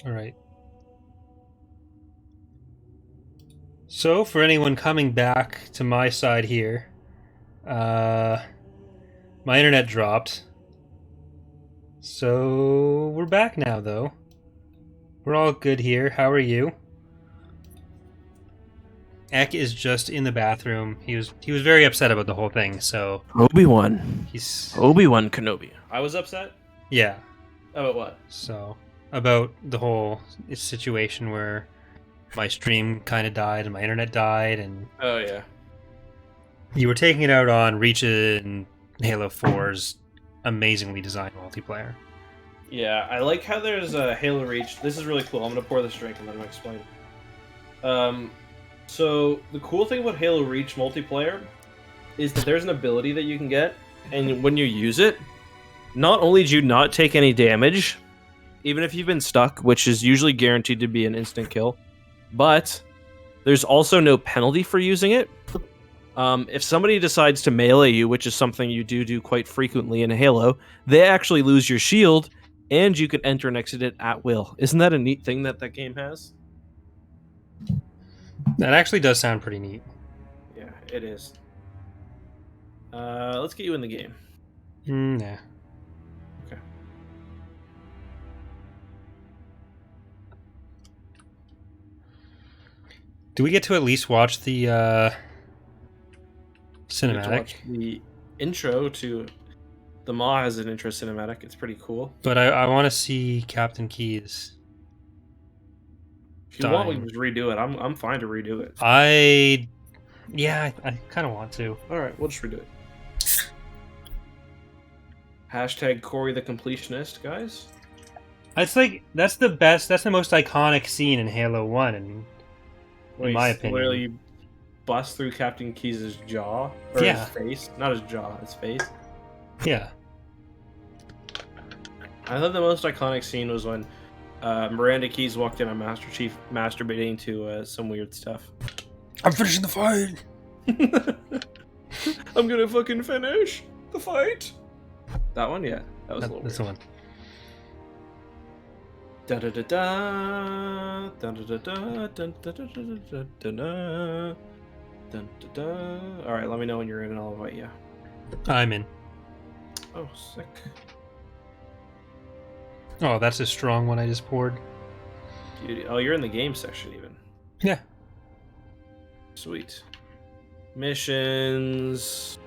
All right. So, for anyone coming back to my side here, my internet dropped. So, we're back now, though. We're all good here. How are you? Eck is just in the bathroom. He was very upset about the whole thing, so Obi-Wan Kenobi. I was upset? Yeah. About what? So, about the whole situation where my stream kind of died and my internet died, and Oh, yeah. you were taking it out on Reach and Halo 4's amazingly designed multiplayer. Yeah, I like how there's a Halo Reach. This is really cool. I'm going to pour this drink and then I'll explain. So, the cool thing about Halo Reach multiplayer is that there's an ability that you can get, and when you use it, not only do you not take any damage, even if you've been stuck, which is usually guaranteed to be an instant kill, but there's also no penalty for using it. If somebody decides to melee you, which is something you do quite frequently in Halo, they actually lose your shield, and you can enter and exit it at will. Isn't that a neat thing that game has? That actually does sound pretty neat. Yeah, it is. Let's get you in the game. Nah. Okay. Do we get to at least watch the cinematic? To watch the intro to the Maw has an intro cinematic. It's pretty cool. But I want to see Captain Keyes. If you want, we can just redo it. I'm fine to redo it. I kind of want to. All right, we'll just redo it. Hashtag Corey the Completionist, guys. It's like that's the most iconic scene in Halo 1, and in my opinion. Literally, you bust through Captain Keyes' jaw or his face, not his jaw, his face. Yeah. I thought the most iconic scene was when Miranda Keyes walked in on Master Chief masturbating to some weird stuff. I'm finishing the fight. I'm gonna fucking finish the fight. That one, yeah, that was a little. That's the one. Da da da da da da da da da da da da. All right, let me know when you're in, and I'll invite you. I'm in. Oh, sick. Oh, that's a strong one I just poured. Dude, oh, you're in the game section even. Yeah. Sweet. Missions.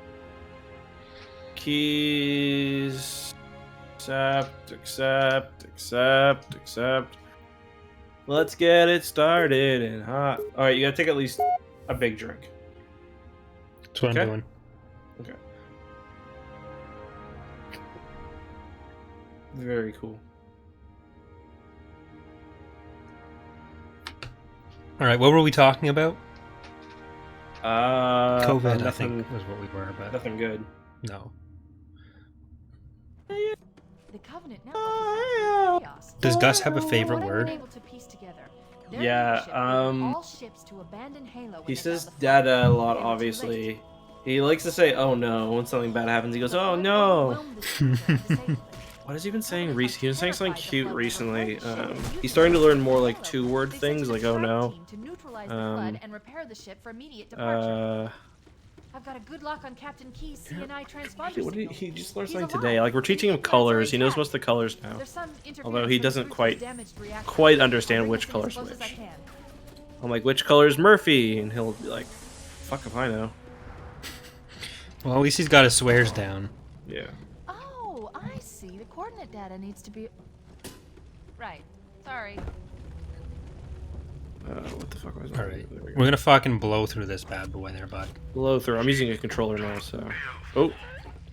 Keys. Accept. Let's get it started and hot. Alright, you gotta take at least a big drink. That's what I'm doing. Okay. Very cool. Alright, what were we talking about? COVID, nothing, I think, was what we were, but nothing good. No. The Covenant network chaos. Does Gus have a favorite word? Yeah, he says data a lot, obviously. He likes to say, oh no, when something bad happens, he goes, oh no! What has he been saying recently? He was saying something cute recently. He's starting to learn more like two-word things, like oh no. I've got a good lock on Captain Keyes' CNI transponder. What did he just learned something today? Like we're teaching him colors. He knows most of the colors now. Although he doesn't quite understand which color's which. I'm like, which color's Murphy? And he'll be like, fuck if I know. Well, at least he's got his swears down. Yeah. Oh, I see. The coordinate data needs to be... Right. Sorry. What the fuck was that? Alright. We're gonna fucking blow through this bad boy there, bud. Blow through. I'm using a controller now, so... Oh.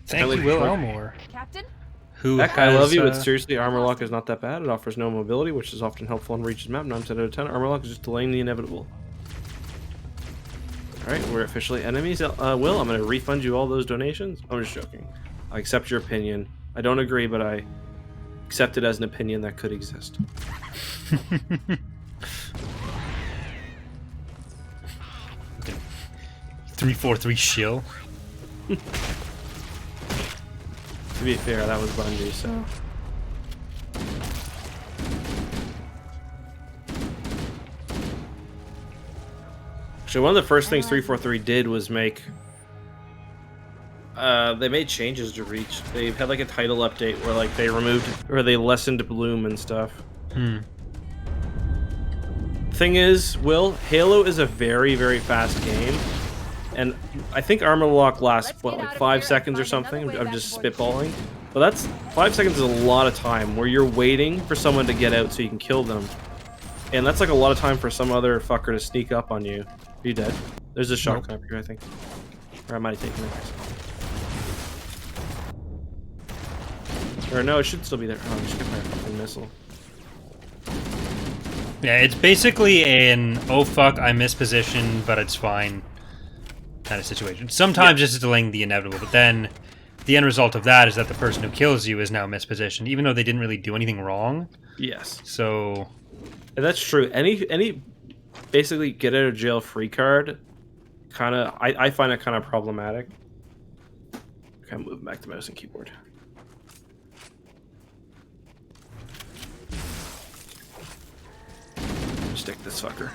Thank you, Will Elmore. Captain? Who Heck, I love you, but seriously, armor lock is not that bad. It offers no mobility, which is often helpful on Reach's map. 9 out of 10. Armor lock is just delaying the inevitable. Alright, we're officially enemies. Will, I'm gonna refund you all those donations. I'm just joking. I accept your opinion. I don't agree, but I accept it as an opinion that could exist. 343 shill. To be fair, that was Bungie, so... Actually, one of the first things 343 did was make. They made changes to Reach. They had like a title update where like they removed or they lessened Bloom and stuff. Thing is, Will, Halo is a very, very fast game, and I think armor lock lasts what, like 5 seconds or something. I'm just spitballing, but that's 5 seconds is a lot of time where you're waiting for someone to get out so you can kill them, and that's like a lot of time for some other fucker to sneak up on you. Are you dead? There's a shotgun up here, I think, or I might have taken it. Or no, it should still be there. Oh, I'm just getting my fucking missile. Yeah, it's basically an oh fuck, I mispositioned, but it's fine kind of situation. Sometimes it's delaying the inevitable, but then the end result of that is that the person who kills you is now mispositioned, even though they didn't really do anything wrong. Yes. So and that's true. Any basically get out of jail free card, kind of I find it kind of problematic. Okay, I'm moving back to mouse and keyboard. Stick this fucker.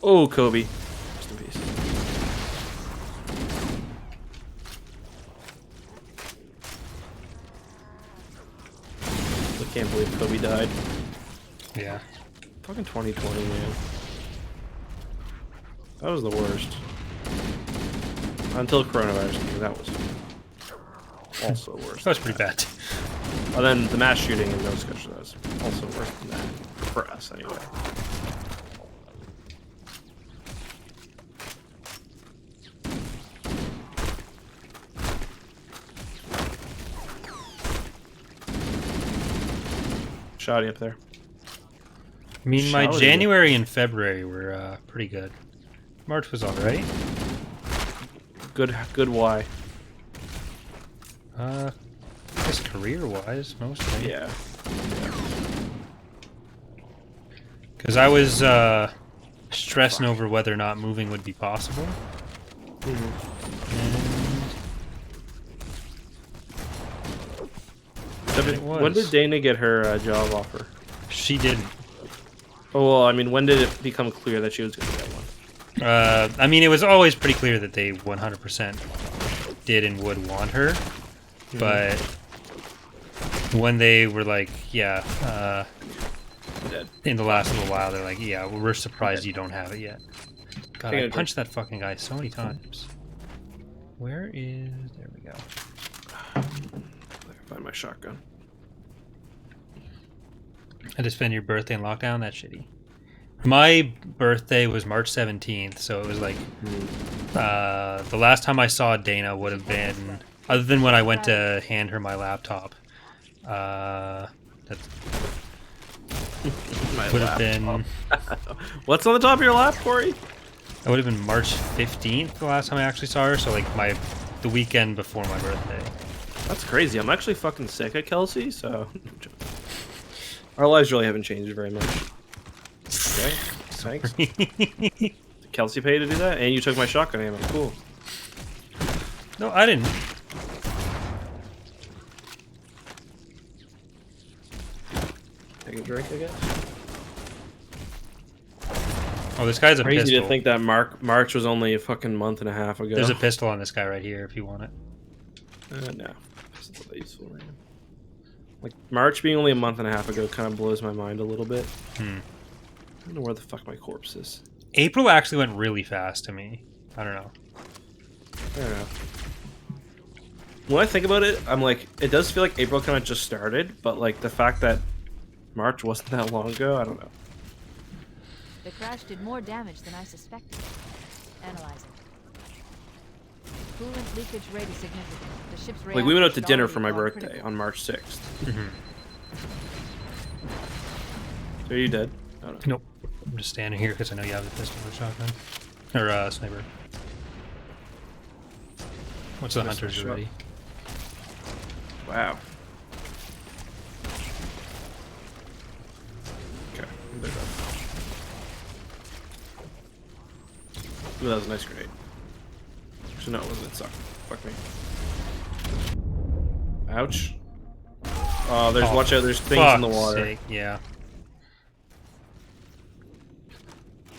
Oh, Kobe. Rest in peace. I can't believe Kobe died. yeah. Fucking 2020, man. That was the worst. Until coronavirus came, that was also worse. That was pretty bad. And then the mass shooting in Nova Scotia, that was also worse than that. For us, anyway. Shoddy up there. I mean, my Shall we? January and February were pretty good. March was alright. Good why? I guess career-wise, mostly. Yeah. Because I was stressing over whether or not moving would be possible. When did Dana get her job offer? She didn't. Oh, well, I mean, when did it become clear that she was going to get one? I mean, it was always pretty clear that they 100% did and would want her. But when they were like, yeah, in the last little while, they're like, yeah, well, we're surprised you don't have it yet. God, I punched that fucking guy so many times. Where is... There we go. I can find my shotgun. I just spent your birthday in lockdown? That's shitty. My birthday was March 17th, so it was like... the last time I saw Dana would have been... Other than when I went to hand her my laptop. That would have been... What's on the top of your lap, Corey? That would have been March 15th the last time I actually saw her, so like the weekend before my birthday. That's crazy. I'm actually fucking sick at Kelsey, so... Our lives really haven't changed very much. Okay, thanks. Did Kelsey pay to do that? And you took my shotgun ammo. Cool. No, I didn't. Take a drink, I guess. Oh, this guy's a Crazy pistol. to think that March was only a fucking month and a half ago. There's a pistol on this guy right here if you want it. No. That's not that useful right now. Like, March being only a month and a half ago kind of blows my mind a little bit. I don't know where the fuck my corpse is. April actually went really fast to me. I don't know. I don't know. When I think about it, I'm like, it does feel like April kind of just started, but like the fact that March wasn't that long ago, I don't know. The crash did more damage than I suspected. Analyzing. Coolant leakage rate is significant. The ship's Like, we went out to reactor dinner should for my already birthday critical. on March 6th. So are you dead? Oh, no. Nope. I'm just standing here because I know you have a pistol or shotgun. Or sniper. What's the hunters shot. already? Wow. Okay. I'm dead. Ooh, that was a nice grenade. Actually, no, it wasn't. It sucked. Fuck me. Ouch. Oh, there's... watch out, there's things in the water. Sake. Yeah.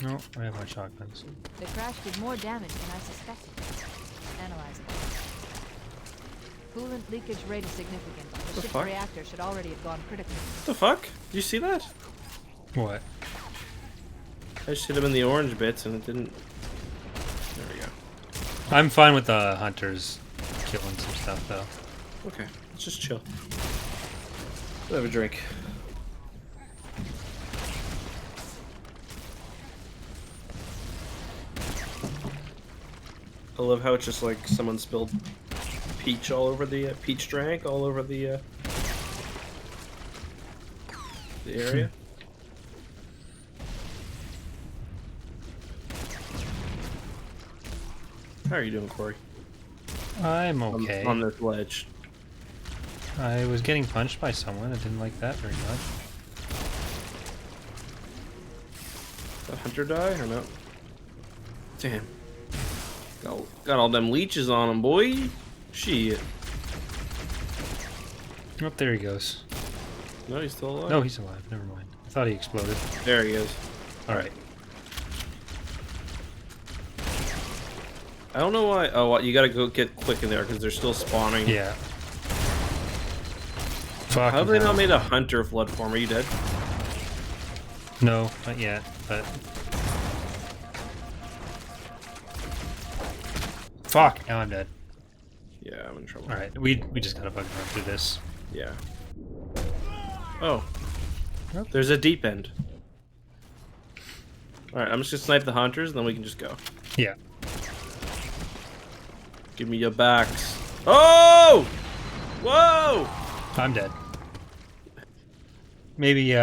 No, I have my shotguns. The crash did more damage than I suspected. Analyzing. Coolant leakage rate is significant. The ship's fuck? reactor should already have gone critical. What the fuck? Did you see that? What? I just hit him in the orange bits and it didn't. There we go. I'm fine with the hunters killing some stuff though. Okay, let's just chill. Let's have a drink. I love how it's just like someone spilled peach all over the peach drink all over the area. How are you doing, Corey? I'm okay. On this ledge. I was getting punched by someone. I didn't like that very much. Did Hunter die or no? Damn. Got all them leeches on him, boy. Shit. Oh, there he goes. No, he's still alive. No, he's alive. Never mind. I thought he exploded. There he is. All right. I don't know why. Oh, what? You gotta go get quick in there because they're still spawning. Yeah. How have they Fucking not hell. made a hunter flood form? Are you dead? No, not yet. But fuck. Now I'm dead. Yeah, I'm in trouble. All right. We just gotta fucking run through this. Yeah. Oh. Yep. There's a deep end. Alright, I'm just gonna snipe the hunters and then we can just go. Yeah. Give me your backs. Oh! Whoa! I'm dead. Maybe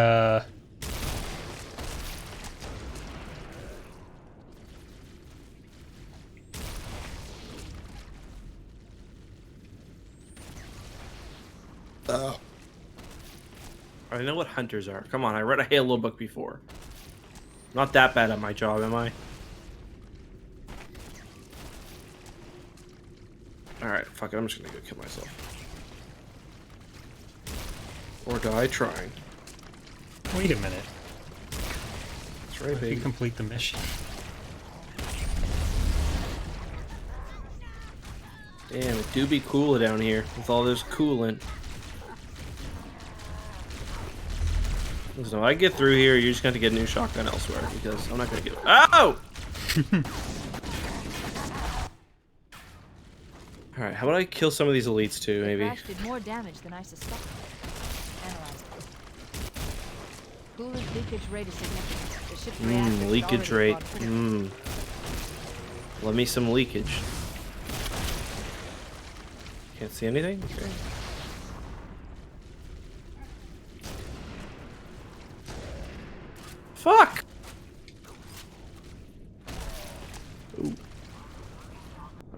I know what hunters are. Come on, I read a Halo book before. Not that bad at my job, am I? Alright, fuck it, I'm just gonna go kill myself. Or die trying. wait a minute. That's right, If you baby. complete the mission. Damn, it do be cool down here with all this coolant. Listen, if I get through here, you're just going to get a new shotgun elsewhere because I'm not going to get. Ow! Alright, how about I kill some of these elites too, The maybe? crash did more damage than I suspected. Analyzing. Coolant leakage rate is significant. The ship's reactor should Leakage already rate. have gone critical. Let me some leakage. Can't see anything? Okay. Fuck! Ooh.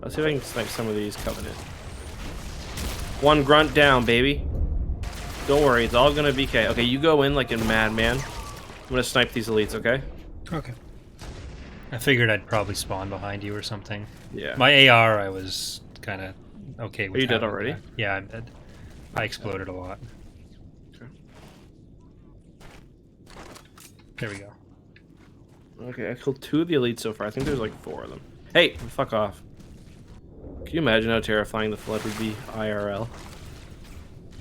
Let's see if I can snipe some of these Covenant. One grunt down, baby. Don't worry, it's all gonna be okay. Okay, you go in like a madman. I'm gonna snipe these elites, okay? Okay. I figured I'd probably spawn behind you or something. Yeah. My AR, I was kind of okay with. Are you dead having already? that. Yeah, I'm dead. I exploded a lot. Okay. There we go. Okay, I killed 2 of the elites so far. I think there's like 4 of them. Hey, fuck off. Can you imagine how terrifying the flood would be IRL?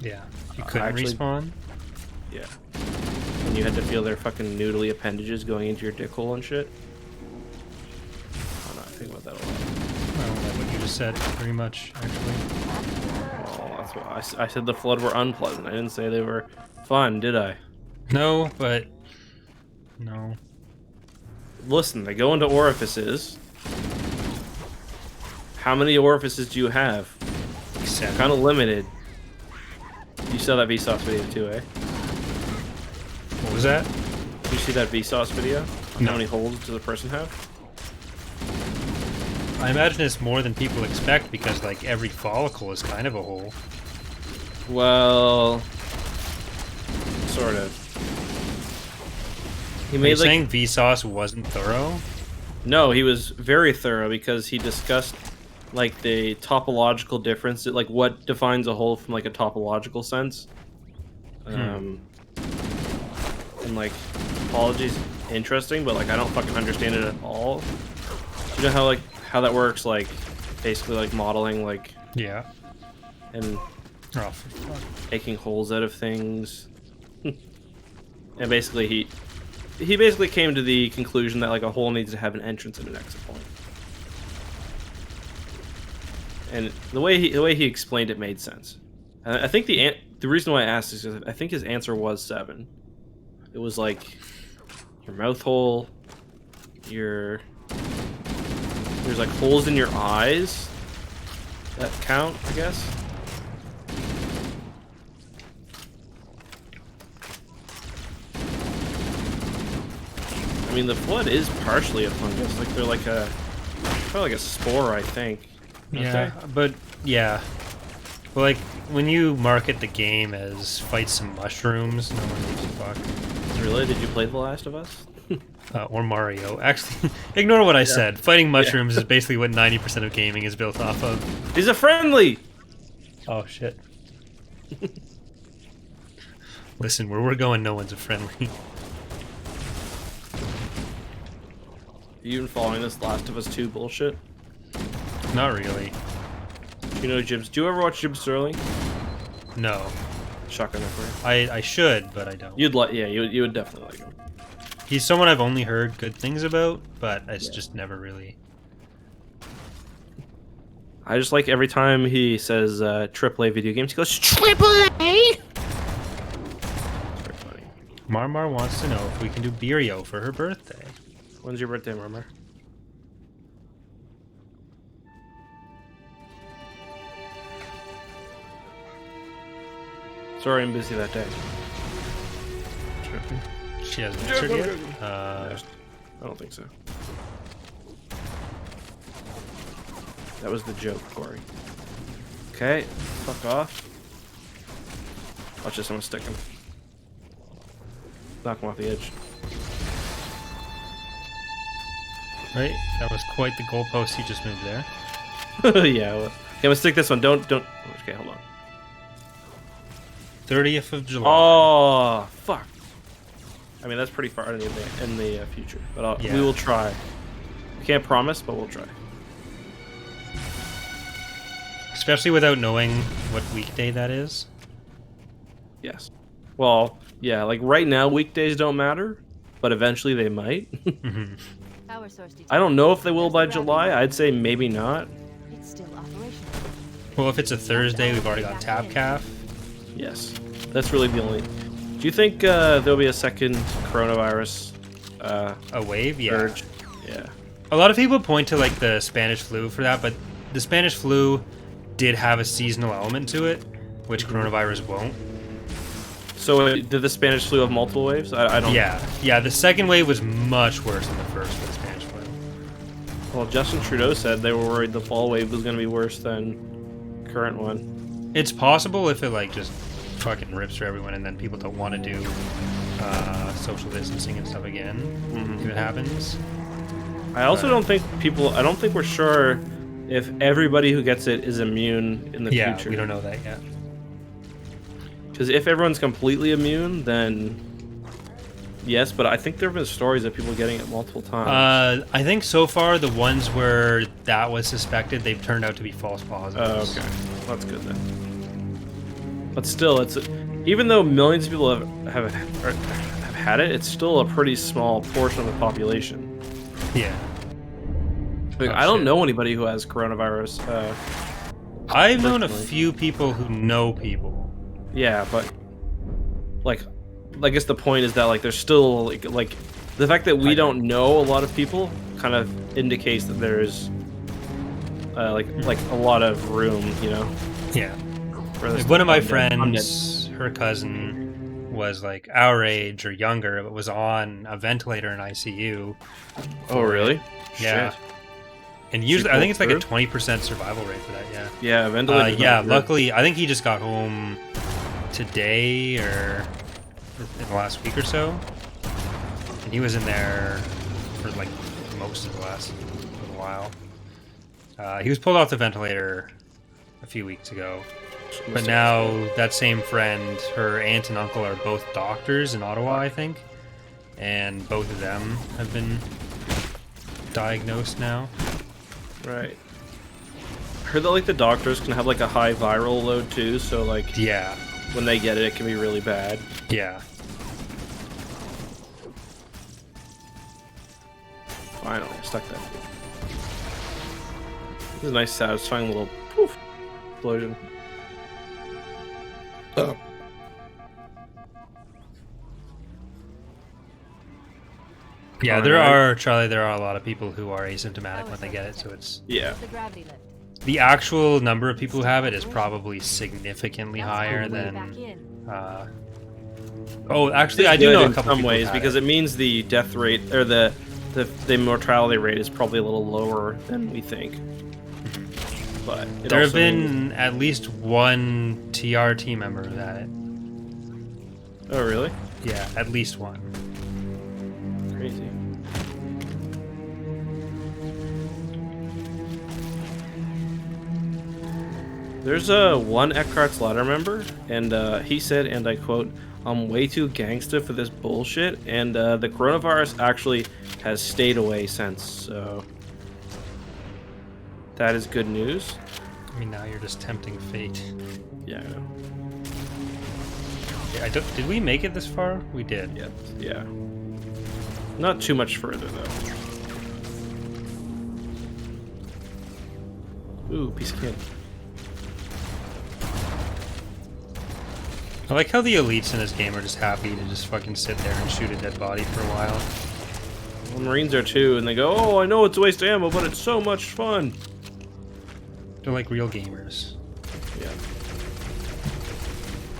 Yeah. You couldn't actually- respawn? Yeah. And you had to feel their fucking noodly appendages going into your dick hole and shit. Oh no, I think about that a lot. I don't like what you just said very much, actually. Well, that's why I said the flood were unpleasant. I didn't say they were fun, did I? No, but... No. Listen, they go into orifices. How many orifices do you have? Except... Kind of limited. You saw that Vsauce video too, eh? What was that? Did you see that Vsauce video? No. How many holes does a person have? I imagine it's more than people expect because, like, every follicle is kind of a hole. Well, sort of. He Are you made like saying Vsauce wasn't thorough? no, he was very thorough because he discussed like the topological difference, like what defines a hole from like a topological sense. And like apologies, interesting, but like I don't fucking understand it at all. You know how that works? Like basically like modeling like Yeah. and Oh, for fuck. making holes out of things. And basically he basically came to the conclusion that like a hole needs to have an entrance and an exit point. And the way he explained it made sense. And I think the reason why I asked is because I think his answer was 7. It was like your mouth hole, there's like holes in your eyes that count, I guess. I mean, the blood is partially a fungus. Like they're like probably like a spore, I think. Yeah, but yeah. But like when you market the game as fight some mushrooms, no one gives a fuck. Really? Did you play The Last of Us? Or Mario. Actually, ignore what I said. Fighting mushrooms is basically what 90% of gaming is built off of. He's a friendly. Oh shit. Listen, where we're going, no one's a friendly. Are you even following this Last of Us 2 bullshit? Not really. You know Jim? Do you ever watch Jim Sterling? No. Shotgun Emperor. I should, but I don't. You'd like, yeah, you would definitely like him. He's someone I've only heard good things about, but it's just never really. I just like every time he says AAA video games, he goes AAA. It's very funny. Marmar wants to know if we can do Birrio for her birthday. When's your birthday, Marmar? Sorry, I'm busy that day. She hasn't answered yet. I don't think so. That was the joke, Corey. Okay, fuck off. Watch this, I'm gonna stick him. Knock him off the edge. Right, that was quite the goalpost he just moved there. Yeah, well, okay, I'm gonna stick this one. Don't. Okay, hold on. 30th of July. Oh, fuck. I mean, that's pretty far in the future, but we will try. I can't promise, but we'll try. Especially without knowing what weekday that is. Yes. Well, yeah, like right now, weekdays don't matter, but eventually they might. Mm-hmm. Power source I don't know if they will by July. I'd say maybe not. It's still operational. Well, if it's a Thursday, we've already got Tap Calf. Yes. That's really the only... Do you think there'll be a second coronavirus A wave? Yeah. surge? Yeah. A lot of people point to like the Spanish flu for that, but the Spanish flu did have a seasonal element to it, which coronavirus won't. So did the Spanish flu have multiple waves? I don't... Yeah, the second wave was much worse than the first with the Spanish flu. Well, Justin Trudeau said they were worried the fall wave was going to be worse than current one. It's possible if it like just fucking rips for everyone and then people don't want to do social distancing and stuff again if it happens. I also don't think we're sure if everybody who gets it is immune in the Yeah, future. we don't know that yet. Because if everyone's completely immune, then yes, but I think there have been stories of people getting it multiple times. I think so far the ones where that was suspected, they've turned out to be false positives. Oh, okay. That's good then. But still, it's even though millions of people have had it, it's still a pretty small portion of the population. Yeah. Like, I don't know anybody who has coronavirus. I've known a personally. few people who know people. Yeah, but like, I guess the point is that like there's still like the fact that we don't know a lot of people kind of indicates that there's like a lot of room, you know. Yeah. for this Like one of my to come down. friends, her cousin was like our age or younger, but was on a ventilator in ICU. Oh, really? Yeah. Shit. And usually, I pulled think it's like a through? 20% survival rate for that. Yeah. Yeah, ventilator. Yeah. Luckily, I think he just got home today or in the last week or so, and he was in there for like most of the last little while. He was pulled off the ventilator a few weeks ago, but now that same friend, her aunt and uncle are both doctors in Ottawa, I think, and both of them have been diagnosed now. Right. I heard that like the doctors can have like a high viral load too, so like Yeah, when they get it, it can be really bad. yeah. Finally, I stuck that. This is a nice, satisfying little poof explosion. Oh. Yeah, Alright. there are, Charlie, there are a lot of people who are asymptomatic when they get it, so it's... Yeah. The gravity lift. The actual number of people who have it is probably significantly higher Back than... in. Oh, actually, I do know a couple in some people ways who had because it means the death rate or the mortality rate is probably a little lower than we think. But it There have also means- been at least one TRT member who had it. Oh really? Yeah, at least one. Crazy. There's one EckhartsLadder member, and he said, and I quote, "I'm way too gangsta for this bullshit," and the coronavirus actually has stayed away since, so that is good news. I mean, now you're just tempting fate. Yeah, I know. Yeah, did we make it this far? We did. Yeah. Not too much further, though. Ooh, piece of candy. I like how the elites in this game are just happy to just fucking sit there and shoot a dead body for a while. Well, Marines are too, and they go, "Oh, I know it's a waste of ammo, but it's so much fun." They're like real gamers. Yeah.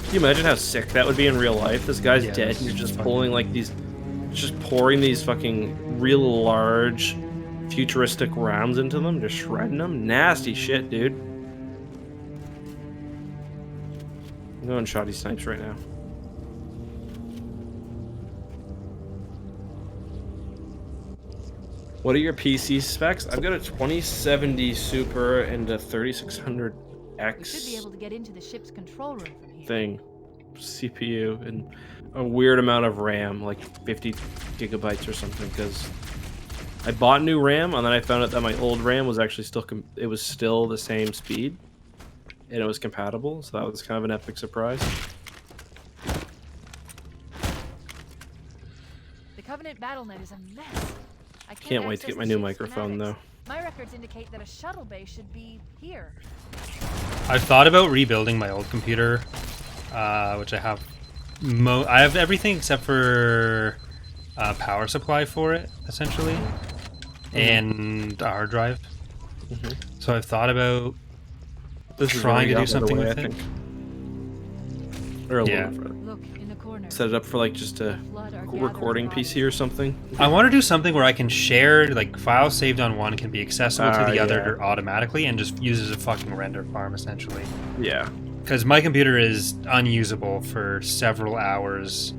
Can you imagine how sick that would be in real life? This guy's Yeah, dead, that's and you're just fucking- pulling like these, just pouring these fucking real large, futuristic rounds into them, just shredding them. Nasty shit, dude. I'm going shoddy snipes right now. What are your PC specs? I've got a 2070 Super and a 3600X. We should be able to get into the ship's control room from here. Thing, CPU, and a weird amount of RAM, like 50 gigabytes or something, because I bought new RAM and then I found out that my old RAM was actually still it was still the same speed and it was compatible, so that was kind of an epic surprise. The Covenant BattleNet is a mess. I Can't wait to access get my the new ship's microphone schematics. though. My records indicate that a shuttle bay should be here. I've thought about rebuilding my old computer, which I have. I have everything except for power supply for it, essentially, and a hard drive. So I've thought about This is trying to already do out of the something way, with I it. think. Or a Yeah. little further. Look in the corner. Set it up for like just a Blood are recording gathering PC or something. I want to do something where I can share, like, files saved on one can be accessible to the yeah. other automatically and just use as a fucking render farm, essentially. Yeah. Because my computer is unusable for several hours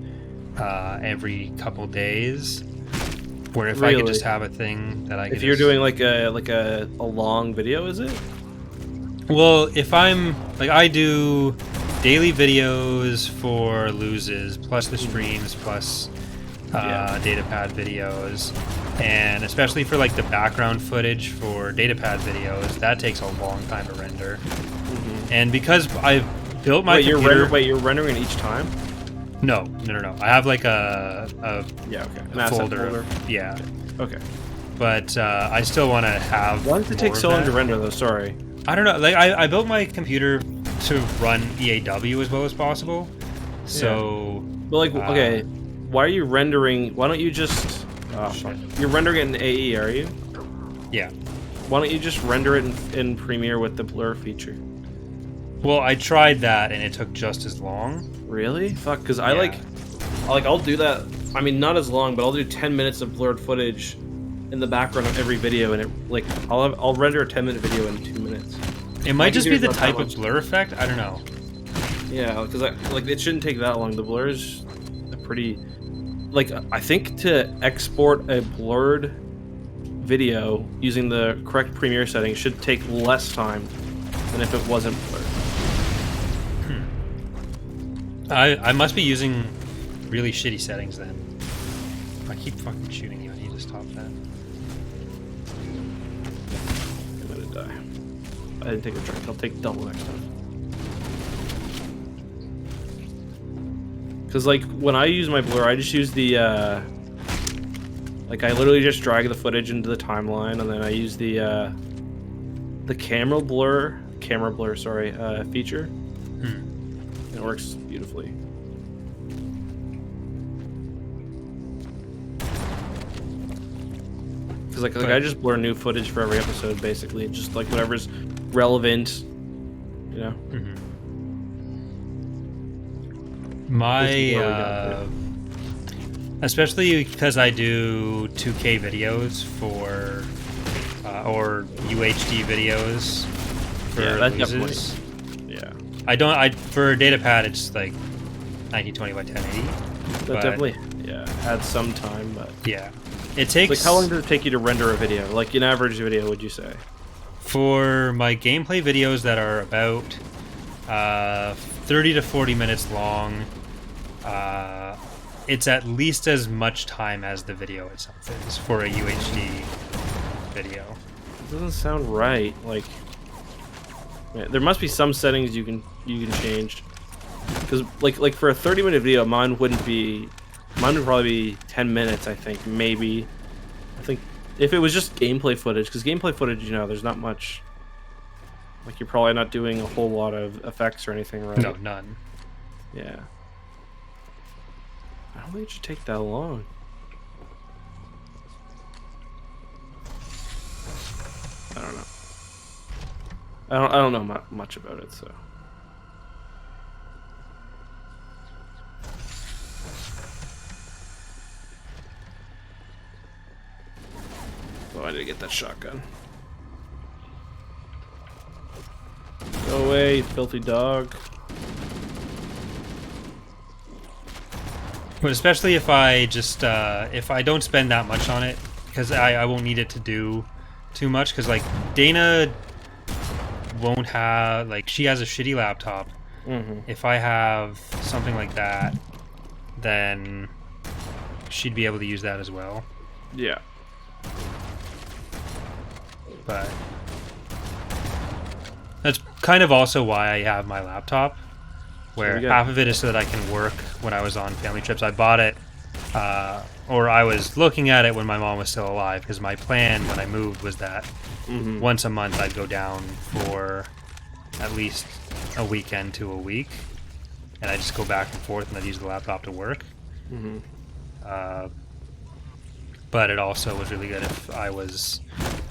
every couple days. Where if I could Really? just have a thing that I could If you're just- doing like a long video, is it? Well, if I'm like I do daily videos for loses, plus the streams, plus Yeah. datapad videos, and especially for like the background footage for datapad videos, that takes a long time to render. And because I've built my Wait, computer, you're rendering it each time? no. I have like a Yeah, okay. a An asset folder. folder. Yeah, Okay. but I still want to have. Why does it take more so of long to that. render though? Sorry. I don't know. Like I built my computer to run EAW as well as possible. So But like, okay, why are you rendering? Why don't you just? Oh, fuck. You're rendering it in AE, are you? yeah. Why don't you just render it in Premiere with the blur feature? Well, I tried that and it took just as long. Really? Fuck, because I Yeah. I'll do that. I mean, not as long, but I'll do 10 minutes of blurred footage in the background of every video, and it like I'll render a 10-minute video in 2 minutes. It might just be the computer's not that type of much. blur effect. I don't know. Yeah, because like it shouldn't take that long. The blur is a pretty, like I think to export a blurred video using the correct Premiere settings should take less time than if it wasn't blurred. I must be using really shitty settings then. I keep fucking shooting you. I need to stop that. I'm gonna die. I didn't take a drink. I'll take double next time. Because, like, when I use my blur, I just use the, like, I literally just drag the footage into the timeline, and then I use the camera blur, feature. And it works beautifully. Because, like, I just blur new footage for every episode, basically. Just, like, whatever's relevant, you know? My, especially because I do 2K videos for, or UHD videos for losers. Yeah. For datapad, it's like 1920 by 1080. That definitely, adds some time, but... Yeah. It takes... Like, how long does it take you to render a video? Like, an average video, would you say? For my gameplay videos that are about 30 to 40 minutes long, it's at least as much time as the video itself is for a UHD video. It doesn't sound right. Like, there must be some settings you can change. Because like for a 30-minute video, mine would probably be 10 minutes. I think maybe. I think if it was just gameplay footage, because gameplay footage, you know, there's not much. Like, you're probably not doing a whole lot of effects or anything, right? No, none. Yeah. I don't think it should take that long. I don't know. I don't know much about it, so. Oh, I need to get that shotgun. Go away, filthy dog. But especially if I just if I don't spend that much on it, because I won't need it to do too much, because like Dana won't have, like, she has a shitty laptop. If I have something like that, then she'd be able to use that as well. Yeah. But that's kind of also why I have my laptop, where half of it is so that I can work when I was on family trips. I bought it, or I was looking at it when my mom was still alive, because my plan when I moved was that once a month I'd go down for at least a weekend to a week, and I just go back and forth, and I'd use the laptop to work. But it also was really good if I was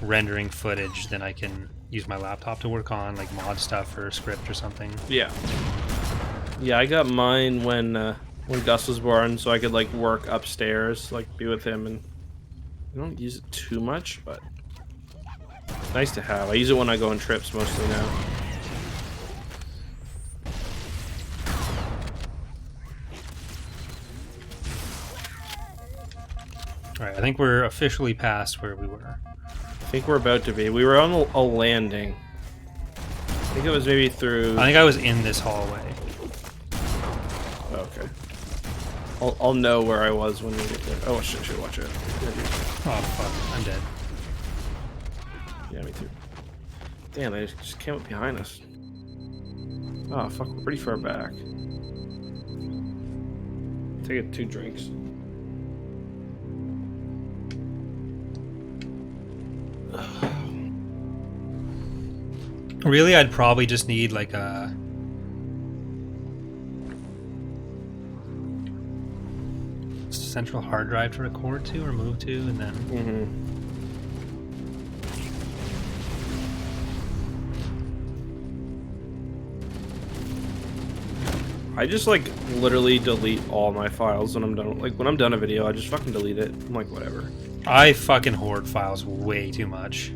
rendering footage, then I can use my laptop to work on, like, mod stuff or script or something. Yeah. Yeah, I got mine when Gus was born, so I could, like, work upstairs, like, be with him, and I don't use it too much, but it's nice to have. I use it when I go on trips mostly now. Alright, I think we're officially past where we were. I think we're about to be. We were on a landing. I think it was maybe through... I think I was in this hallway. Okay. I'll know where I was when we get there. Oh shit, watch out. Oh fuck, I'm dead. Yeah, me too. Damn, they just came up behind us. Oh fuck, we're pretty far back. Take 2 drinks. Really, I'd probably just need like a central hard drive to record to or move to, and then I just like literally delete all my files when I'm done. Like when I'm done a video, I just fucking delete it. I'm like, whatever. I fucking hoard files way too much.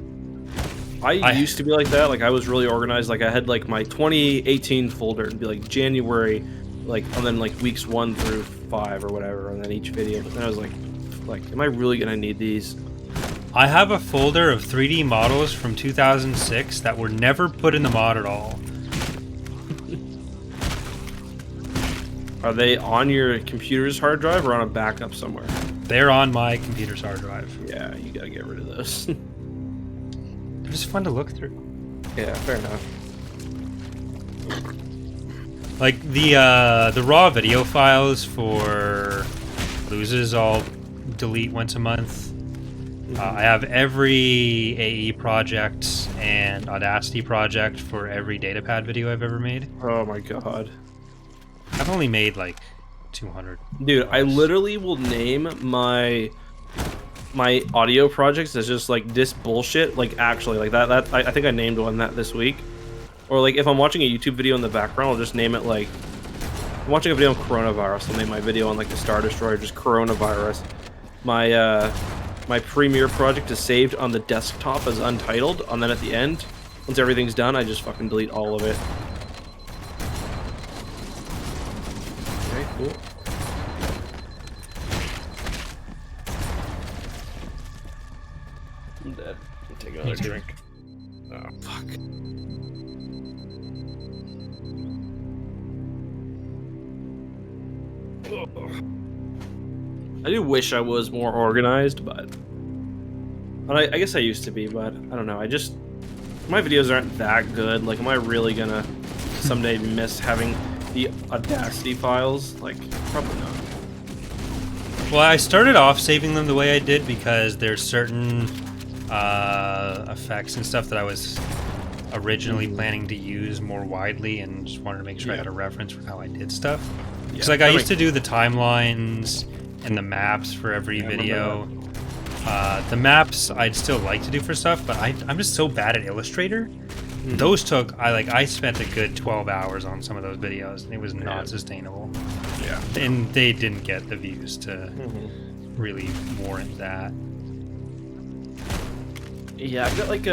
I used to be like that. Like I was really organized. Like I had like my 2018 folder and be like January, like, and then like weeks 1 through 5 or whatever, and then each video. But then I was like, am I really gonna need these? I have a folder of 3D models from 2006 that were never put in the mod at all. Are they on your computer's hard drive or on a backup somewhere? They're on my computer's hard drive. Yeah, you gotta get rid of those. They're just fun to look through. Yeah, fair enough. Like the raw video files for loses, I'll delete once a month. I have every AE project and Audacity project for every datapad video I've ever made. Oh my god. I've only made like 200. Dude, I literally will name my audio projects as just like this bullshit. Like actually, like that I think I named one that this week. Or like if I'm watching a YouTube video in the background, I'll just name it like I'm watching a video on coronavirus. I'll name my video on like the Star Destroyer just coronavirus. My Premiere project is saved on the desktop as untitled, and then at the end, once everything's done, I just fucking delete all of it. Okay, cool. I'm dead. I'm taking another drink. Oh, fuck. I do wish I was more organized, but I guess I used to be, but I don't know. My videos aren't that good. Like, am I really gonna someday miss having the Audacity files? Like, probably not. Well, I started off saving them the way I did because there's certain effects and stuff that I was originally planning to use more widely, and just wanted to make sure I had a reference for how I did stuff. Because like I used to do the timelines and the maps for every video. The maps I'd still like to do for stuff, but I'm just so bad at Illustrator. Those took I spent a good 12 hours on some of those videos, and it was not sustainable. Yeah, and they didn't get the views to really warrant that. Yeah, I've got like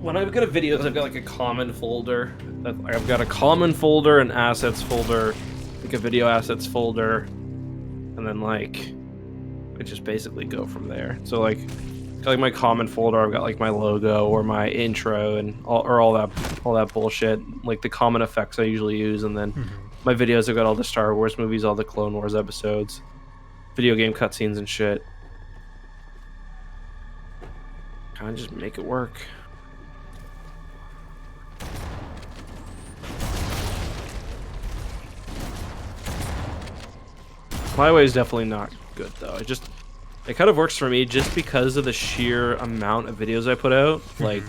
when I've got videos, I've got like a common folder. I've got a common folder, an assets folder, like a video assets folder, and then like I just basically go from there. So like my common folder, I've got like my logo or my intro and all that bullshit, like the common effects I usually use, and then my videos, I've got all the Star Wars movies, all the Clone Wars episodes, video game cutscenes and shit. Kind of just make it work. My way is definitely not good though. It kind of works for me just because of the sheer amount of videos I put out. Like,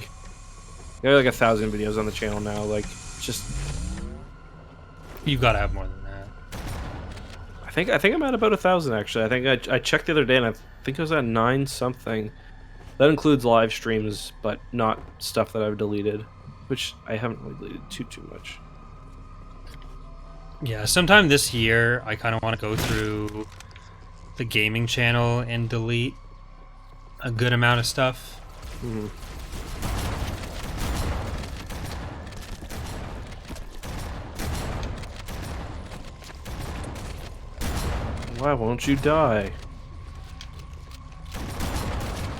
I got like 1,000 videos on the channel now. Like, just You've got to have more than that. I think I'm at about 1,000 actually. I think I checked the other day and I think I was at 9 something. That includes live streams, but not stuff that I've deleted, which I haven't really deleted too much. Yeah, sometime this year, I kind of want to go through the gaming channel and delete a good amount of stuff. Why won't you die?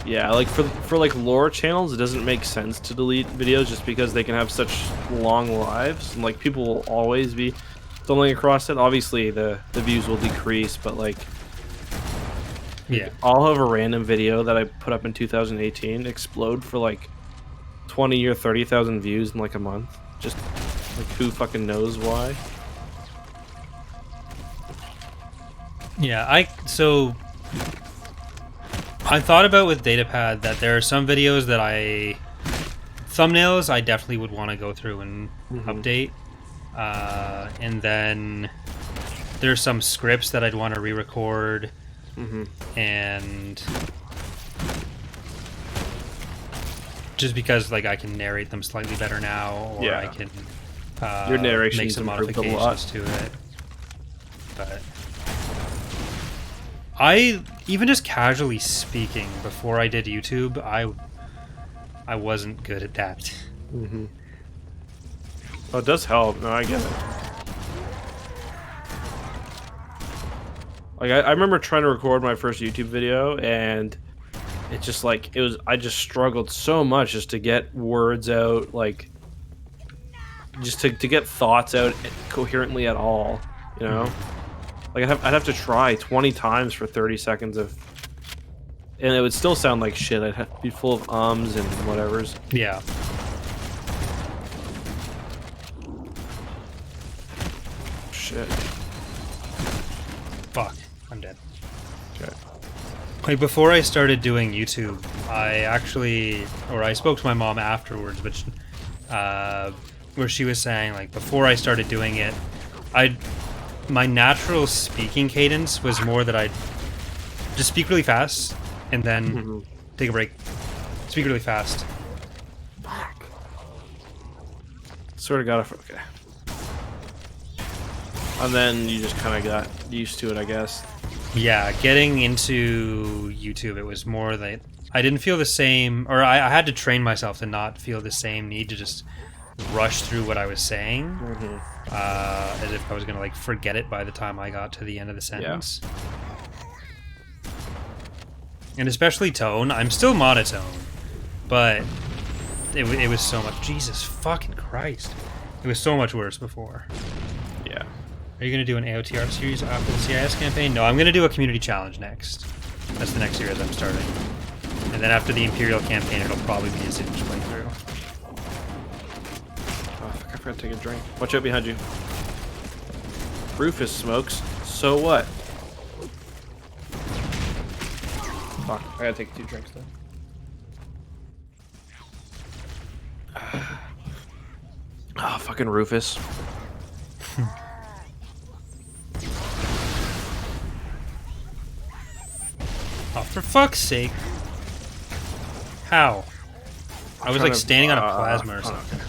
Yeah, like for like lore channels, it doesn't make sense to delete videos just because they can have such long lives, and like people will always be stumbling across it. Obviously, the views will decrease, but like, Yeah. I'll have a random video that I put up in 2018 explode for like 20 or 30,000 views in like a month. Just like who fucking knows why? Yeah, I thought about with Datapad that there are some videos that thumbnails I definitely would want to go through and update. And then there's some scripts that I'd want to re-record. And just because like I can narrate them slightly better now, or I can your narration make some improved a lot. modifications to it. But I even just casually speaking before I did YouTube, I wasn't good at that. Oh, it does help. No, I get it. Like I remember trying to record my first YouTube video, and it just like I just struggled so much just to get words out, like just to get thoughts out coherently at all, you know. Like I'd have to try 20 times for 30 seconds of, and it would still sound like shit. I'd have to be full of ums and whatevers. Yeah. Shit. Fuck. I'm dead. Okay. Like before I started doing YouTube, I spoke to my mom afterwards, but where she was saying like before I started doing it, my natural speaking cadence was more that I'd just speak really fast and then take a break, speak really fast. Fuck. Sort of got it. Okay. And then you just kind of got used to it, I guess. Yeah, getting into YouTube, it was more that I didn't feel the same, or I had to train myself to not feel the same need to just rush through what I was saying, as if I was gonna like forget it by the time I got to the end of the sentence. And especially tone, I'm still monotone, but it was so much. Jesus fucking Christ, it was so much worse before. Yeah. Are you going to do an AOT art series after the CIS campaign? No, I'm going to do a community challenge next. That's the next series I'm starting. And then after the Imperial campaign, it'll probably be a Zinj playthrough. Oh, fuck, I forgot to take a drink. Watch out behind you. Rufus smokes. So what? Fuck, I gotta take 2 drinks then. Ah, fucking Rufus. Oh, for fuck's sake. How? I was like standing on a plasma or something.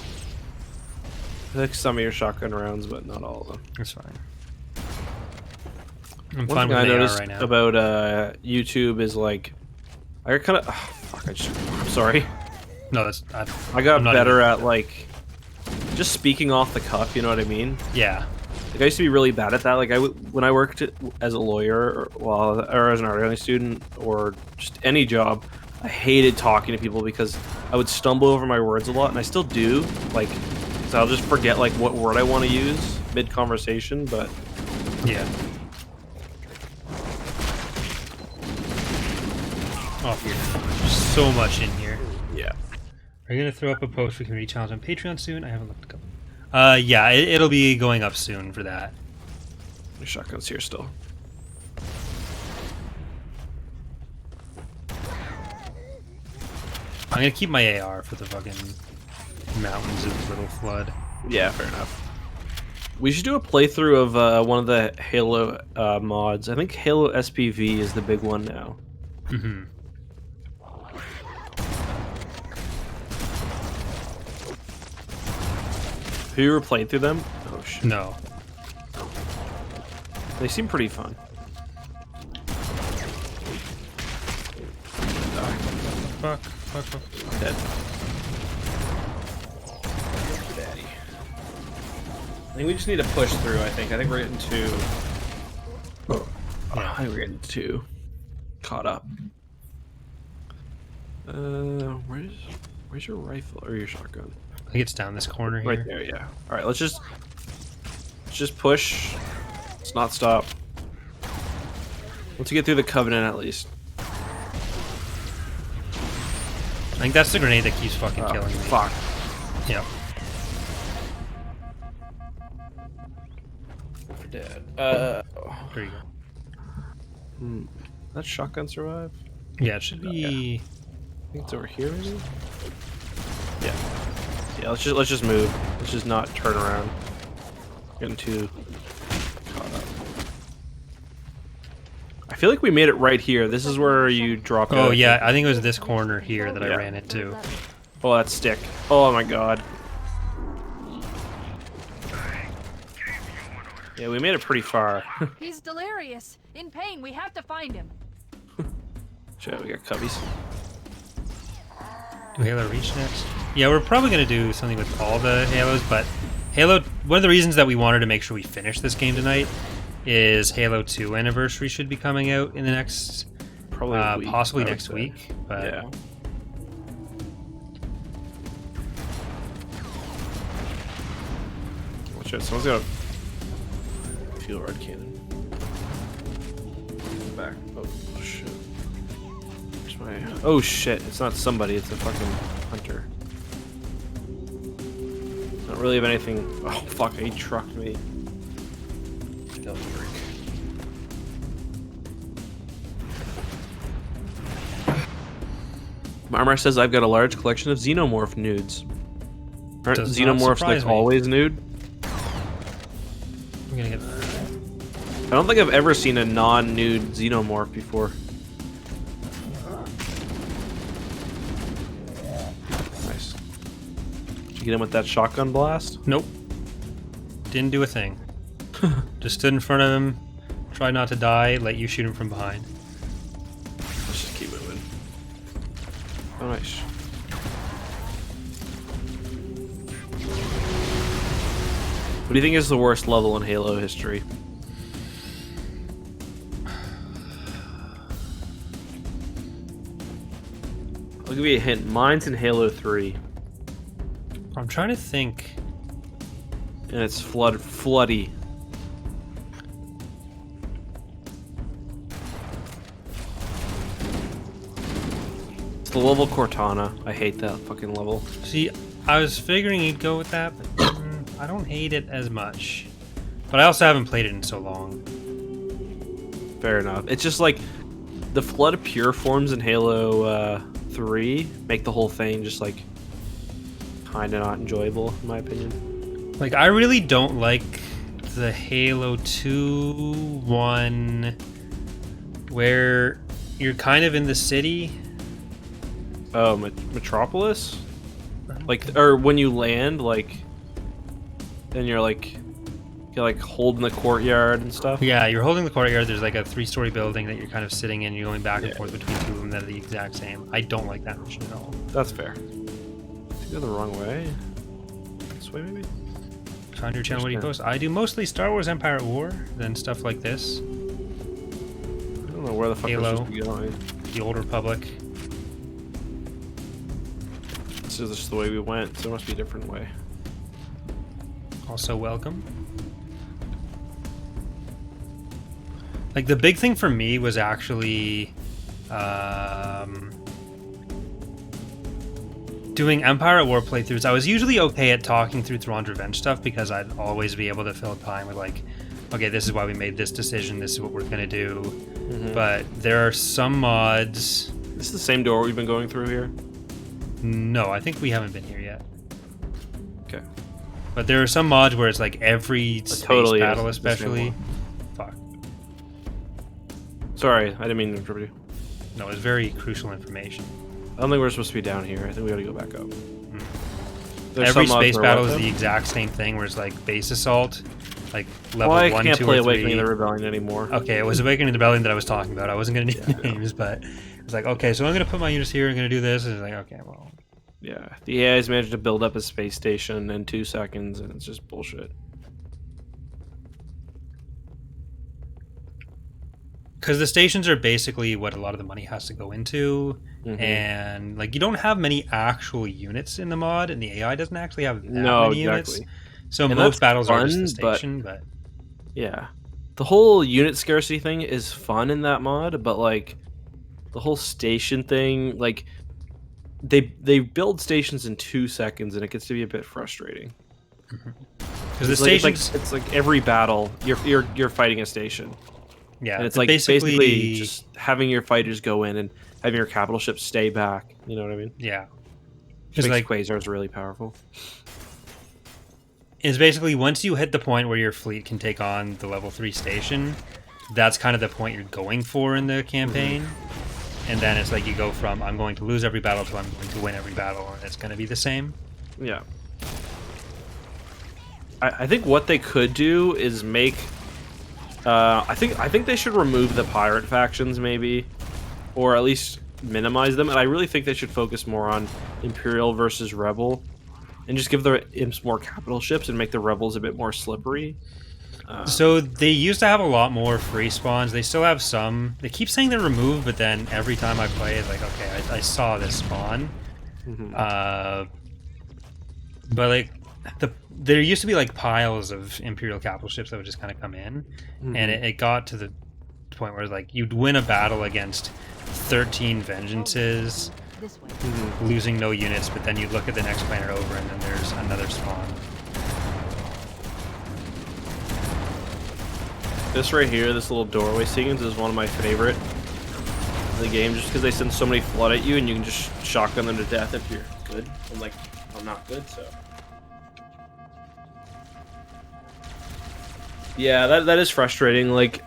I like some of your shotgun rounds, but not all of them. That's fine. I'm One fine thing with I AR noticed right now. about YouTube is like, I kind of, fuck, I'm sorry. No, that's... I got I'm not better even- at like, just speaking off the cuff, you know what I mean? Yeah. Like I used to be really bad at that. Like when I worked as a lawyer or as an art gallery student or just any job, I hated talking to people because I would stumble over my words a lot, and I still do. Like, so I'll just forget like what word I want to use mid conversation. But Yeah. Oh, there's so much in here. yeah, Are you going to throw up a post for community challenge on Patreon soon? I haven't looked at it. Yeah, it'll be going up soon for that. the shotgun's here still. I'm gonna keep my AR for the fucking mountains of Little Flood. Yeah, fair enough. We should do a playthrough of one of the Halo mods. I think Halo SPV is the big one now. Mm-hmm. Have you ever played through them? Oh shit. No. They seem pretty fun. Fuck. Dead. Daddy. I think we just need to push through, I think. I think we're getting too... I think we're getting too caught up. Where's your rifle or your shotgun? I think it's down this corner here. Right there, yeah. Alright, let's just push. Let's not stop. Once you get through the Covenant at least. I think that's the grenade that keeps fucking killing me. Fuck. Yep. We're dead. There you go. That shotgun survive? Yeah, it should be... I think it's over here, maybe? Yeah. Yeah, let's just move. Let's just not turn around. Getting too caught up. I feel like we made it right here. This is where you drop. Oh yeah, I think it was this corner here that I Yeah. ran into. Oh, that stick. Oh my god. Yeah, we made it pretty far. He's delirious. In pain. We have to find him. Shit, we got cubbies. Do Halo Reach next? Yeah, we're probably going to do something with all the Halos, but Halo... One of the reasons that we wanted to make sure we finish this game tonight is Halo 2 Anniversary should be coming out in the next... Probably a week, possibly I would next say. week, but... Yeah. Watch out, someone's got a fuel rod cannon. back. Oh shit. Where's my... Oh shit, it's not somebody, it's a fucking hunter. Don't really have anything... Oh fuck, he trucked me. That was a freak. Marmar says I've got a large collection of xenomorph nudes. Aren't Does not xenomorphs surprise like me. always nude? I'm gonna get. I don't think I've ever seen a non-nude xenomorph before. Nice. Did you get him with that shotgun blast? Nope. Didn't do a thing. Just stood in front of him, tried not to die, let you shoot him from behind. Let's just keep moving. Oh, nice. What do you think is the worst level in Halo history? I'll give you a hint. Mine's in Halo 3. I'm trying to think. And it's floody. It's the level Cortana. I hate that fucking level. See, I was figuring you'd go with that, but I don't hate it as much. But I also haven't played it in so long. Fair enough. It's just like the flood of pure forms in Halo 3 make the whole thing just like kind of not enjoyable, in my opinion. Like, I really don't like the Halo 2 one where you're kind of in the city. Oh, Metropolis? Like, or when you land, like, then you're like holding the courtyard and stuff. Yeah, you're holding the courtyard. There's like a 3-story building that you're kind of sitting in. You're going back and forth between two of them that are the exact same. I don't like that mission at all. That's fair. Did you go the wrong way? This way, maybe? On your channel, what do you post? I do mostly Star Wars Empire at War, then stuff like this. I don't know where the fuck we're Halo. supposed to be going. The Old Republic. This is just the way we went, so there must be a different way. Also welcome. Like, the big thing for me was actually doing Empire at War playthroughs. I was usually okay at talking through Thrawn's Revenge stuff because I'd always be able to fill time with like, okay, this is why we made this decision, this is what we're gonna do. But there are some mods. This is the same door we've been going through here? No, I think we haven't been here yet. Okay. But there are some mods where it's like every space totally battle, is the same especially. one. Fuck. Sorry, I didn't mean to interrupt you. No, it's very crucial information. I don't think we're supposed to be down here. I think we gotta go back up. There's Every some mods space where battle what, is though? the exact same thing, where it's like base assault, like level Well, I 1, can't 2, play or 3. Awakening of the Rebellion anymore. Okay, it was Awakening of the Rebellion that I was talking about. I wasn't going to name names, but it's like, okay, so I'm going to put my units here, I'm going to do this, and it's like, okay, well. Yeah, the AI's managed to build up a space station in 2 seconds, and it's just bullshit. Because the stations are basically what a lot of the money has to go into, and like you don't have many actual units in the mod, and the AI doesn't actually have that many units. So And most that's battles are just the fun, station, but Yeah. The whole unit scarcity thing is fun in that mod, but like the whole station thing, like they build stations in 2 seconds and it gets to be a bit frustrating. because the It's like, stations, it's like every battle you're fighting a station. yeah, And it's but like basically just having your fighters go in and having your capital ships stay back. You know what I mean? yeah, Which because makes like quasars really powerful. is basically once you hit the point where your fleet can take on the level 3 station, that's kind of the point you're going for in the campaign. And then it's like you go from I'm going to lose every battle to I'm going to win every battle, and it's going to be the same. Yeah. I think what they could do is make. I think they should remove the pirate factions maybe, or at least minimize them. And I really think they should focus more on Imperial versus Rebel, and just give the imps more capital ships and make the rebels a bit more slippery. So they used to have a lot more free spawns. They still have some. They keep saying they're removed, but then every time I play, it's like, okay, I saw this spawn. But like, there used to be like piles of Imperial capital ships that would just kind of come in, and it got to the point where like you'd win a battle against 13 vengeances, This way. losing no units, but then you look at the next planet over and then there's another spawn. This right here, this little doorway sequence is one of my favorite in the game, just because they send so many flood at you and you can just shotgun them to death if you're good. I'm like, I'm not good, so. Yeah, that is frustrating. Like,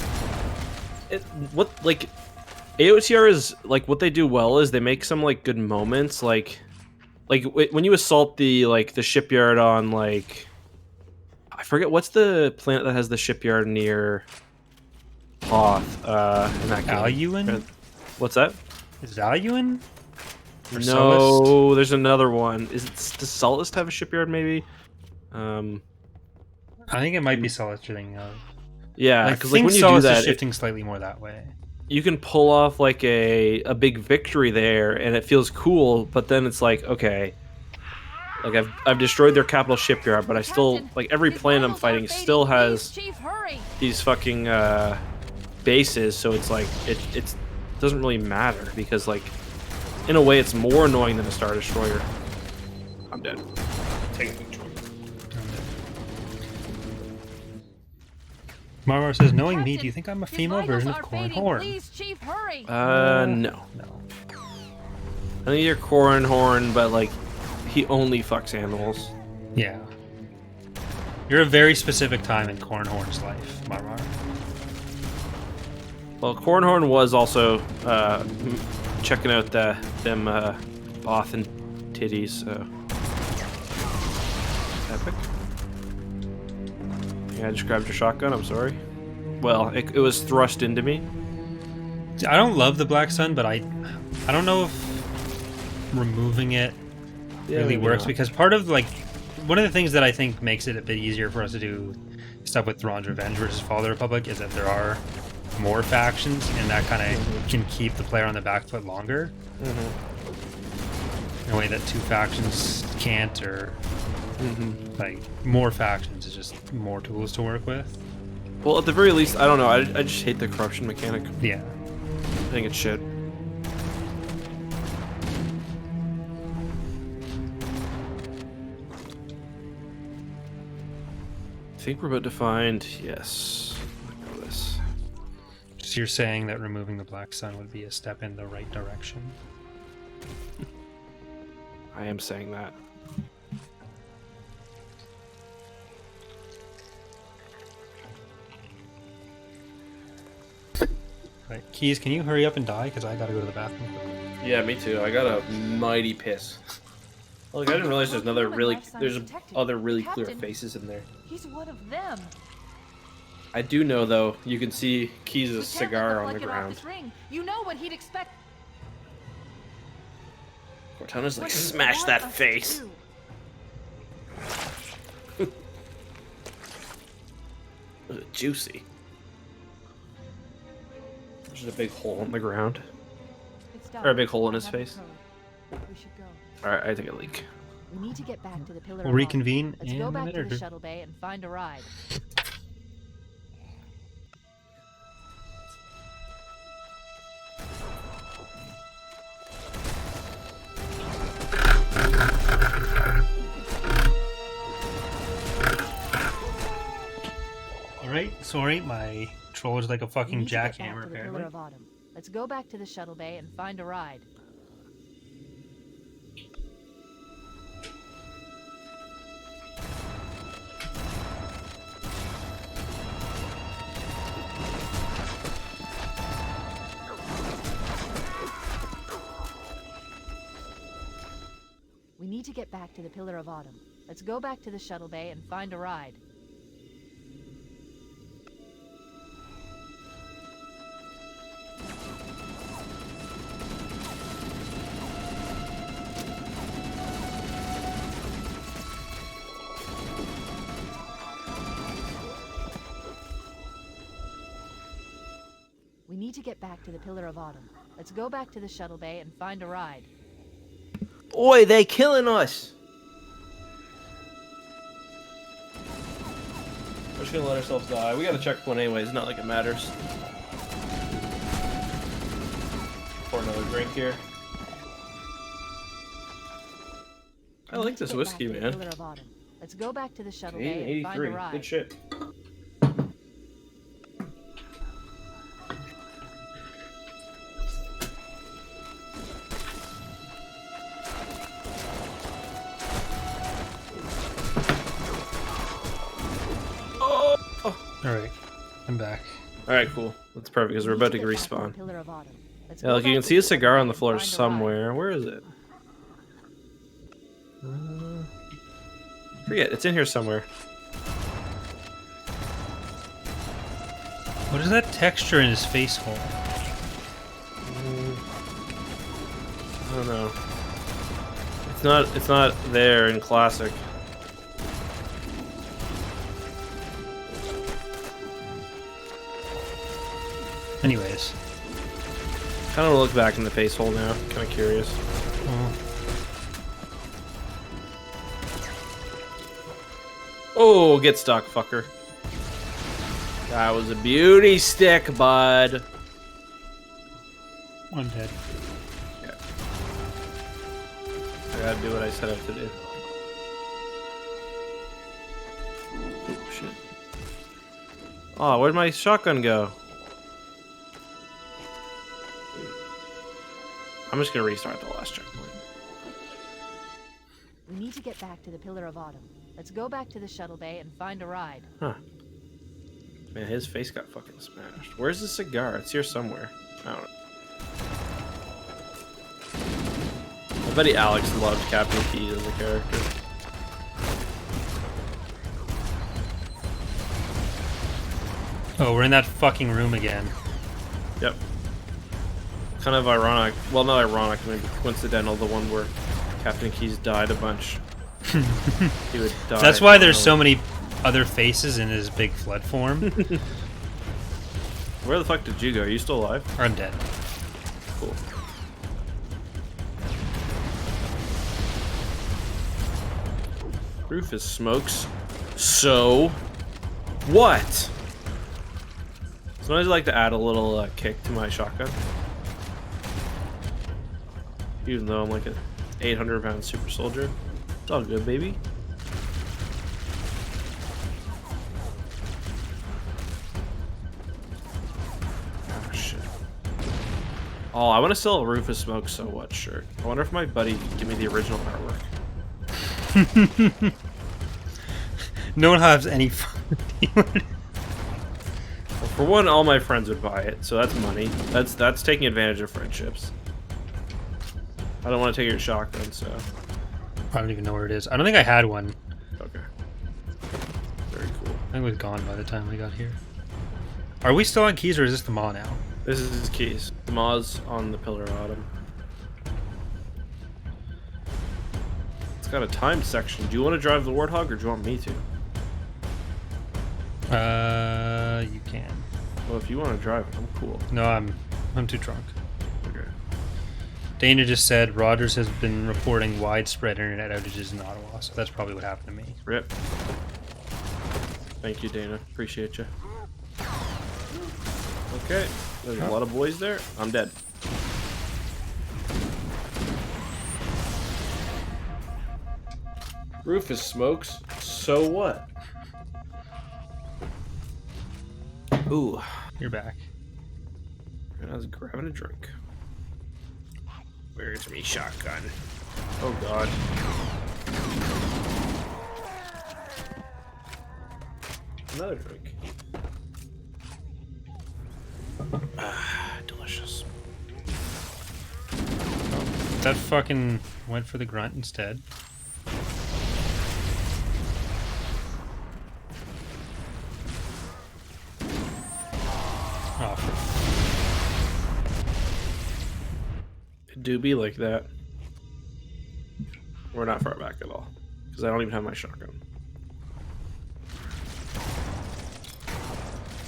AOTR is like what they do well is they make some like good moments, like when you assault the shipyard on like. I forget what's the planet that has the shipyard near Hoth in that game. Aluin? What's that? Is it Aluin? Or No, Solist? there's another one. Does Solist have a shipyard maybe? I think it might be Solist you're thinking of. Yeah, I because think like when you do Solist that, is shifting slightly more that way. you can pull off like a big victory there, and it feels cool. But then it's like, okay, like I've destroyed their capital shipyard, but I still like every planet I'm fighting still has Chief, hurry. these fucking bases, so it's like it doesn't really matter because like in a way it's more annoying than a Star Destroyer. I'm dead. Taking control. Marmar says, knowing me, do you Captain, think I'm a his female vitals version of are Corn fading. Horn? Please, Chief, hurry. No. No. I think you're Corn Horn, but like he only fucks animals. Yeah. You're a very specific time in Corn Horn's life, Marmar. Well, Cornhorn was also checking out them Both and titties, so epic. Yeah, I just grabbed your shotgun. I'm sorry. Well, it was thrust into me. I don't love the Black Sun, but I don't know if removing it really maybe works not. because part of like one of the things that I think makes it a bit easier for us to do stuff with Thrawn's Revenge versus Fall of the Republic is that there are more factions, and that kind of can keep the player on the back foot longer in a way that two factions can't, or like more factions is just more tools to work with. Well, at the very least, I don't know. I just hate the corruption mechanic. Yeah. I think it's shit. I think we're about to find, yes. Look at this. So you're saying that removing the Black Sun would be a step in the right direction? I am saying that. Right. Keys, can you hurry up and die? Because I gotta go to the bathroom quickly. Yeah, me too. I got a mighty piss. Like, I didn't realize there's other really clear Captain. faces in there. He's one of them. I do know, though, you can see Keys' We can't let cigar on flick the it off ground. this ring. You know what he'd expect. Cortana's like, What do you smash want that us to face. do? Was it juicy? There's a big hole in the ground. It's done. Or a big hole in his I have the face. code. We should go. Alright, I take a leak. We need to get back to the pillar. We'll of reconvene Honor. Let's in go a back minute to or the two. shuttle bay and find a ride. Alright, sorry, my troller's like a We fucking need to get back jackhammer to the apparently. Pillar of Autumn. Let's go back to the shuttle bay and find a ride. We need to get back to the Pillar of Autumn. Let's go back to the shuttle bay and find a ride. We need to get back to the Pillar of Autumn. Let's go back to the shuttle bay and find a ride. Oi, they killing us! We're just gonna let ourselves die. We got a checkpoint anyways, not like it matters. pour another drink here. I like this whiskey, man. Let's go back to the shuttle bay and find a 1883. ride. Good shit. Alright, I'm back. Alright, cool. That's perfect because we're about to respawn. Pillar of Autumn. Let's Yeah, go look, you back can to see a the shuttle cigar bay on the and floor find a ride. somewhere. Where is it? Forget, it's in here somewhere. What is that texture in his face hole? I don't know. It's not there in classic. Anyways. Kind of look back in the face hole now. Kind of curious. Oh, get stuck, fucker. That was a beauty stick, bud. I'm dead. Yeah. I gotta do what I set out to do. Oh, shit. Oh, where'd my shotgun go? I'm just gonna restart the last checkpoint. We need to get back to the Pillar of Autumn. Let's go back to the shuttle bay and find a ride. Huh. Man, his face got fucking smashed. Where's the cigar? It's here somewhere. I don't know. My buddy Alex loved Captain Key as a character. Oh, we're in that fucking room again. Yep. Kind of ironic. Well, not ironic, maybe coincidental. The one where Captain Keyes died a bunch. He would die. That's why there's so many other faces in his big flood form. Where the fuck did you go? Are you still alive? I'm dead. Cool. Rufus smokes. So what? Sometimes I like to add a little kick to my shotgun. Even though I'm like an 800-pound super soldier. It's all good, baby. Oh, shit. Oh, I want to sell a Rufus Smoke So What shirt. I wonder if my buddy could give me the original artwork. No one has any fun. Well, for one, all my friends would buy it, so that's money. That's taking advantage of friendships. I don't want to take your shotgun, so... I don't even know where it is. I don't think I had one. Okay. Very cool. I think it was gone by the time we got here. Are we still on Keys or is this the Maw now? This is his keys. The Maw's on the Pillar of Autumn. It's got a timed section. Do you want to drive the Warthog or do you want me to? You can. Well, if you want to drive it, I'm cool. No, I'm too drunk. Okay. Dana just said Rogers has been reporting widespread internet outages in Ottawa, so that's probably what happened to me. Rip. Thank you, Dana. Appreciate you. Okay. There's a lot of boys there. I'm dead. Rufus smokes. So what? Ooh. You're back. And I was grabbing a drink. Where's me shotgun? Oh god. Another drink. Ah, delicious. That fucking went for the grunt instead. Oh, It do be like that. We're not far back at all. Because I don't even have my shotgun.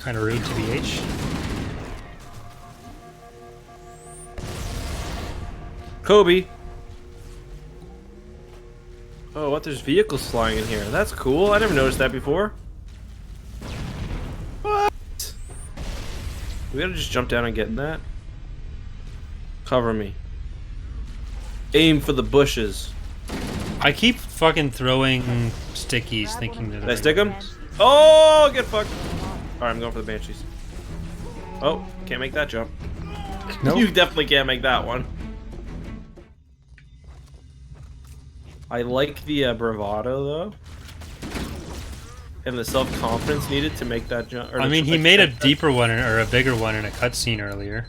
kind of rude to BH. Kobe! Oh, what? There's vehicles flying in here. That's cool. I never noticed that before. What? We gotta just jump down and get in that? Cover me. Aim for the bushes. I keep fucking throwing stickies, thinking that Did I stick him? Oh, get fucked. Alright, I'm going for the Banshees. Oh, can't make that jump. Nope. You definitely can't make that one. I like the bravado, though. And the self-confidence needed to make that jump. I mean, he made a deeper one or a bigger one in a cutscene earlier.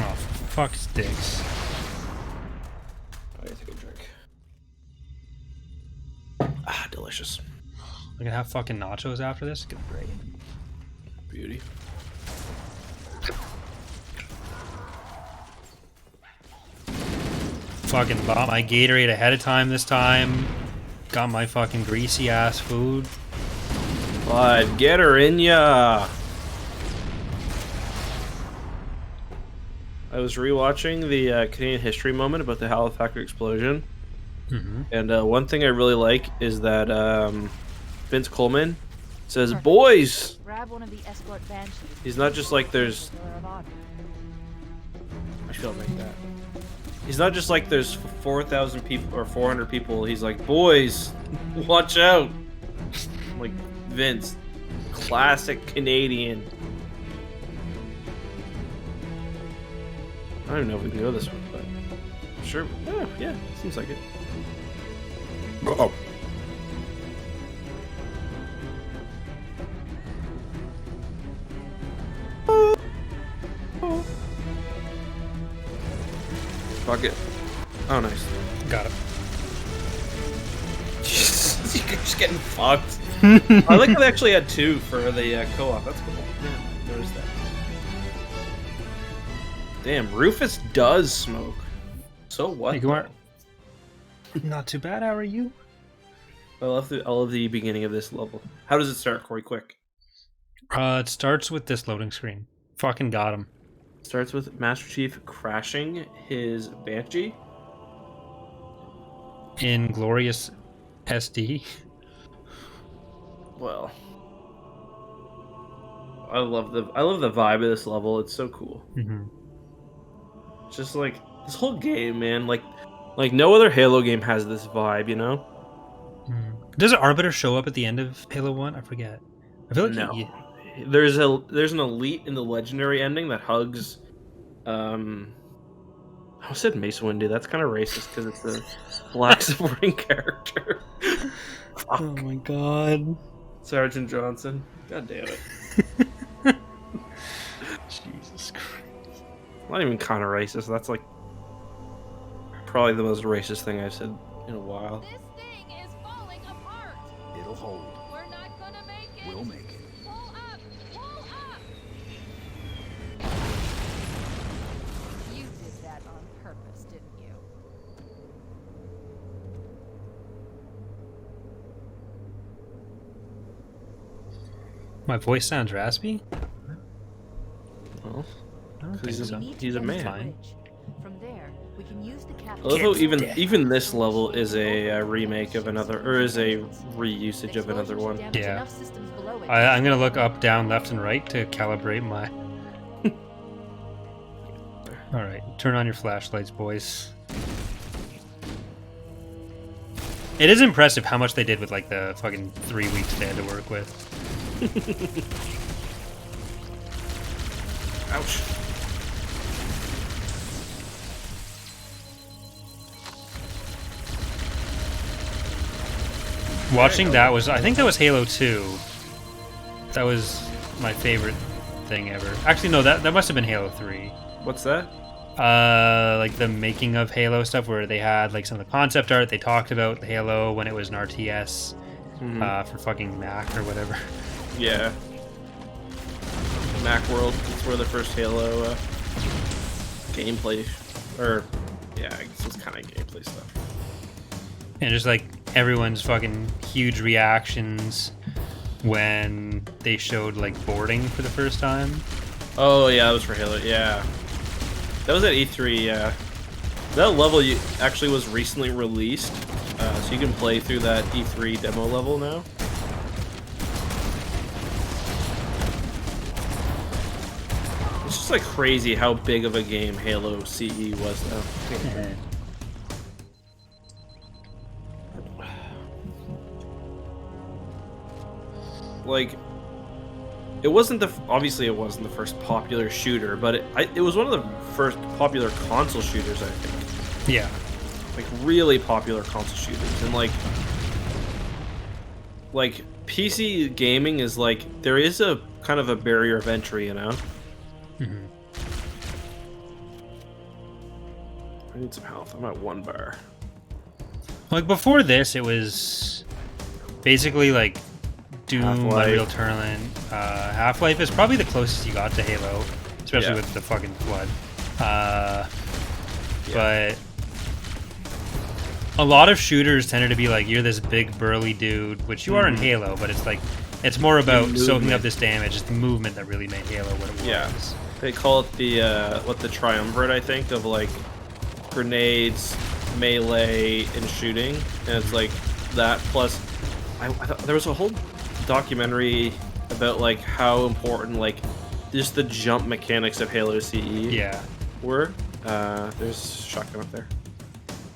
Oh, fuck sticks. I gotta take a drink. Ah, delicious. I'm gonna have fucking nachos after this. It's gonna be great. Beauty. Fucking bought my Gatorade ahead of time this time. Got my fucking greasy ass food. But get her in ya. I was rewatching the Canadian history moment about the Halifax explosion. And one thing I really like is that Vince Coleman says, "Boys." Grab one of the escort banshees. He's not just like there's. I feel like that. He's not just like there's 4,000 people or 400 people. He's like, "Boys, watch out!" Like Vince, classic Canadian. I don't even know if we can go this one, but sure. Oh, yeah, seems like it. Oh. Fuck it. Oh, nice. Got it. You're just getting fucked. I like how they actually had two for the co-op. That's cool. Yeah, noticed that. Damn, Rufus does smoke. So what? Hey, Kumar. Not too bad. How are you? I love the beginning of this level. How does it start, Corey? Quick. It starts with this loading screen. Fucking got him. Starts with Master Chief crashing his Banshee. In glorious SD. Well, I love the vibe of this level. It's so cool. It's just like this whole game, man. Like no other Halo game has this vibe, you know? Does an Arbiter show up at the end of Halo 1? I forget. I feel like No. There's an elite in the legendary ending that hugs. I said Mace Windu. That's kind of racist because it's the black supporting character. Oh my god. Sergeant Johnson. God damn it. Jesus Christ. Not even kind of racist. That's like probably the most racist thing I've said in a while. This thing is falling apart. It'll hold. We're not gonna make it. We'll make it. Pull up. Pull up. You did that on purpose, didn't you? My voice sounds raspy? Well, I don't think he's so. he's a man. Fine. From there, we can use the I love how even this level is a remake of another, or is a reusage of another one. Yeah. I'm gonna look up, down, left, and right to calibrate my... Alright, turn on your flashlights, boys. It is impressive how much they did with like the fucking 3 weeks they had to work with. Ouch. Watching that was, I think that was Halo 2. That was my favorite thing ever. Actually, no, that must have been Halo 3. What's that? Like the making of Halo stuff where they had like some of the concept art. They talked about Halo when it was an RTS for fucking Mac or whatever. Yeah. Macworld. That's where the first Halo gameplay, or yeah, I guess it's kind of gameplay stuff. And just like everyone's fucking huge reactions when they showed like boarding for the first time. Oh yeah, that was for Halo. Yeah, that was at E3. Yeah, that level actually was recently released, so you can play through that E3 demo level now. just like crazy how big of a game Halo CE was, though. Like, it wasn't obviously it wasn't the first popular shooter, but it was one of the first popular console shooters, I think. Yeah. Like really popular console shooters, and like PC gaming is like there is a kind of a barrier of entry, you know. Mm-hmm. I need some health. I'm at 1 bar. Like before this, it was basically like Doom, Half-Life. Unreal Tournament. Half-Life is probably the closest you got to Halo, especially Yeah. with the fucking flood. But a lot of shooters tended to be like, you're this big burly dude, which you are in Halo, but it's like, it's more about soaking movement. up this damage. It's the movement that really made Halo what it was. Yeah. They call it the triumvirate, I think, of like grenades, melee, and shooting, and it's like that plus. I thought there was a whole documentary about like how important like just the jump mechanics of Halo CE were. There's shotgun up there.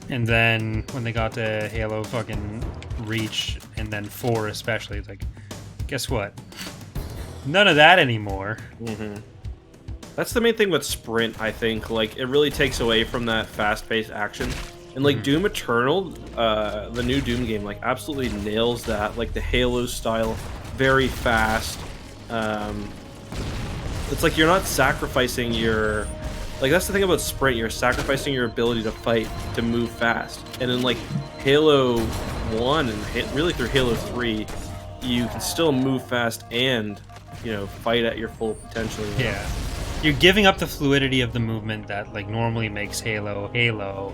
And then when they got to Halo fucking Reach and then 4 especially, it's like, guess what? None of that anymore. Mm-hmm. That's the main thing with Sprint, I think. Like, it really takes away from that fast-paced action. And, like, Doom Eternal, the new Doom game, like, absolutely nails that. Like, the Halo style, very fast. It's like you're not sacrificing your... Like, that's the thing about Sprint. You're sacrificing your ability to fight, to move fast. And in, like, Halo 1 and really through Halo 3, you can still move fast and, you know, fight at your full potential. You know? Yeah. You're giving up the fluidity of the movement that like normally makes Halo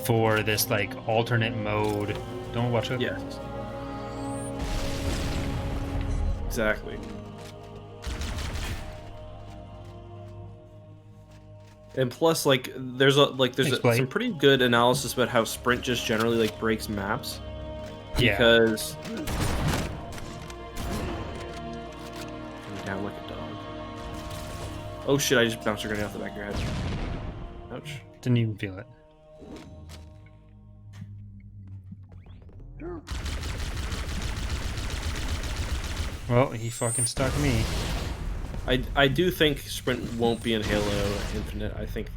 for this like alternate mode. Don't watch it. Yes. Exactly. And plus, like, there's some pretty good analysis about how Sprint just generally like breaks maps. Yeah. Because down like a dog. Oh shit! I just bounced a grenade off the back of your head. Ouch. Didn't even feel it. Well, he fucking stuck me. I do think Sprint won't be in Halo Infinite. I think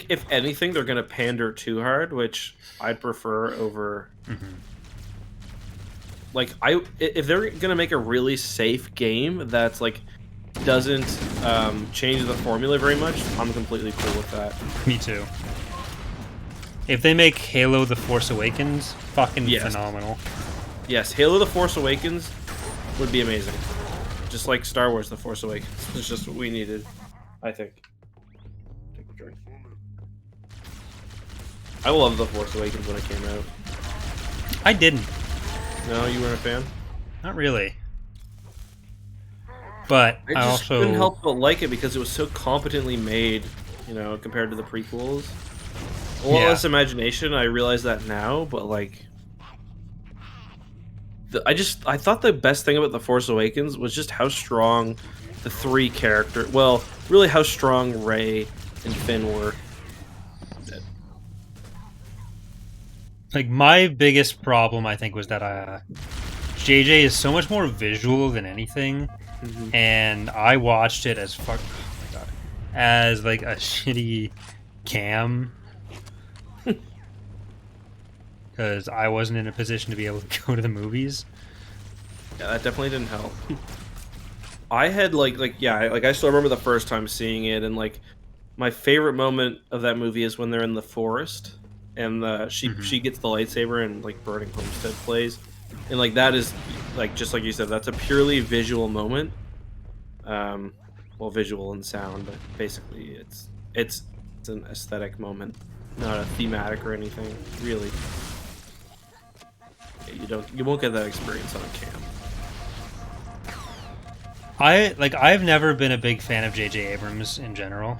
if anything, they're gonna pander too hard, which I'd prefer over. Like if they're gonna make a really safe game that's like doesn't change the formula very much, I'm completely cool with that. Me too. If they make Halo The Force Awakens, fucking phenomenal. Yes, Halo The Force Awakens would be amazing. Just like Star Wars The Force Awakens. It's just what we needed, I think. Take a drink. I loved The Force Awakens when it came out. I didn't. No, you weren't a fan? Not really. But I just also couldn't help but like it because it was so competently made, you know, compared to the prequels. A lot less imagination, I realize that now, but like... I thought the best thing about The Force Awakens was just how strong the three characters... Well, really how strong Rey and Finn were. Like, my biggest problem, I think, was that JJ is so much more visual than anything, and I watched it as oh my god, as like a shitty cam, because I wasn't in a position to be able to go to the movies. Yeah, that definitely didn't help. I had I still remember the first time seeing it, and like my favorite moment of that movie is when they're in the forest and she gets the lightsaber and like Burning Homestead plays, and like that is like just like you said, that's a purely visual moment. Well, visual and sound, but basically it's an aesthetic moment, not a thematic or anything really. You won't get that experience on cam. I've never been a big fan of J.J. Abrams in general.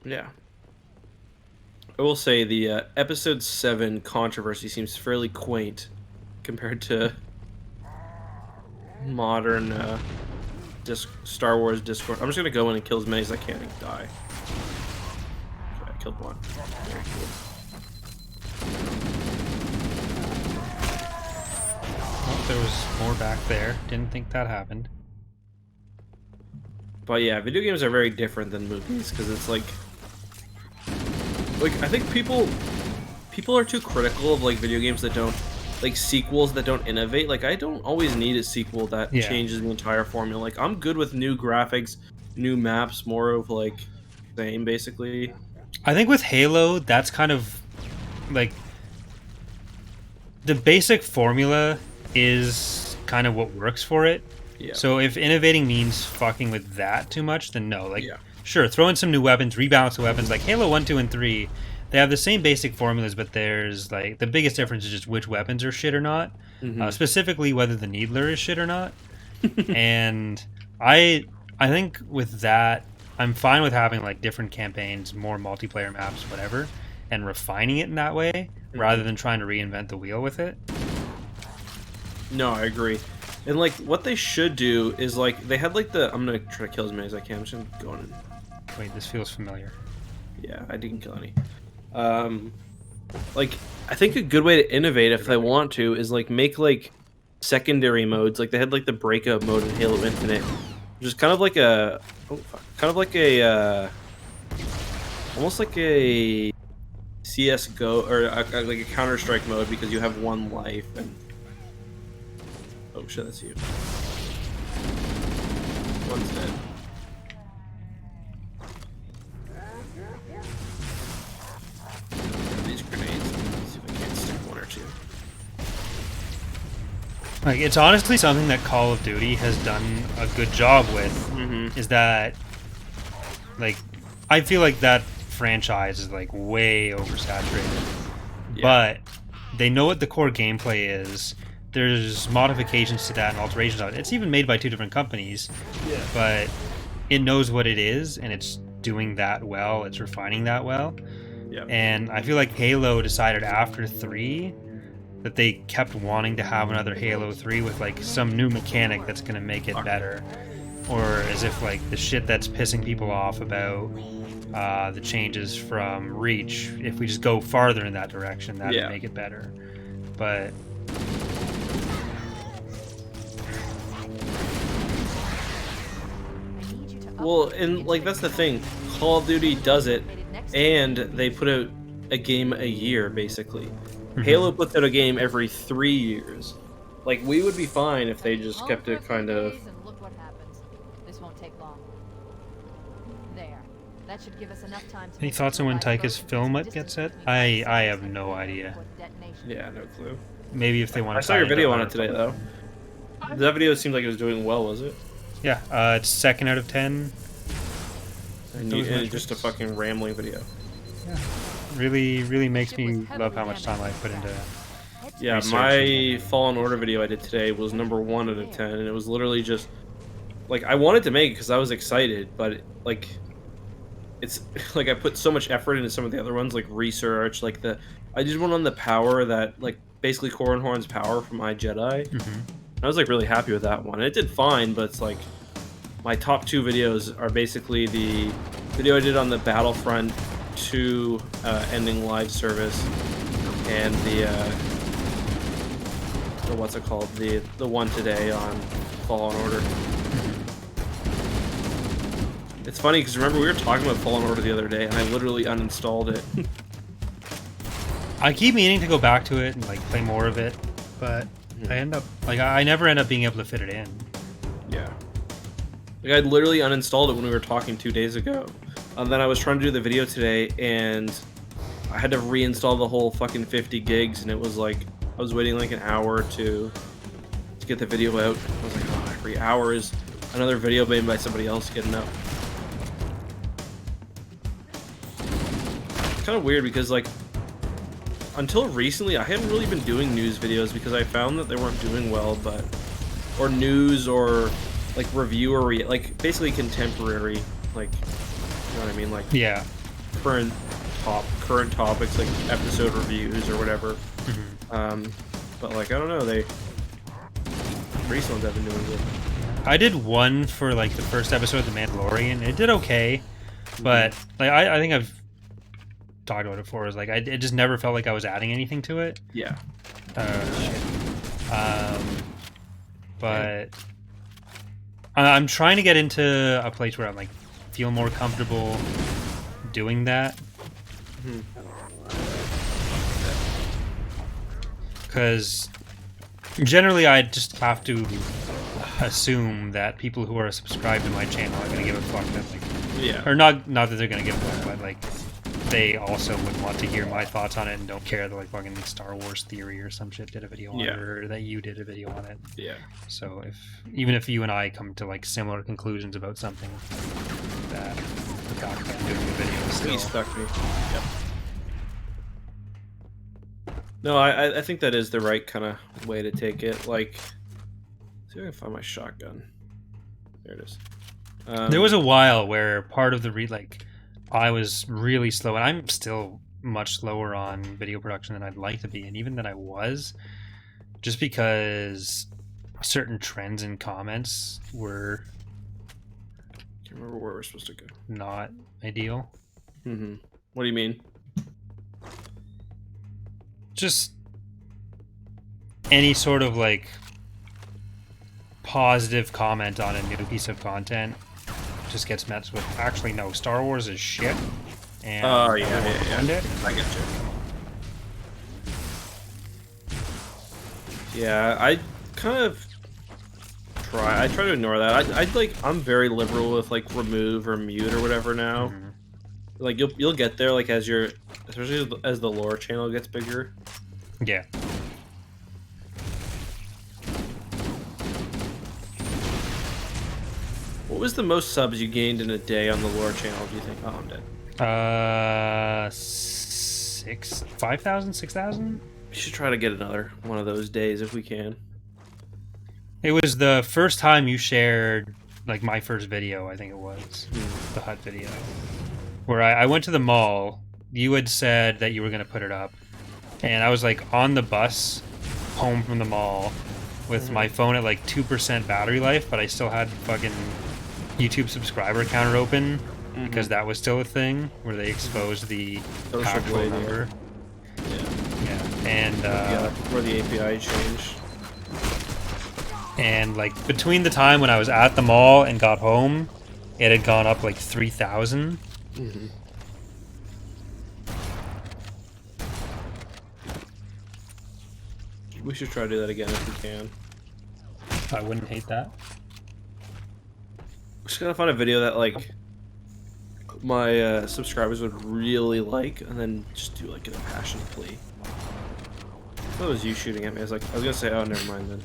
Yeah. I will say the episode 7 controversy seems fairly quaint compared to modern Star Wars Discord. I'm just gonna go in and kill as many as I can and die. Okay, I killed one. Very cool. Oh, there was more back there. Didn't think that happened. But yeah, video games are very different than movies because it's like I think people are too critical of like video games that don't like sequels that don't innovate. Like I don't always need a sequel that changes the entire formula. Like I'm good with new graphics, new maps, more of like same basically. I think with Halo, that's kind of like the basic formula is kind of what works for it. Yeah. So if innovating means fucking with that too much, then no. Like, yeah. Sure, throw in some new weapons, rebalance the weapons. Like Halo 1, 2, and 3, they have the same basic formulas, but there's like the biggest difference is just which weapons are shit or not. Specifically, whether the Needler is shit or not. And I think with that, I'm fine with having like different campaigns, more multiplayer maps, whatever, and refining it in that way rather than trying to reinvent the wheel with it. No, I agree. And like what they should do is like they had like the I'm gonna try to kill as many as I can. I'm just gonna go in and... Wait, this feels familiar. Yeah, I didn't kill any. Like I think a good way to innovate if they want to is like make like secondary modes. Like they had like the breakout mode in Halo Infinite, which is kind of like a almost like a CS:GO or like a Counter-Strike mode because you have one life and oh shit, that's you. One's dead. These grenades. Let's see if I can't stick one or two. Like it's honestly something that Call of Duty has done a good job with. Is that like I feel like that franchise is like way oversaturated, but they know what the core gameplay is. There's modifications to that and alterations on it. It's even made by two different companies, but it knows what it is and it's doing that well. It's refining that well. And I feel like Halo decided after 3 that they kept wanting to have another Halo 3 with like some new mechanic that's going to make it better, or as if like the shit that's pissing people off about the changes from Reach, if we just go farther in that direction, that would make it better. But well, and like that's the thing, Call of Duty does it and they put out a game a year basically. Halo puts out a game every 3 years. Like we would be fine if they just kept it kind of. Look what happens. This won't take long. There. That should give us enough time to. Any thoughts on when Taika's film might get set? I have no idea. Yeah, no clue. Maybe if they want to. I saw your video on it today though. That video seemed like it was doing well, was it? Yeah, it's 2nd out of 10. And just a fucking rambling video. Yeah. Really makes me love how much time I put into yeah, my Fallen Order video I did today was #1 out of 10, and it was literally just like I wanted to make it because I was excited, but like it's like I put so much effort into some of the other ones, like research, like I did one on the power that like basically Corran Horn's power from iJedi. I was like really happy with that one. It did fine, but it's like my top 2 videos are basically the video I did on the Battlefront 2 ending live service and the what's it called, the one today on Fallen Order. It's funny because remember we were talking about Fallen Order the other day and I literally uninstalled it. I keep meaning to go back to it and like play more of it, but I never end up being able to fit it in. Yeah. Like I literally uninstalled it when we were talking 2 days ago. And then I was trying to do the video today and I had to reinstall the whole fucking 50 gigs and it was like I was waiting like an hour or two to get the video out. I was like, oh, every hour is another video made by somebody else getting up. It's kind of weird because like until recently I hadn't really been doing news videos because I found that they weren't doing well, but or news or like review or like basically contemporary, like you know what I mean, like current topics like episode reviews or whatever. But like I don't know, Recent ones I've been doing good. I did one for like the first episode of The Mandalorian. It did okay, but like I think I've talked about it before. Is like it just never felt like I was adding anything to it. Yeah. But I'm trying to get into a place where I'm like feel more comfortable doing that. Because generally I just have to assume that people who are subscribed to my channel are going to give a fuck that, like, Yeah. or not that they're going to give a fuck, but like they also would want to hear my thoughts on it and don't care that like fucking Star Wars Theory or some shit did a video on it, or that you did a video on it. Yeah. So even if you and I come to like similar conclusions about something, that the fact that I'm doing a video is Please still... fuck me. Yep. No, I think that is the right kind of way to take it. Like, see if I can find my shotgun. There it is. There was a while where part of the I was really slow, and I'm still much slower on video production than I'd like to be, and even that I was, just because certain trends and comments were... Can't remember where we're supposed to go. Not ideal. What do you mean? Just any sort of like positive comment on a new piece of content just gets met with, actually no, Star Wars is shit. And yeah. It. I get you. Yeah, I kind of try to ignore that. I'm very liberal with like remove or mute or whatever now. Like you'll get there like especially as the lore channel gets bigger. Yeah. What was the most subs you gained in a day on the lore channel, do you think? Oh, I'm dead. 5,000, 6,000? We should try to get another one of those days if we can. It was the first time you shared like my first video, I think it was. The hut video. Where I went to the mall, you had said that you were going to put it up, and I was like on the bus home from the mall with my phone at like 2% battery life, but I still had fucking YouTube subscriber counter open because that was still a thing where they exposed the actual number. Yeah. And where the API changed. And like between the time when I was at the mall and got home, it had gone up like 3,000. We should try to do that again if we can. I wouldn't hate that. We're just gonna find a video that like my subscribers would really like, and then just do like a passion plea. I thought it was you shooting at me. I was gonna say, oh, never mind then.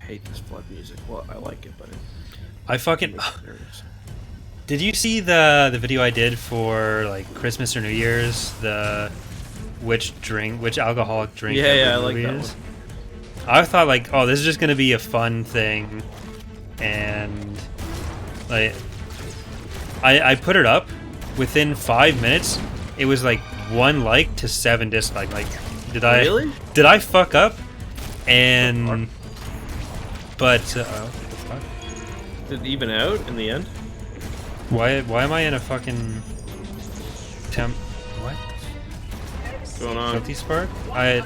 I hate this flood music. Well, I like it, but I fucking... Did you see the video I did for like Christmas or New Year's? The which alcoholic drink? Yeah, I like that one. I thought like, oh, this is just gonna be a fun thing, and like, I put it up. Within 5 minutes, it was like 1 like to 7 dislike. Like, did I fuck up? And but what the fuck? Did it even out in the end? Why am I in a fucking temp? What? What's going on? Guilty Spark? I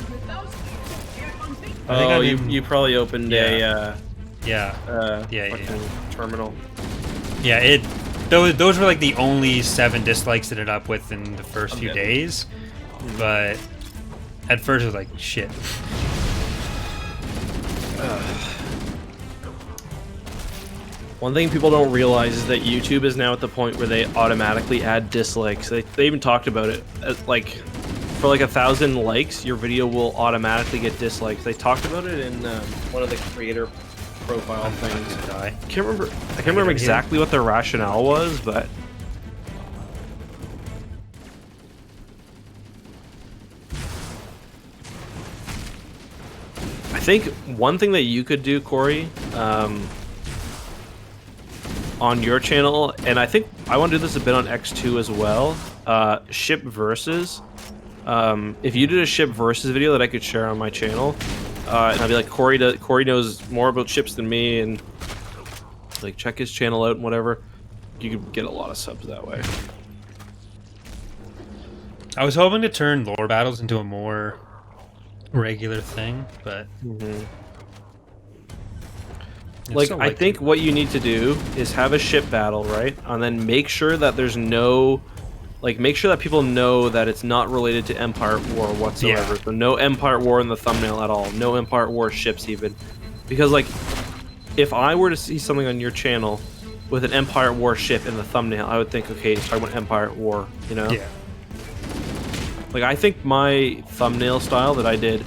Oh, think you probably opened a terminal. Yeah, those were like the only 7 dislikes it ended up with in the first few days. But at first it was like shit. One thing people don't realize is that YouTube is now at the point where they automatically add dislikes. They even talked about it. Like, for like 1,000 likes, your video will automatically get dislikes. They talked about it in one of the creator profile things. I can't remember exactly what their rationale was, but I think one thing that you could do, Corey, on your channel, and I think I want to do this a bit on X2 as well, ship verses, If you did a ship versus video that I could share on my channel, and I'd be like, Corey knows more about ships than me, and like check his channel out and whatever, you could get a lot of subs that way. I was hoping to turn lore battles into a more regular thing, but Like, I think what you need to do is have a ship battle, right? And then make sure that there's no... Like, make sure that people know that it's not related to Empire War whatsoever. Yeah. So no Empire War in the thumbnail at all. No Empire War ships even. Because, like, if I were to see something on your channel with an Empire War ship in the thumbnail, I would think, okay, he's talking about Empire War, you know? Yeah. Like, I think my thumbnail style that I did...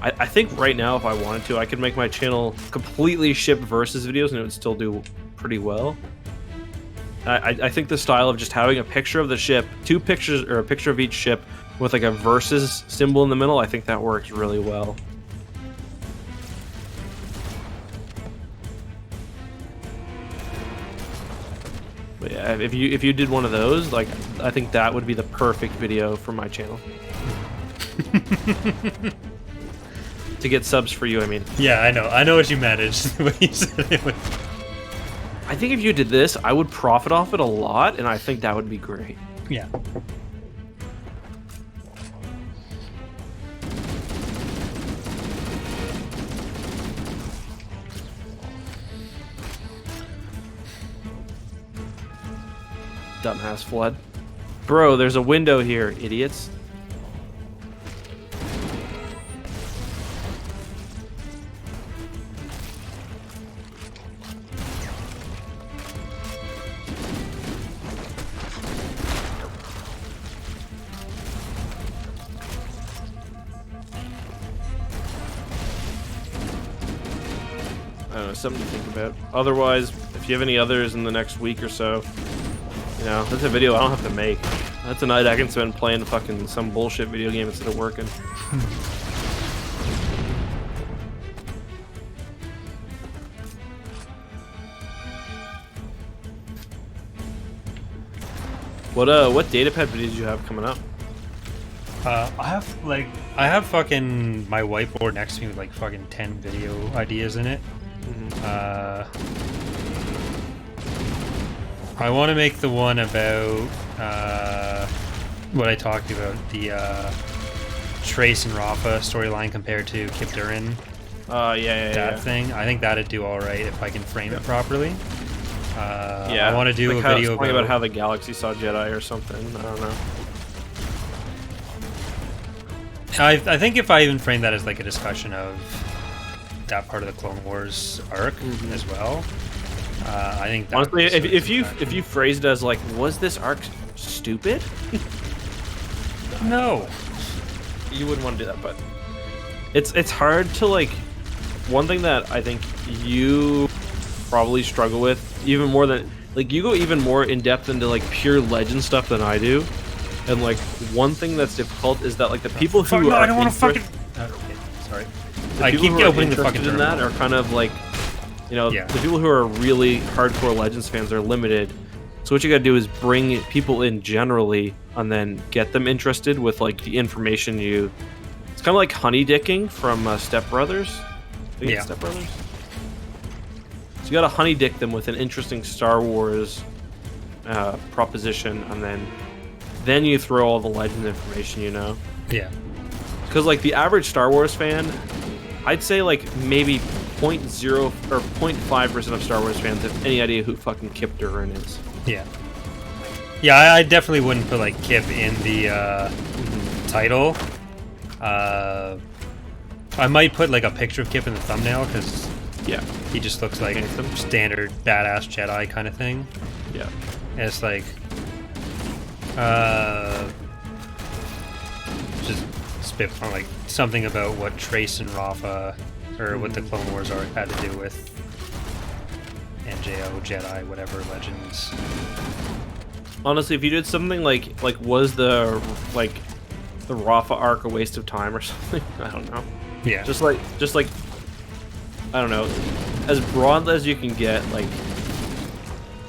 I think right now, if I wanted to, I could make my channel completely ship versus videos and it would still do pretty well. I think the style of just having a picture of the ship, 2 pictures, or a picture of each ship with like a versus symbol in the middle, I think that works really well. But yeah, if you did one of those, like, I think that would be the perfect video for my channel. To get subs for you, I mean. Yeah, I know what you meant. It's just the way you said it. I think if you did this, I would profit off it a lot, and I think that would be great. Yeah. Dumbass flood. Bro, there's a window here, idiots. I don't know, something to think about. Otherwise, if you have any others in the next week or so, you know, that's a video I don't have to make. That's a night I can spend playing fucking some bullshit video game instead of working. What datapad videos do you have coming up? I have fucking my whiteboard next to me with like fucking 10 video ideas in it. I want to make the one about what I talked about, the Trace and Rafa storyline compared to Kip Durin. That Thing. I think that'd do all right if I can frame it properly. Yeah, I want to do like a video about how the galaxy saw Jedi or something. I don't know. I think if I even frame that as like a discussion of that part of the Clone Wars arc as well, I think that honestly, if you phrased it as like, was this arc stupid? No, you wouldn't want to do that. But it's hard to like. One thing that I think you probably struggle with even more than like you go even more in depth into like pure legend stuff than I do. And like one thing that's difficult is that like the people who are I don't want to fucking. Okay, sorry. I keep opening the fucking in that are kind of like, you know, the people who are really hardcore Legends fans are limited. So what you gotta do is bring people in generally, and then get them interested with like the information you. It's kind of like honey dicking from Step Brothers. Yeah. Step Brothers. So you gotta honey dick them with an interesting Star Wars proposition, and then you throw all the legend information, you know? Yeah. Because, like, the average Star Wars fan, I'd say, like, maybe 0.0 or 0.5% of Star Wars fans have any idea who fucking Kip Durin is. Yeah. Yeah, I definitely wouldn't put, like, Kip in the title. I might put, like, a picture of Kip in the thumbnail, because he just looks like a standard badass Jedi kind of thing. Yeah. And it's like... just spit on like something about what Trace and Rafa, or what the Clone Wars arc had to do with NJO, Jedi, whatever legends. Honestly, if you did something like was the Rafa arc a waste of time or something? I don't know. Yeah. Just like I don't know, as broad as you can get, like.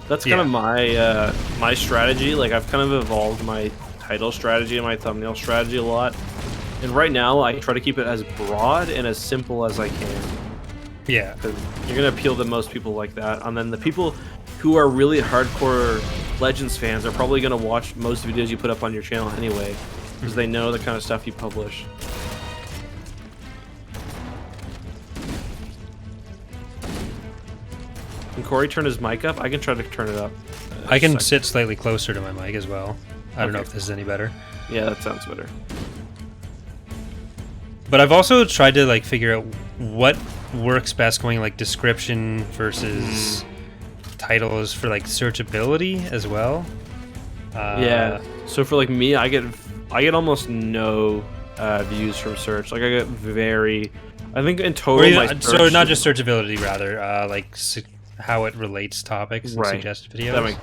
That's kind of my my strategy. Like, I've kind of evolved my title strategy and my thumbnail strategy a lot. And right now, I try to keep it as broad and as simple as I can. Yeah. Because you're going to appeal to most people like that. And then the people who are really hardcore Legends fans are probably going to watch most videos you put up on your channel anyway. Because they know the kind of stuff you publish. Can Corey turn his mic up? I can try to turn it up. I can sit slightly closer to my mic as well. I don't know if this is any better. Yeah, that sounds better. But I've also tried to like figure out what works best going like description versus titles for like searchability as well. Yeah. So for like me, I get almost no views from search. Like I get I think in total. So not just searchability, rather like how it relates topics and suggested videos. That makes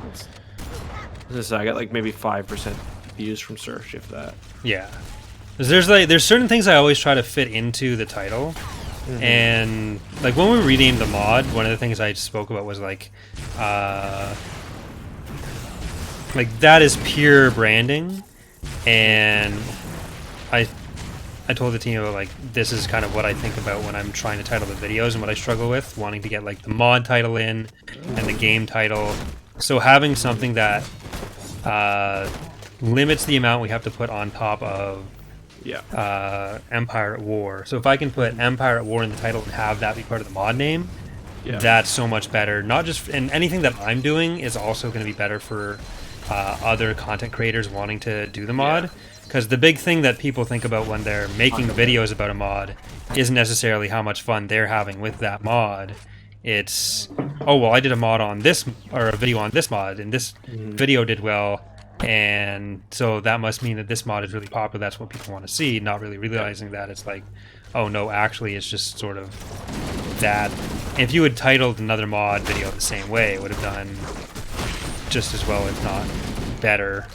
sense. I got like maybe 5% views from search, if that. Yeah. There's certain things I always try to fit into the title, and like when we renamed the mod, one of the things I spoke about was like that is pure branding, and I told the team about like this is kind of what I think about when I'm trying to title the videos and what I struggle with, wanting to get like the mod title in and the game title. So having something that limits the amount we have to put on top of Empire at War. So if I can put Empire at War in the title and have that be part of the mod name, that's so much better. Not just, and anything that I'm doing is also going to be better for other content creators wanting to do the mod. Because the big thing that people think about when they're making videos about a mod isn't necessarily how much fun they're having with that mod. It's, oh well, I did a mod on this, or a video on this mod, and this video did well. And so that must mean that this mod is really popular. That's what people want to see, not really realizing that it's like, oh no, actually it's just sort of that. If you had titled another mod video the same way, it would have done just as well, if not better.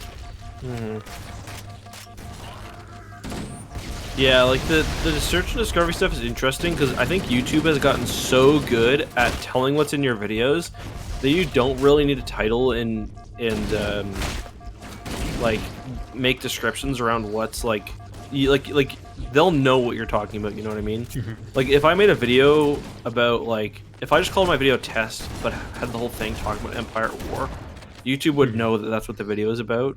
Yeah, like the search and discovery stuff is interesting because I think YouTube has gotten so good at telling what's in your videos that you don't really need a title and like make descriptions around what's like they'll know what you're talking about, you know what I mean? Like if I made a video about like if I just called my video test but had the whole thing talking about Empire at War, YouTube would know that that's what the video is about.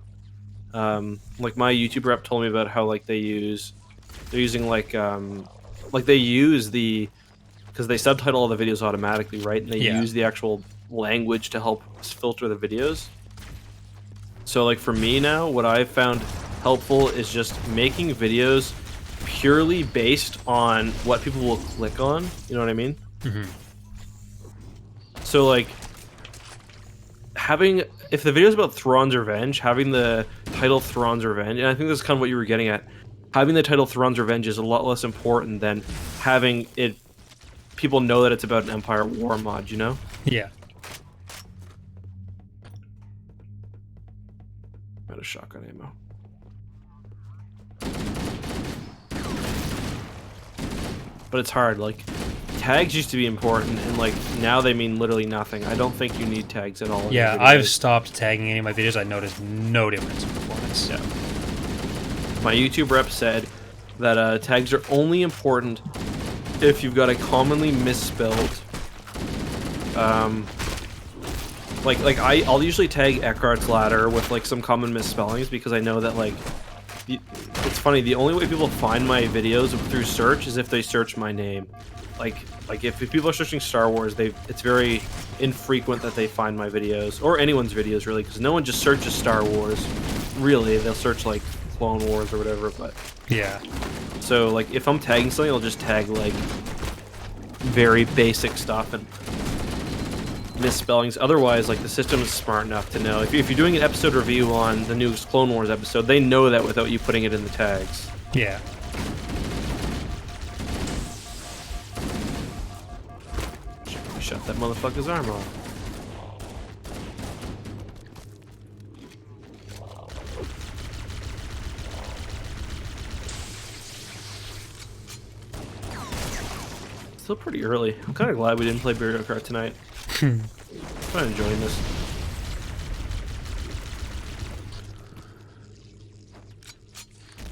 Like my YouTube rep told me about how like they're using because they subtitle all the videos automatically, right? And they use the actual language to help filter the videos. So like for me now, what I've found helpful is just making videos purely based on what people will click on. You know what I mean? So like if the video is about Thrawn's Revenge, having the title Thrawn's Revenge, and I think that's kind of what you were getting at, having the title Thrawn's Revenge is a lot less important than having it people know that it's about an Empire War mod, you know? Yeah. Out of shotgun ammo. But it's hard, like tags used to be important and like now they mean literally nothing. I don't think you need tags at all. Yeah, I've stopped tagging any of my videos. I noticed no difference in performance. Yeah. My YouTube rep said that tags are only important if you've got a commonly misspelled I'll usually tag EckhartsLadder with like some common misspellings because I know that like it's funny, the only way people find my videos through search is if they search my name. Like if people are searching Star Wars, it's very infrequent that they find my videos or anyone's videos really, because no one just searches Star Wars. Really, they'll search like Clone Wars or whatever. But yeah. So like if I'm tagging something, I'll just tag like very basic stuff and misspellings. Otherwise, like the system is smart enough to know if you're doing an episode review on the newest Clone Wars episode, they know that without you putting it in the tags. Yeah. Shut that motherfucker's arm off. Still pretty early. I'm kind of glad we didn't play Mario Kart tonight. I'm kind of enjoying this.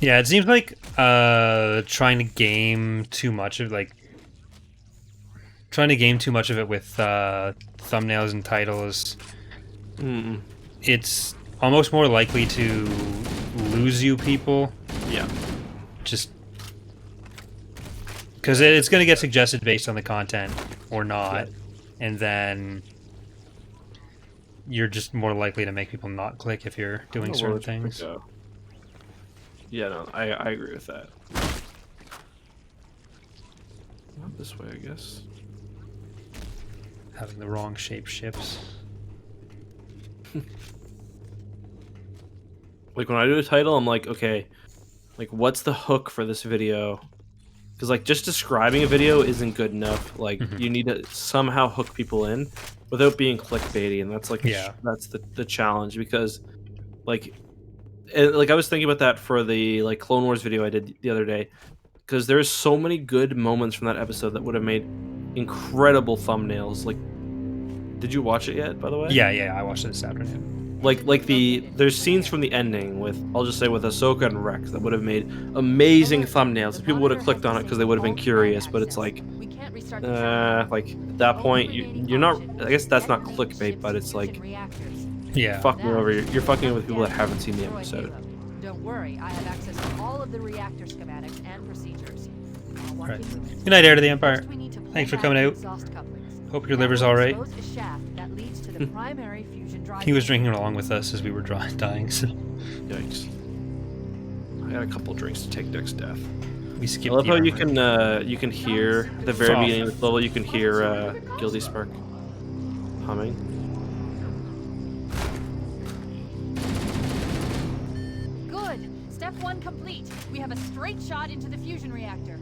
Yeah, it seems like trying to game too much of it with thumbnails and titles. It's almost more likely to lose you people. Yeah. Just because it's going to get suggested based on the content or not, and then you're just more likely to make people not click if you're doing certain things. Yeah, no, I agree with that. Not this way, I guess. Having the wrong shaped ships. Like when I do a title, I'm like, okay, like what's the hook for this video? Because like just describing a video isn't good enough. Like you need to somehow hook people in without being clickbaity, and that's like that's the challenge. Because like I was thinking about that for the like Clone Wars video I did the other day, because there's so many good moments from that episode that would have made incredible thumbnails. Like, did you watch it yet? By the way, yeah, I watched it this afternoon. Like there's scenes from the ending with, I'll just say, with Ahsoka and Rex that would have made amazing thumbnails. And people would have clicked on it because they would have been curious. But it's like at that point you're not. I guess that's not clickbait, but it's like fuck me over. You're fucking with people that haven't seen the episode. Don't worry, I have access to all of the reactor schematics and procedures. Right. Good night, Heir to the Empire. Thanks for coming out. Hope your liver's all right. He was drinking along with us as we were dying. So. Yikes! I got a couple drinks to take next death. We skipped. I love the how armor. you can hear at the very beginning of the level. You can hear Guilty Spark humming. Good. Step 1 complete. We have a straight shot into the fusion reactor.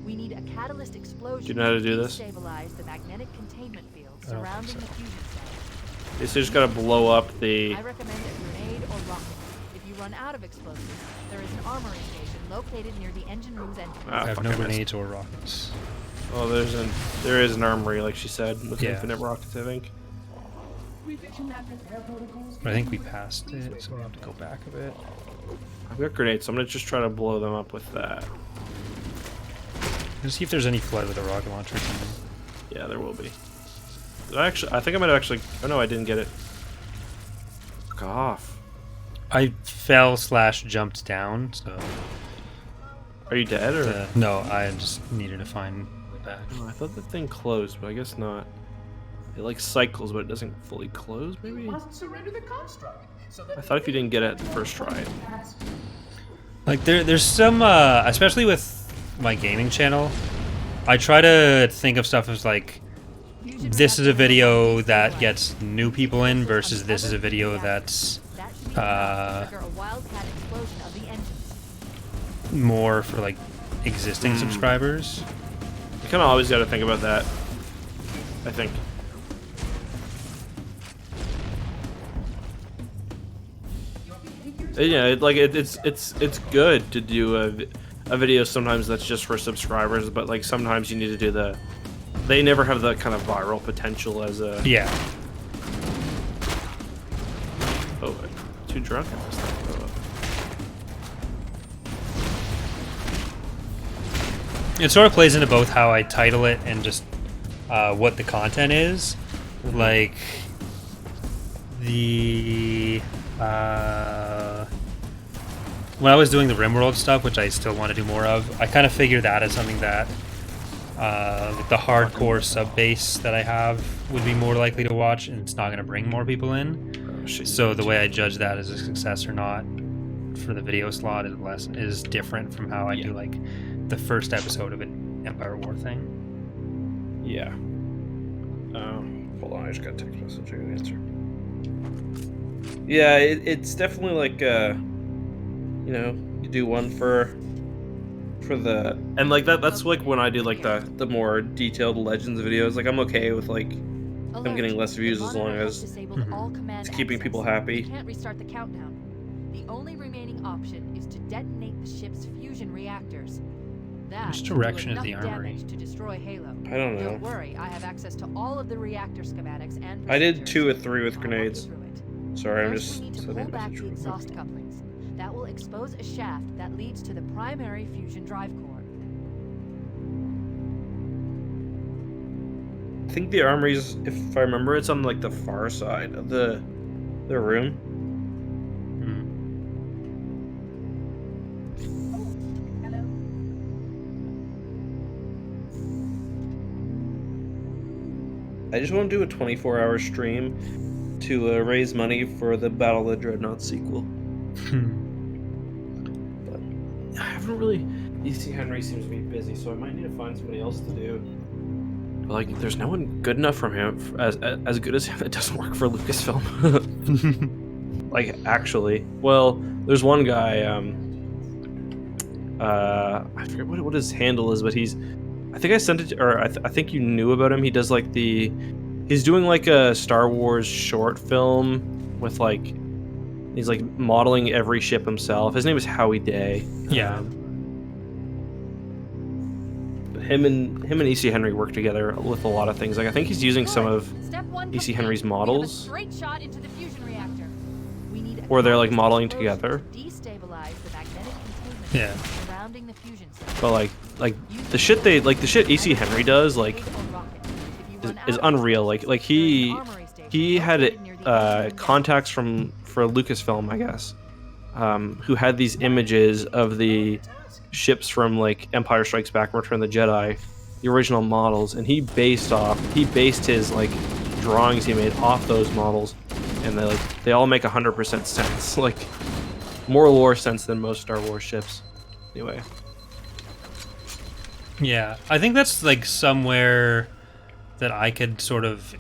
We need a catalyst explosion. Do you know how to do this? Stabilize the magnetic containment field surrounding the fusion cell. You just gotta blow up the. I recommend a grenade or rocket. If you run out of explosives, there is an armory station located near the engine room's entrance. I have no grenades or rockets. Oh, there is an armory, like she said, with infinite rockets, I think. But I think we passed it, so we have to go back a bit. I've got grenades, so I'm gonna just try to blow them up with that. Let's see if there's any flood with a rocket launcher or something. Yeah, there will be. I think I might have actually. Oh no, I didn't get it. Fuck off. I fell / jumped down, so. Are you dead or? No, I just needed to find back. Oh, I thought the thing closed, but I guess not. It like cycles, but it doesn't fully close. Maybe. I thought if you didn't get it the first try. Like there's some, especially with my gaming channel, I try to think of stuff as like, this is a video that gets new people in versus this is a video that's more for like existing subscribers. You kind of always got to think about that, I think. Yeah, like it's good to do a video sometimes that's just for subscribers, but like sometimes you need to do the. They never have the kind of viral potential as a. Yeah. Oh, too drunk. I missed that. It sort of plays into both how I title it and just what the content is. Like the when I was doing the RimWorld stuff, which I still want to do more of, I kind of figured that as something that the hardcore sub base that I have would be more likely to watch, and it's not going to bring more people in. So the way I judge that as a success or not for the video slot is different from how I do like the first episode of an Empire War thing. Yeah. Hold on, I just got a text message I gotta answer. Yeah, it's definitely like you know, you do one for the and like that's like when I do like the more detailed Legends videos. Like I'm okay with like them getting less views as long as it's keeping people happy. Can't restart the countdown. The only remaining option is to detonate the ship's fusion reactors. Which direction is the armory? To destroy Halo. I don't know. Don't worry, I have access to all of the reactor schematics and. I did 2 or 3 with grenades. Sorry, I'm just we need to pull back the exhaust couplings. That will will expose a shaft that leads to the primary fusion drive core. I think the armory's, if I remember, it's on like the far side of the room. I just want to do a 24-hour stream to raise money for the Battle of the Dreadnought sequel. But I haven't really... E.C. Henry seems to be busy, so I might need to find somebody else to do. But, like, there's no one good enough from him, as good as him, that doesn't work for Lucasfilm. Like, actually. Well, there's one guy, I forget what his handle is, but he's... I think I sent it, or I think you knew about him. He does like he's doing like a Star Wars short film with like, he's like modeling every ship himself. His name is Howie Day. Yeah. Him and E.C. Henry work together with a lot of things. Like I think he's using some of E.C. Henry's models, or they're like modeling together. Yeah. But like the shit E.C. Henry does is unreal. Like he had contacts for Lucasfilm, I guess, who had these images of the ships from like Empire Strikes Back, Return of the Jedi, the original models, and he based his like drawings he made off those models, and they all make 100% sense, like more lore sense than most Star Wars ships. Anyway. Yeah, I think that's like somewhere that I could sort of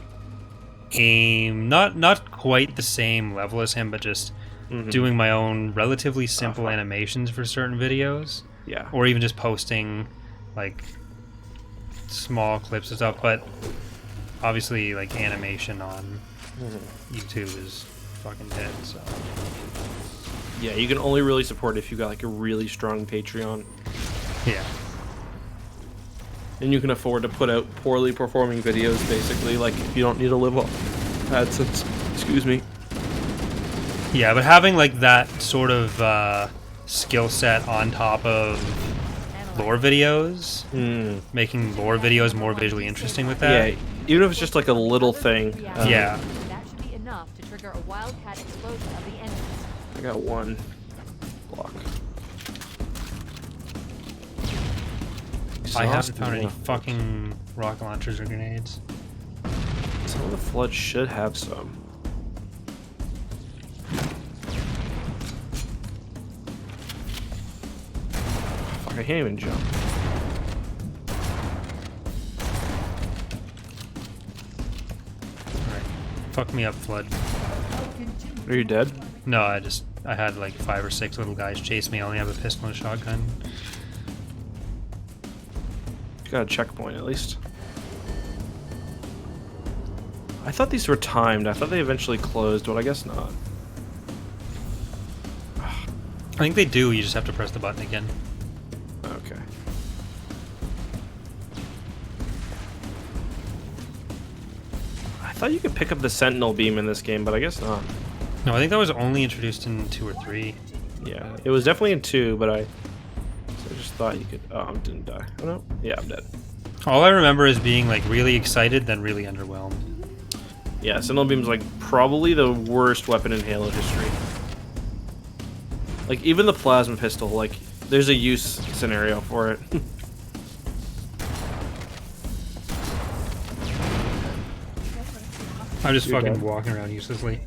aim, not quite the same level as him, but just doing my own relatively simple animations for certain videos. Yeah. Or or even just posting like small clips and stuff. But obviously, like animation on YouTube is fucking dead. So yeah, you can only really support it if you got like a really strong Patreon. yeah. And you can afford to put out poorly performing videos, basically. Like, if you don't need to live off AdSense. Excuse me. Yeah, but having like that sort of skill set on top of lore videos, making lore videos more visually interesting with that. Yeah, even if it's just like a little thing. Yeah. That should be enough to trigger a wildcat explosion of the engines. I got one block. I haven't found any fucking rocket launchers or grenades. Some of the Flood should have some. Fuck, I can't even jump. Alright. Fuck me up, Flood. Are you dead? No, I had like 5 or 6 little guys chase me. I only have a pistol and a shotgun. Got a checkpoint at least. I thought these were timed. I thought they eventually closed, but I guess not. I think they do. You just have to press the button again. Okay. I thought you could pick up the Sentinel beam in this game, but I guess not. No, I think that was only introduced in 2 or 3. Yeah, it was definitely in 2, but I just thought you could... Oh, I didn't die. Oh, no. Yeah, I'm dead. All I remember is being like really excited, then really underwhelmed. Yeah, Sentinel Beam's like probably the worst weapon in Halo history. Like, even the plasma pistol, like, there's a use scenario for it. I'm just You're fucking dead. walking around uselessly.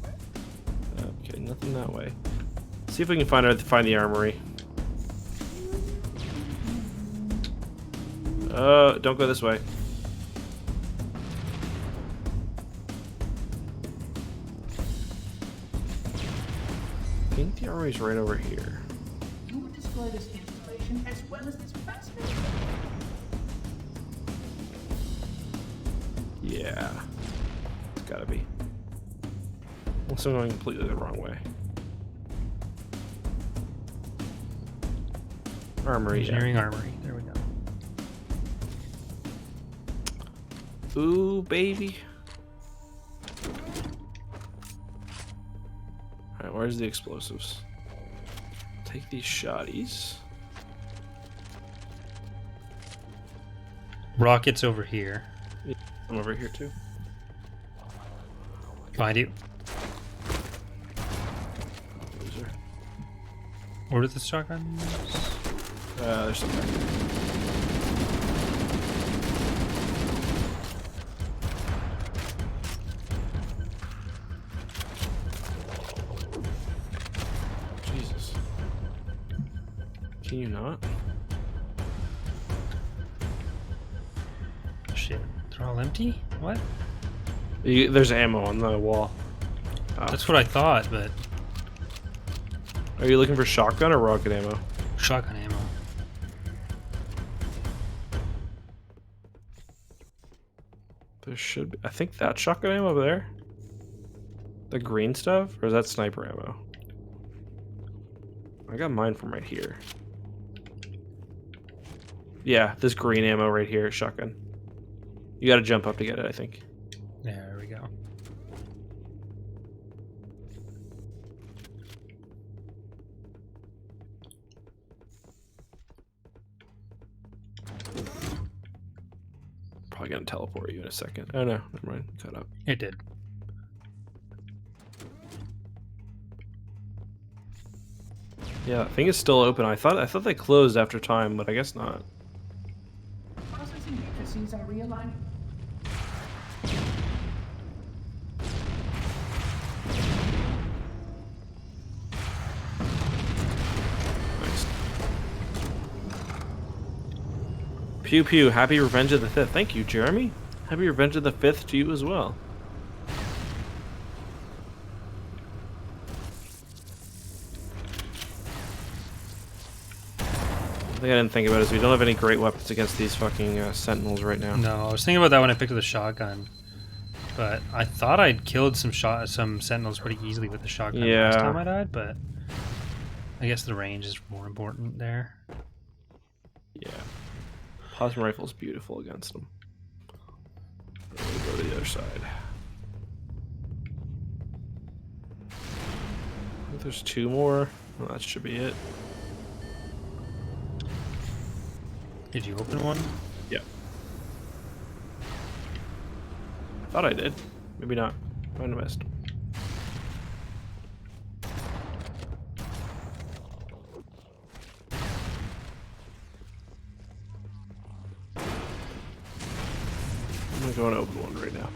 Okay, nothing that way. See if we can find the armory. Don't go this way. I think the armory's right over here. You would describe this installation as well as this fascinating. Yeah. It's gotta be. Unless I'm going completely the wrong way. Armory, Engineering armory. There we go. Ooh, baby. Alright, where's the explosives? take these shotties. Rockets over here. I'm over here too. Find you. Loser. Where did the shotgun? There's some back there. Jesus. Can you not? Shit. They're all empty? What? There's ammo on the wall. That's what I thought, but Are you looking for shotgun or rocket ammo? shotgun ammo. There should be. I think that's shotgun ammo over there. The green stuff? Or is that sniper ammo? I got mine from right here. Yeah, this green ammo right here is shotgun. You gotta jump up to get it, I think. There we go. Probably gonna teleport you in a second. Oh no, never mind. Cut up. It did. Yeah, I think it's still open. I thought they closed after time, but I guess not. Processing matrices are realigning. Nice. Pew pew, happy Revenge of the 5th. Thank you, Jeremy. Happy Revenge of the 5th to you as well. The thing I didn't think about is we don't have any great weapons against these fucking sentinels right now. No, I was thinking about that when I picked up the shotgun. But I thought I'd killed some sentinels pretty easily with the shotgun Yeah. last time I died, but I guess the range is more important there. Yeah. Plasma rifle's beautiful against them. We'll go to the other side. I think there's 2 more. Well, that should be it. Did you open one? Yeah. I thought I did. Maybe not. Might have missed. I'm gonna go and open one right now.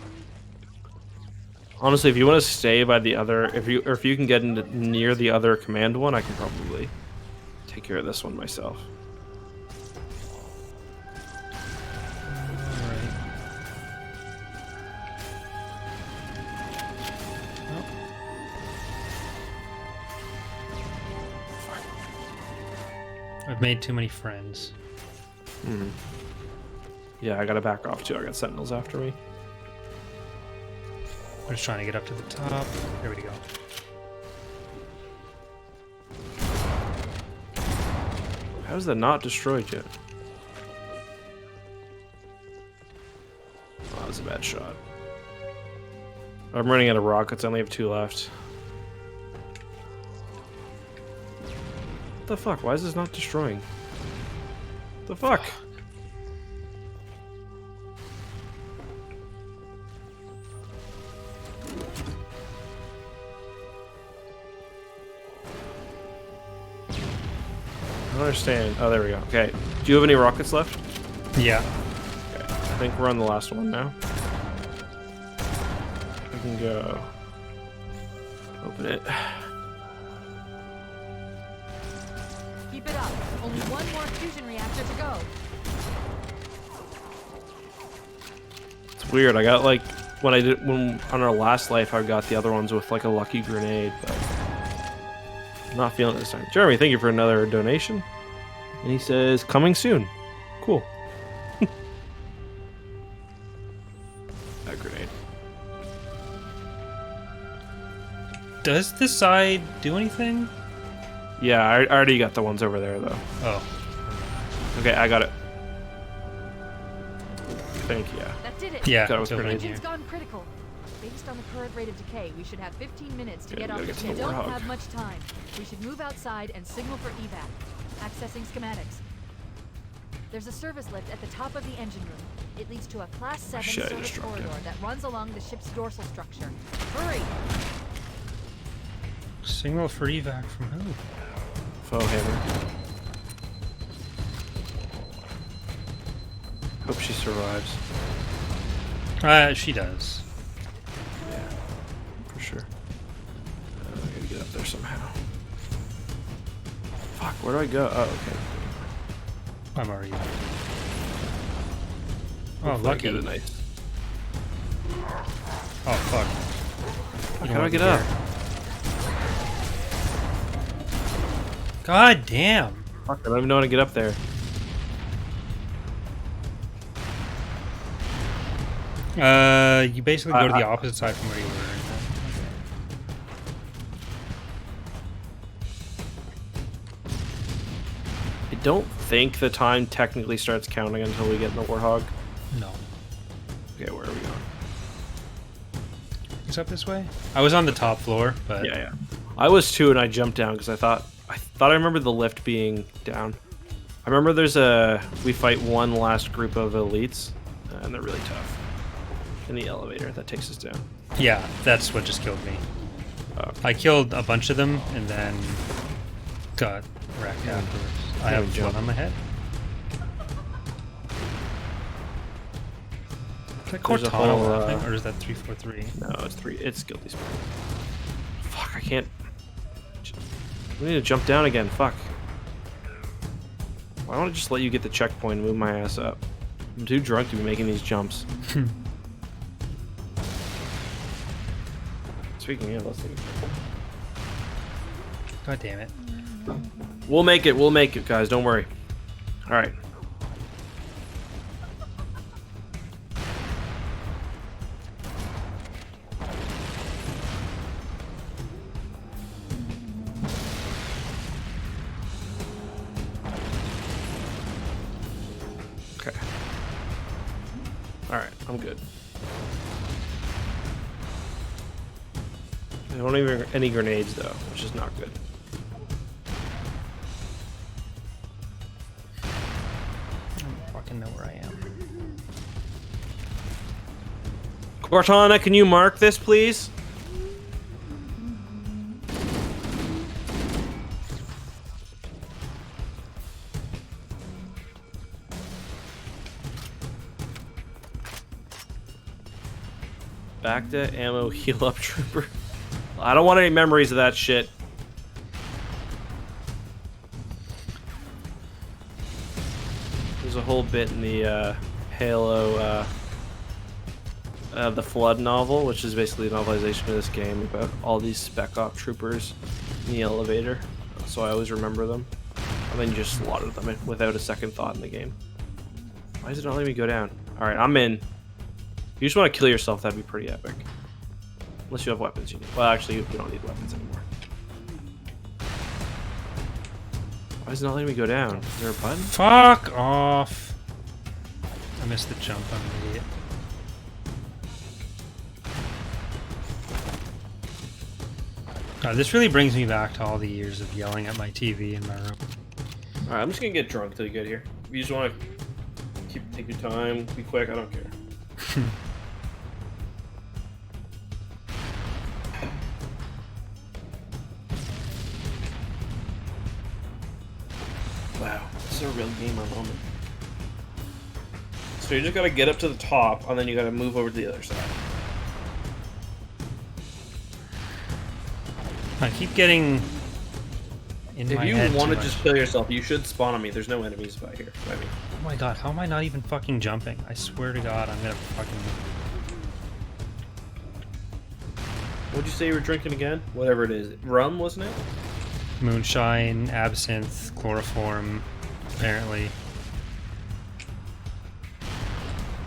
Honestly, if you want to stay by the other, if you can get into near the other command one, I can probably take care of this one myself. I've made too many friends. Mm-hmm. Yeah, I gotta back off too. I got sentinels after me. I'm just trying to get up to the top. There we go. How is that not destroyed yet? Oh, that was a bad shot. I'm running out of rockets. I only have 2 left. What the fuck? Why is this not destroying? What the fuck? I don't understand. Oh, there we go. Okay. Do you have any rockets left? Yeah. Okay. I think we're on the last one now. We can go. Open it. Keep it up. Only one more fusion reactor to go. It's weird. I got like when on our last life I got the other ones with like a lucky grenade, but I'm not feeling it this time. Jeremy, thank you for another donation. And he says coming soon. Cool. That grenade. Does this side do anything? Yeah, I already got the ones over there though. Oh. Okay, I got it. Thank you. That did it. Yeah. Got it with it's over grenades. here. Engine's gone critical. Based on the current rate of decay, we should have 15 minutes to Yeah, get we off gotta the get to ship. the Don't Warthog. have much time. We should move outside and signal for evac. Accessing schematics. There's a service lift at the top of the engine room. It leads to a Class 7 Shit, I service just dropped corridor it. that runs along the ship's dorsal structure. Hurry! Signal for evac from who? Foe hammer. Hope she survives. She does. Yeah, for sure. I gotta get up there somehow. Fuck, where do I go? Oh, okay. I'm already. Oh, Hopefully I lucky. get a nice. Oh, fuck. Fuck, You how don't do I want get to up? hear. God damn. Fuck, I don't even know how to get up there. You basically go to the opposite side from where you were. I don't think the time technically starts counting until we get in the Warthog. No. Okay, where are we going? It's up this way? I was on the top floor, but Yeah, yeah. I was too, and I jumped down because I thought I remember the lift being down. I remember we fight one last group of elites, and they're really tough. In the elevator that takes us down. yeah, that's what just killed me. Oh. I killed a bunch of them and then got wrecked afterwards. I Yeah, have jump. one on my head. Is that There's a Cortana whole, laughing, or is that 343? No, it's 3. It's guilty spirit. Fuck, I can't. We need to jump down again. Fuck. Why don't I just let you get the checkpoint and move my ass up? I'm too drunk to be making these jumps. Speaking of, let's see. God damn it. We'll make it, guys. Don't worry. All right. Okay. All right, I'm good. I don't even any grenades though, which is not good. I don't fucking know where I am. Cortana, can you mark this, please? Back to ammo, heal up, trooper. I don't want any memories of that shit. There's a whole bit in the Halo, the Flood novel, which is basically a novelization of this game about all these spec op troopers in the elevator. So I always remember them. And then you just slaughter them without a second thought in the game. Why is it not letting me go down? Alright, I'm in. If you just want to kill yourself, that'd be pretty epic. Unless you have weapons you need. Well, actually, we don't need weapons anymore. Why is it not letting me go down? Is there a button? Fuck off. I missed the jump, I'm an idiot. God, this really brings me back to all the years of yelling at my TV in my room. Alright, I'm just gonna get drunk till you get here. If you just want to take your time, be quick, I don't care. Wow, this is a real gamer moment. So you just gotta get up to the top, and then you gotta move over to the other side. I keep getting in If my you head want too to just much. kill yourself, you should spawn on me. There's no enemies by here. I mean, Oh my god, how am I not even fucking jumping? I swear to god, I'm gonna fucking... what'd you say you were drinking again? Whatever it is. Rum, wasn't it? Moonshine, absinthe, chloroform, apparently.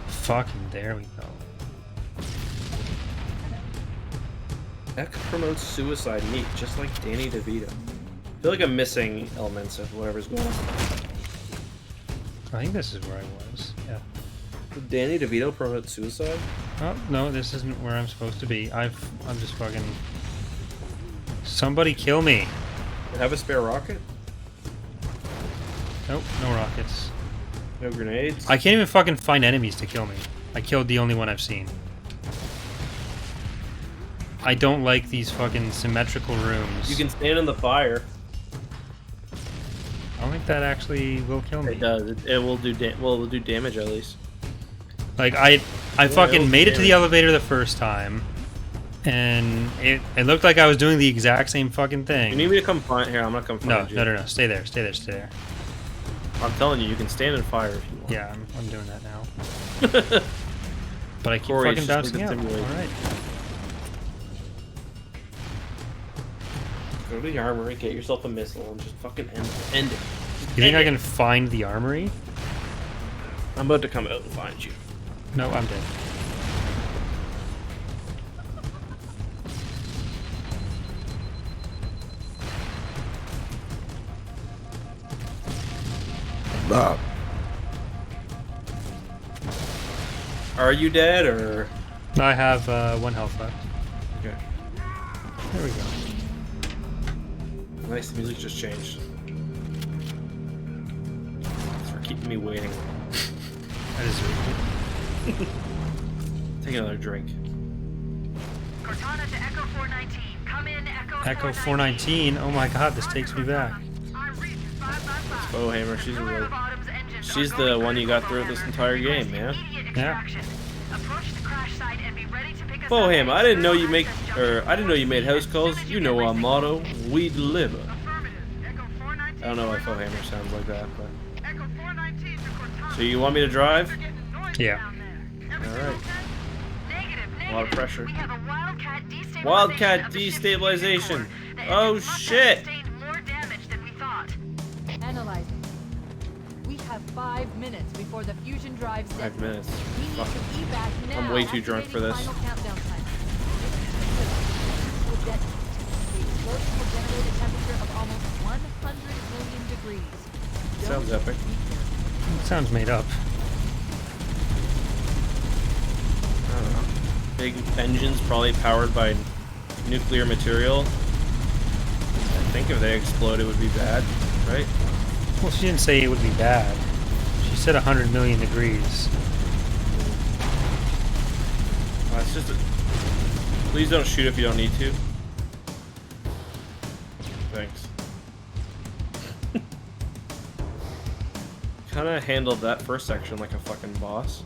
Fucking there we go. Eck promotes suicide neat, just like Danny DeVito. I feel like I'm missing elements of whatever's going on. I think this is where I was. Yeah. Did Danny DeVito promote suicide? Oh no, this isn't where I'm supposed to be. I'm just fucking. Somebody kill me! Have a spare rocket? Nope, no rockets. No grenades? I can't even fucking find enemies to kill me. I killed the only one I've seen. I don't like these fucking symmetrical rooms. You can stand in the fire. I don't think that actually will kill me. It does. It will do. Well, it will do damage at least. Like I fucking it'll made it to the damage. elevator the first time, and it looked like I was doing the exact same fucking You thing. need me to come find here? I'm gonna come No, find you. no. Stay there. Stay there. Stay there. I'm telling you, you can stand in fire if you want. Yeah, I'm doing that now. But I keep Corey, fucking it's just bouncing out. simulate. All right. Go to the armory, get yourself a missile, and just fucking end it. You think I can find the armory? I'm about to come out and find you. No, I'm dead. Are you dead or? I have 1 health left. Okay. There we go. Nice, the music just changed. Thanks for keeping me waiting. That is really good. Take another drink. Cortana to Echo 419. Come in, Echo 419. Oh my god, this takes me back. Bowhammer, she's the one you got through this entire game, man. Yeah. Bowhammer, I didn't know you made house calls. You know our motto: we deliver. I don't know why Bowhammer sounds like that, but. So you want me to drive? Yeah. All right. A lot of pressure. Wildcat destabilization. Oh shit! Analyzing. We have 5 minutes before the fusion drives. 5 minutes. We need Fuck. to evac now. I'm way too drunk for this. Final countdown time. Will detonate. The explosion will generate a temperature of almost 100 million degrees. Sounds epic. It sounds made up. I don't know. Big engines probably powered by nuclear material. I think if they explode, it would be bad, right? Well, she didn't say it would be bad. She said 100 million degrees. It's just a... Please don't shoot if you don't need to. Thanks. Kind of handled that first section like a fucking boss.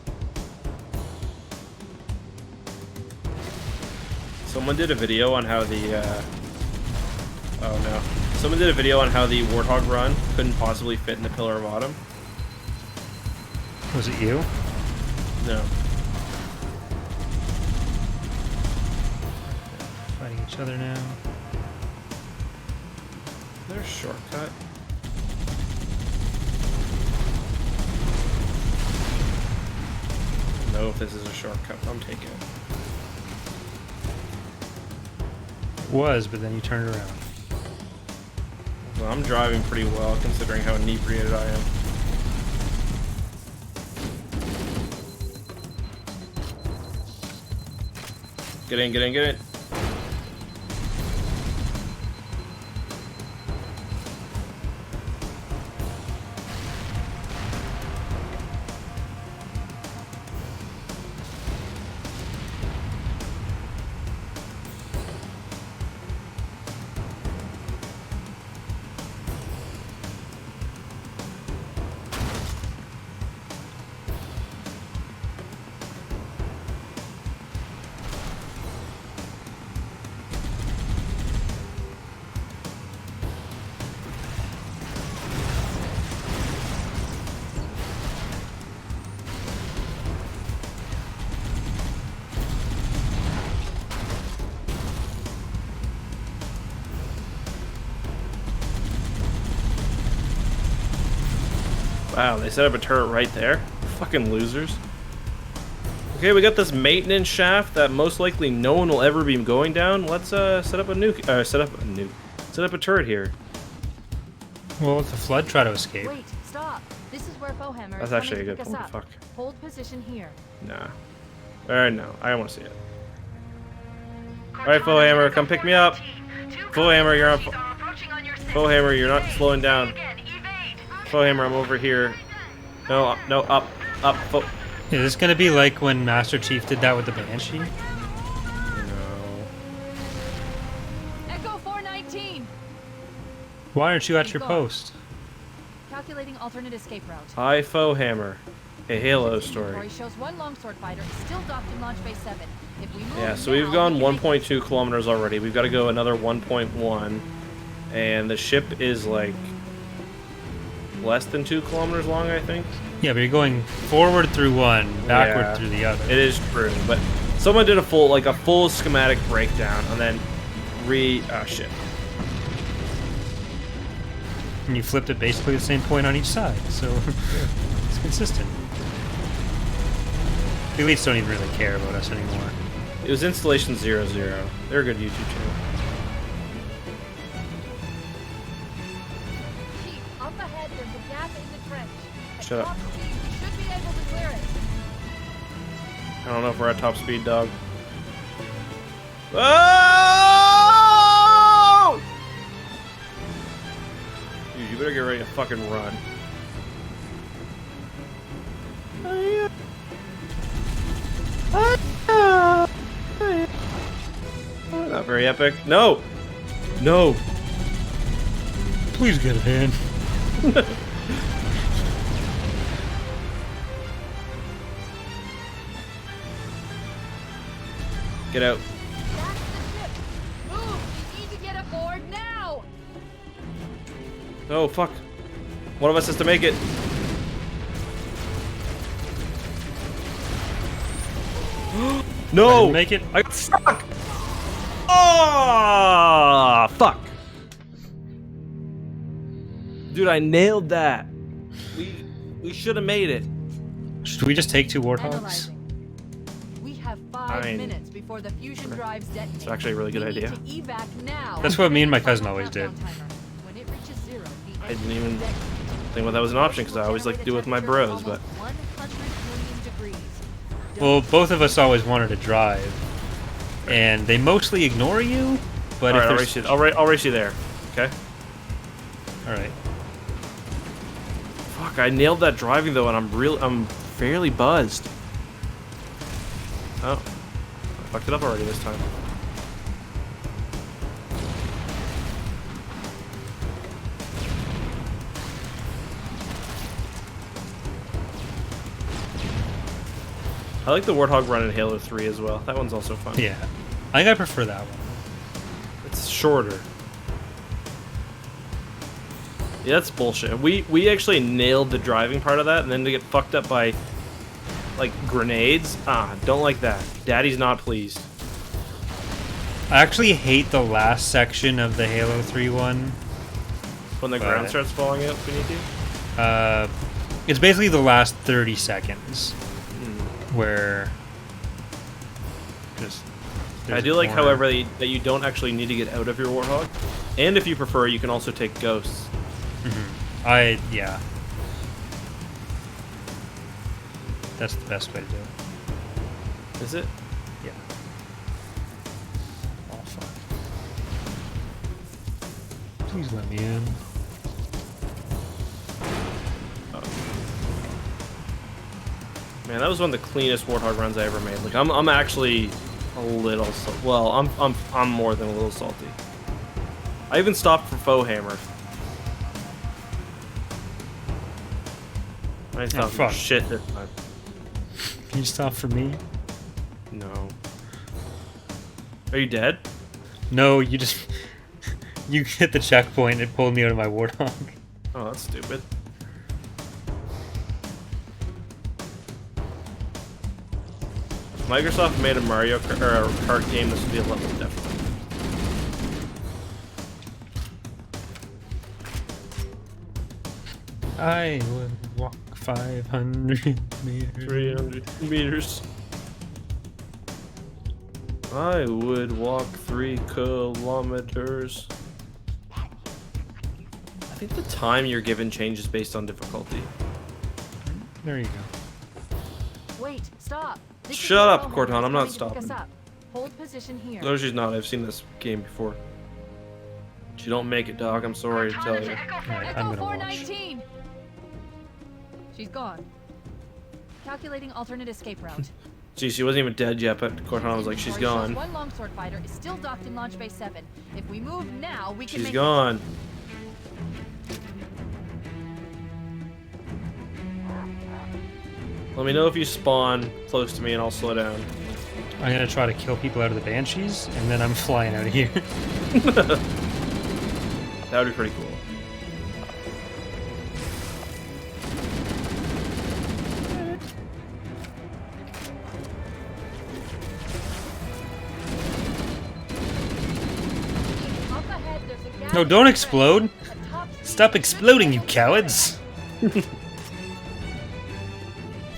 Someone did a video on how the, oh no. Someone did a video on how the Warthog run couldn't possibly fit in the Pillar of Autumn. Was it you? No. Fighting each other now. Is there a shortcut? I don't know if this is a shortcut, but I'm taking it. Was, but then you turned around. Well, I'm driving pretty well considering how inebriated I am. Get in, get in, get in. Wow, they set up a turret right there? Fucking losers. Okay, we got this maintenance shaft that most likely no one will ever be going down. Let's set up a turret here. Well, if the flood try to escape. Wait, stop. This This is where Fohammer That's is actually a coming good to pick point. us up. Fuck. Hold position here. Nah. Alright, no. I don't want to see it. Alright, Fohammer, come pick me up. Fohammer, you're on. Fohammer, you're not slowing down. Fohammer, I'm over here. No, no, up. Is this gonna be like when Master Chief did that with the Banshee? No. Echo 419. Why aren't you at your post? Calculating alternate escape route. Hi, Fohammer. A Halo story. Inventory shows one longsword fighter still docked in launch phase 7. If we move Yeah, so now, we've gone we can make 1.2 kilometers already. We've got to go another 1.1. And the ship is like less than 2 kilometers long, I think. Yeah, but you're going forward through one, backward Yeah, through the other. It is true, but someone did a full schematic breakdown and then oh shit. And you flipped it basically the same point on each side, so it's consistent. The elites don't even really care about us anymore. It was Installation 00. They're a good YouTube channel. Chief, up ahead, there's a gap in the trench. At Shut up. top speed, we should be able to clear it. I don't know if we're at top speed, dog. Oh! Dude, you better get ready to fucking run. Not very epic. No! No! Please get a hand. Get out. That's the ship. Move! We need to get aboard now! Oh, fuck. One of us has to make it. I No! didn't make it. I got stuck! Oh, fuck. Dude, I nailed that. We should have made it. Should we just take 2 Warthogs? Analyzing. We have 5 I mean, minutes before the fusion drives detonate. It's actually a really good We need idea. to evac now. That's what me and my cousin Final always did. countdown timer. When it reaches 0, the I didn't engine even detonate. think that was an option because I always like to do it with my bros, but 100 million degrees. Well, both of us always wanted to drive, and they mostly ignore you. But all if right, there's I'll race you there. Okay. all right, Fuck, I nailed that driving though, and I'm fairly buzzed. Oh, I fucked it up already this time. I like the Warthog run in Halo 3 as well. That one's also fun. yeah, I think I prefer that one. It's shorter. Yeah, that's bullshit. We actually nailed the driving part of that, and then to get fucked up by like grenades. Don't like that. Daddy's not pleased. I actually hate the last section of the Halo 3 one. When the ground starts falling out beneath you. It's basically the last 30 seconds where just. I there's do a like, corner. however, that you don't actually need to get out of your Warthog, and if you prefer, you can also take ghosts. Yeah. That's the best way to do it. Is it? Yeah. Oh fuck. Please let me in. Man, that was one of the cleanest Warthog runs I ever made. Like, I'm actually a little well, I'm more than a little salty. I even stopped for Fohammer. I didn't stop for fuck. shit this time. Can you stop for me? No. Are you dead? No, you just you hit the checkpoint. It pulled me out of my Warthog. Oh, that's stupid. If Microsoft made a Mario Kart, or a Kart game, this would be a level definitely. I would walk 500 meters. 300 meters. I would walk 3 kilometers. I think the time you're given changes based on difficulty. There you go. Wait, stop. This is Shut the up, Bellhorn Corton, that's I'm not coming to pick us stopping. up. Hold position here. No, she's not. I've seen this game before. She don't make it, dog. I'm sorry to tell you. Alright, I'm Echo gonna watch. 419. She's gone. Calculating alternate escape route. See, she wasn't even dead yet, but Cortana was like, she's Inventory shows gone. One longsword fighter is still docked in Launch Bay 7. If we move now, we can She's make gone. Let me know if you spawn close to me and I'll slow down. I'm gonna try to kill people out of the Banshees, and then I'm flying out of here. That would be pretty cool. Up ahead, there's a gas No, don't station. explode. A top speed Stop exploding, you cowards!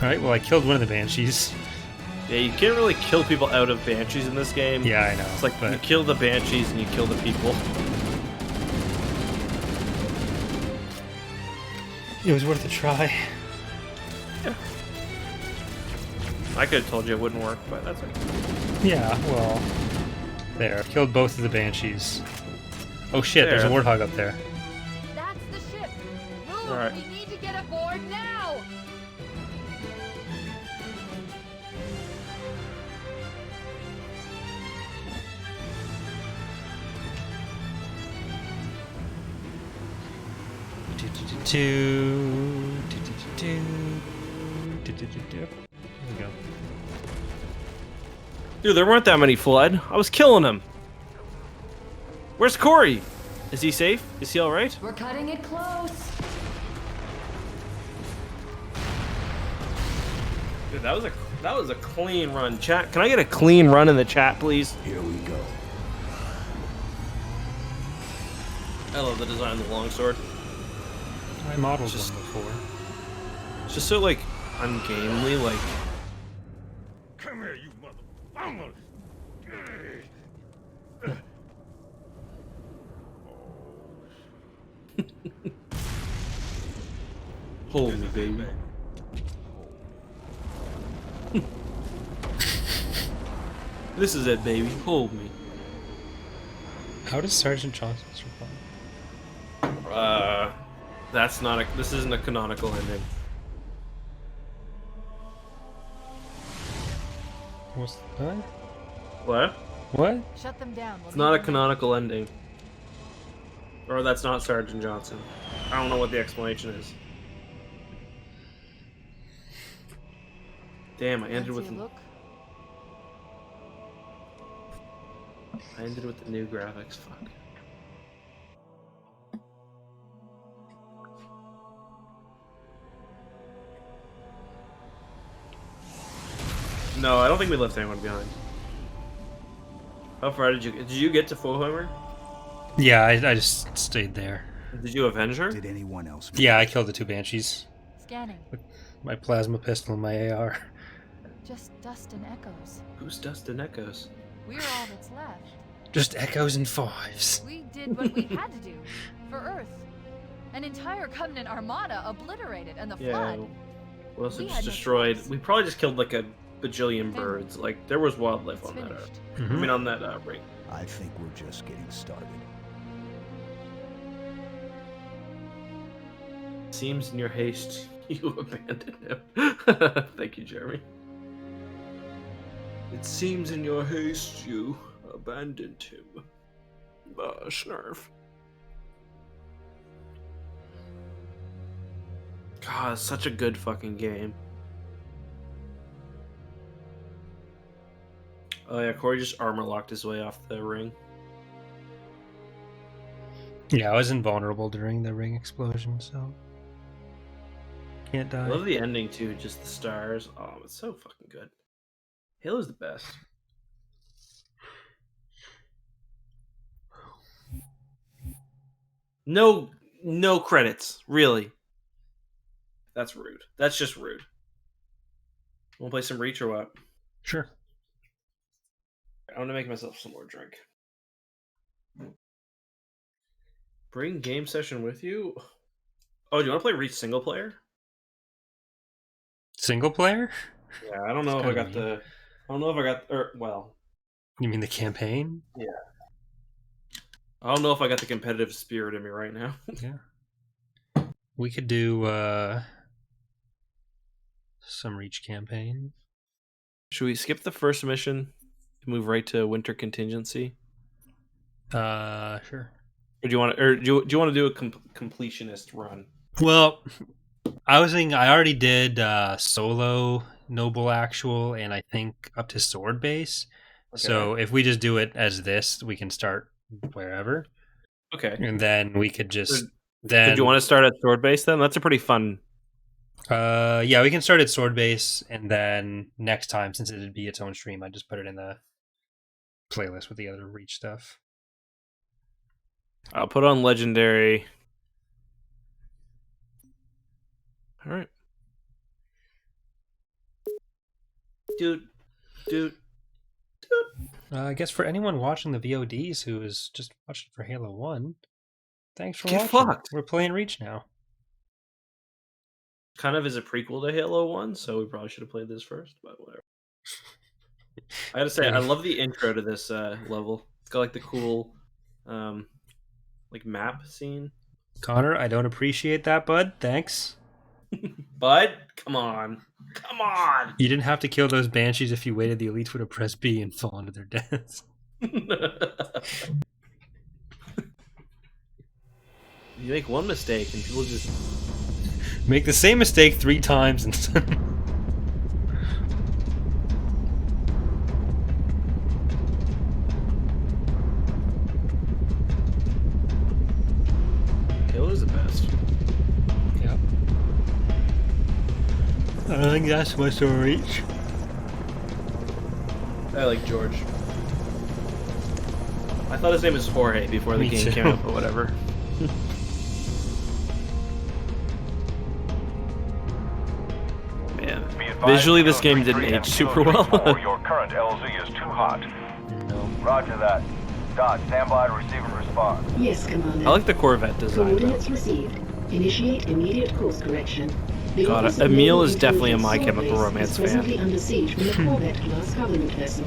Alright, well, I killed one of the Banshees. Yeah, you can't really kill people out of Banshees in this game. Yeah, I know. It's like you but kill the Banshees and you kill the people. it was worth a try. I could have told you it wouldn't work, but that's okay. Yeah, well, there. Killed both of the Banshees. Oh shit, there's a There. Warthog up there. That's the ship. Move. Alright. We need to get aboard now. There we go. Dude, there weren't that many Flood. I was killing them. Where's Corey? Is he safe? Is he alright? We're cutting it close. Dude, that was a clean run. Chat, can I get a clean run in the chat, please? Here we go. I love the design of the longsword. I modeled Just- one before. It's just so like ungamely, like Come here, you mother. hold me, baby. This is it, baby. Hold me. How does Sergeant Johnson survive? That's not a. This isn't a canonical ending. What's that? What? What? Shut them down. It's not a canonical ending. Or that's not Sergeant Johnson. I don't know what the explanation is. Damn, I ended with Look. the new graphics. Fuck. No, I don't think we left anyone behind. How far did you get to Fulheimer? Yeah, I just stayed there. Did you avenge her? Did anyone else? Yeah, I killed the two Banshees. Scanning. My plasma pistol and my AR. Just dust and echoes. Who's Dustin Echoes? We're all that's left. Just echoes and fives. We did what we had to do for Earth. An entire Covenant armada obliterated, and the Yeah. flood. We also We just had no destroyed. choice. We probably just killed like a bajillion birds. Like there was wildlife It's on that finished. Earth. I mean, on that ring. I think we're just getting started. Seems in your haste you abandoned him. Thank you, Jeremy. It seems in your haste you abandoned him. Snarf. God, it's such a good fucking game. Oh yeah, Corey just armor locked his way off the ring. Yeah, I was invulnerable during the ring explosion, so can't I die. love the ending too, just the stars. Oh, it's so fucking good. Halo's the best. No credits, really. That's rude. That's just rude. Wanna play some Reach or what? Sure. I'm gonna make myself some more drink. Bring game session with you? Oh, do you wanna play Reach single player? Single player? Yeah, I don't know if I got the. I don't know if I got. Or well, You mean the campaign? yeah. I don't know if I got the competitive spirit in me right now. Yeah. We could do some Reach campaign. Should we skip the first mission and move right to winter contingency? Sure. Or do you want to? Or do you want to do a completionist run? Well, I was thinking I already did solo noble actual and I think up to sword base. Okay. So if we just do it as this, we can start wherever. Okay. And then we could just So do you want to start at sword base then? That's a pretty fun. Yeah, we can start at sword base and then next time, since it'd be its own stream, I just put it in the playlist with the other Reach stuff. I'll put on legendary. All right. Dude. I guess for anyone watching the VODs who is just watching for Halo 1, thanks for Get watching. fucked. We're playing Reach now. Kind of is a prequel to Halo 1, so we probably should have played this first, but whatever. I gotta say, I love the intro to this level. It's got like the cool like map scene. Connor, I don't appreciate that, bud. Thanks. Bud, come on. Come on! You didn't have to kill those Banshees if you waited. The elites would have pressed B and fallen to their deaths. You make one mistake and people just... Make the same mistake 3 times and... Killer's the best. Yep. I think that's much to Reach. I like George. I thought his name was Jorge before the Me game too. came out, but whatever. Man, visually this game didn't age super well. Your current LZ is too hot. No. Roger that. Dot, stand by to receive and respond. Yes, Commander. I like the Corvette design though. Coordinates received. Initiate immediate course correction. The God, office of Emil Naval is definitely a My Intelligence Chemical Sword Romance Base is presently fan. under siege from a Corvette-class Covenant vessel.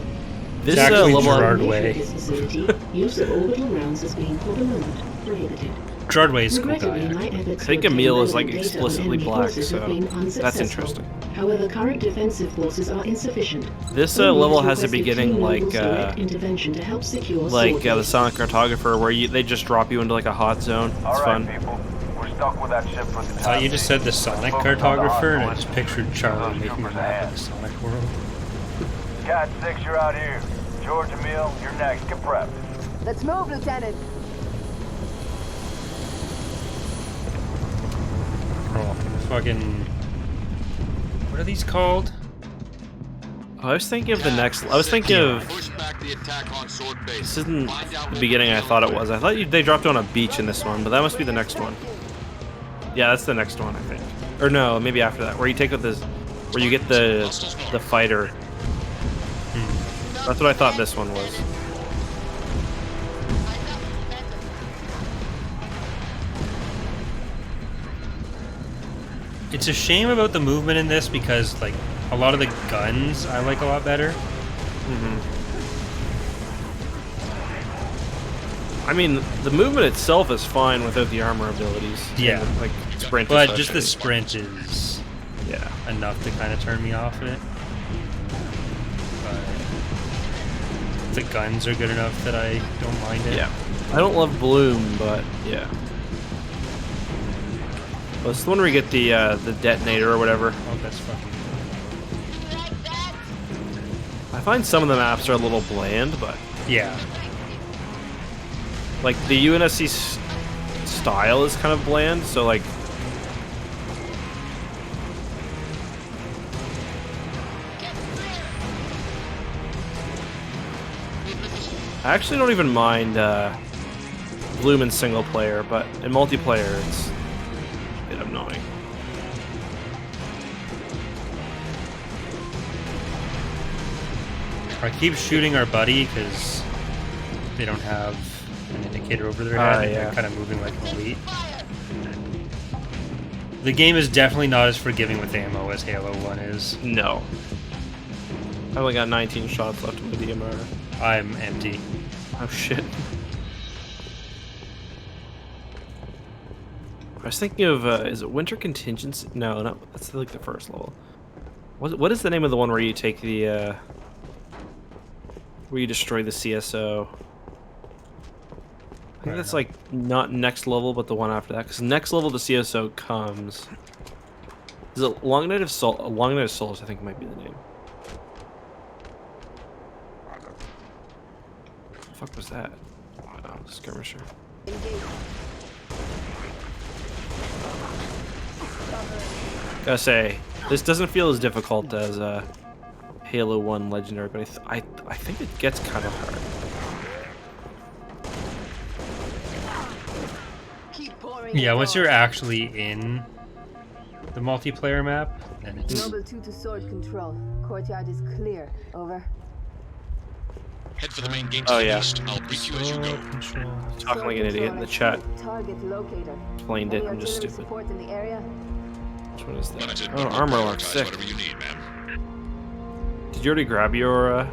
This It's actually level Gerard Formation Way. of this facility, use of orbital rounds is being for the moment prohibited. Gerard Way is a cool Regrettably, guy. my efforts I to think obtain Emil is like relevant data on explicitly enemy black, forces have so been that's unsuccessful. interesting. However, current defensive forces are insufficient. This Only level has has a requested beginning Team like Noble's direct intervention to help secure the Sword Base. Sonic Cartographer, where they just drop you into like a hot zone. It's All right, fun. people. We're stuck with that ship for the I time thought you just being. said the Sonic Focus on the Cartographer, and I hard just points. pictured Charlie Those making a troopers map ahead. of the Sonic world. Cat 6, you're out here. George, Emil, you're next. Get prepped. Let's move, Lieutenant. Oh, fucking... What are these called? I was thinking of the next. I was thinking of. Push back the attack on Sword Base. This isn't Find out the beginning I thought it was. I thought they dropped you on a beach in this one, but that must be the next one. Yeah, that's the next one, I think. Or no, maybe after that, where you take with this, where you get the fighter. That's what I thought this one was. It's a shame about the movement in this because, like, a lot of the guns I like a lot better. I mean, the movement itself is fine without the armor abilities. Yeah. And, like sprint. But just the especially. sprint is Yeah. enough to kind of turn me off it. But the guns are good enough that I don't mind it. Yeah. I don't love Bloom, but yeah. Well, it's the one where you get the detonator or whatever. Oh, that's fucking... I find some of the maps are a little bland, but Yeah. like the UNSC style is kind of bland, so like I actually don't even mind Bloom in single player, but in multiplayer it's a bit annoying. I keep shooting our buddy because they don't have an indicator over their head. And yeah. they're kind of moving like an elite. The game is definitely not as forgiving with ammo as Halo 1 is. No. I only got 19 shots left in the DMR. I'm empty. Oh shit. I was thinking of, is it Winter Contingency? No, no, that's like the first level. What is the name of the one where you take the, where you destroy the CSO? I think that's like not next level, but the one after that. Because next level the CSO comes. Is it Long Night of Souls? I think might be the name. What the fuck was that? Oh, skirmisher. Gotta say, this doesn't feel as difficult as Halo 1 Legendary, but I think it gets kind of hard. Yeah, once you're actually in the multiplayer map, then it's... Noble 2 to sword control. Courtyard is clear. Over. Head for the main gate Oh, to the yeah. east. I'll brief you as you go. Talking like an idiot in the chat. Target locator. Explained it, Any I'm just artillery stupid. support in the area? Which one is that? Limited, Oh, but we'll armor lock, prioritize sick. whatever you need, ma'am. Did you already grab your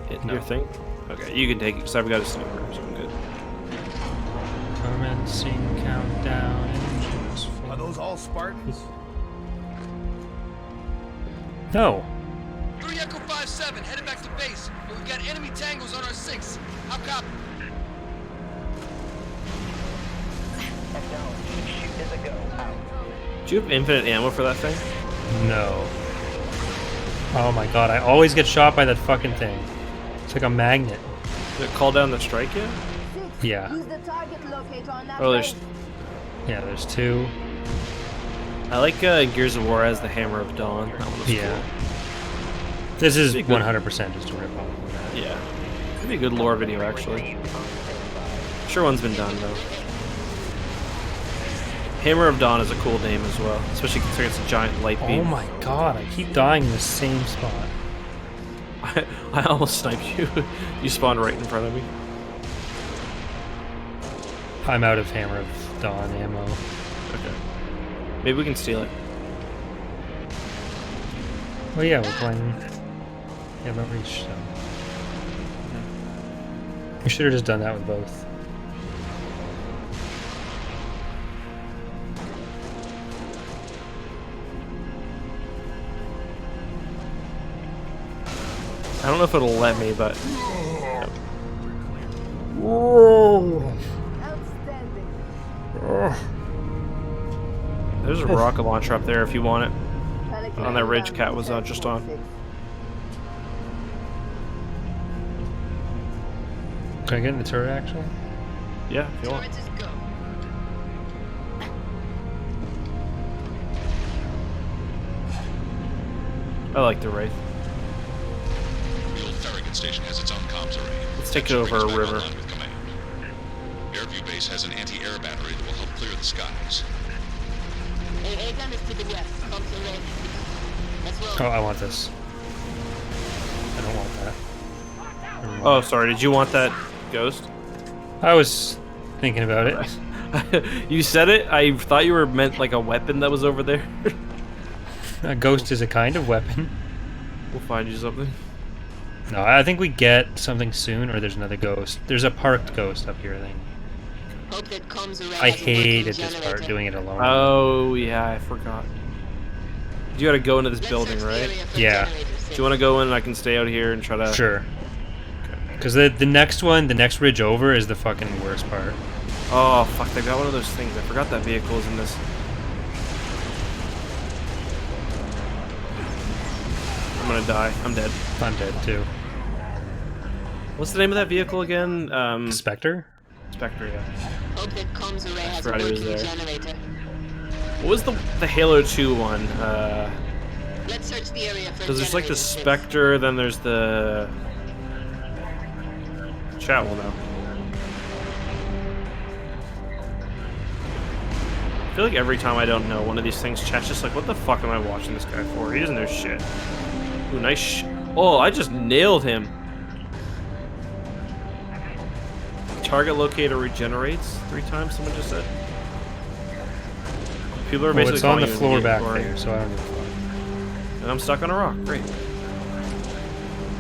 No. your thing? Okay, you can take it because I've got a sniper, so I'm good. Commencing countdown. Engines full. Are those all Spartans? No. 3 Echo 5-7, headed back to base, but we've got enemy tangos on our 6. How copy? Do you have infinite ammo for that thing? No. Oh my god, I always get shot by that fucking thing. It's like a magnet. Did it call down the strike yet? Yeah. Use the target locator on that Oh, there's. base. Yeah, there's two. I like Gears of War as the Hammer of Dawn. That one was Yeah. This is Pretty good. 100% just a rip-off of that. cool. Yeah. Could be a good lore video, actually. Sure one's been done, though. Hammer of Dawn is a cool name as well, especially considering it's a giant light beam. Oh my god, I keep dying in the same spot. I almost sniped you. You spawned right in front of me. I'm out of Hammer of Dawn ammo. Okay. Maybe we can steal it. Well, yeah, we're playing. Yeah, about reach, so. We should have just done that with both. I don't know if it'll let me, but Outstanding. there's a rocket launcher up there if you want it. Pelican On that ridge down Cat was to just on. 7.6. Can I get in the turret, actually? Yeah, if you want. I like the Wraith. The old Farragut station has its own comms array. Let's take it over a river. Online with command. Airview base has an anti-air battery that will help clear the skies. Oh, I want this. I don't want that. Never mind. Oh, sorry. Did you want that ghost? I was thinking about it. You said it. I thought you were meant like a weapon that was over there. A ghost is a kind of weapon. We'll find you something. No, I think we get something soon, or there's another ghost. There's a parked ghost up here, I think. I hated this part, doing it alone. Oh yeah, I forgot. You gotta go into this building, right? Yeah. Do you want to go in and I can stay out here and try to... Sure. Because the next one, the next ridge over, is the fucking worst part. Oh, fuck, they got one of those things. I forgot that vehicle was in this. I'm gonna die. I'm dead. I'm dead, too. What's the name of that vehicle again? Spectre? Spectre, yeah. I forgot he was there. What was the Halo 2 one? Let's search the area for Because there's like the Spectre, then there's the... Chat will know. I feel like every time I don't know one of these things, chat's just like, what the fuck am I watching this guy for? He doesn't know shit. Ooh, nice oh, I just nailed him. Target locator regenerates 3 times, someone just said. People are Well, basically it's on the calling you floor an back idiot, there, so I don't give a fuck. and I'm stuck on a rock. Great.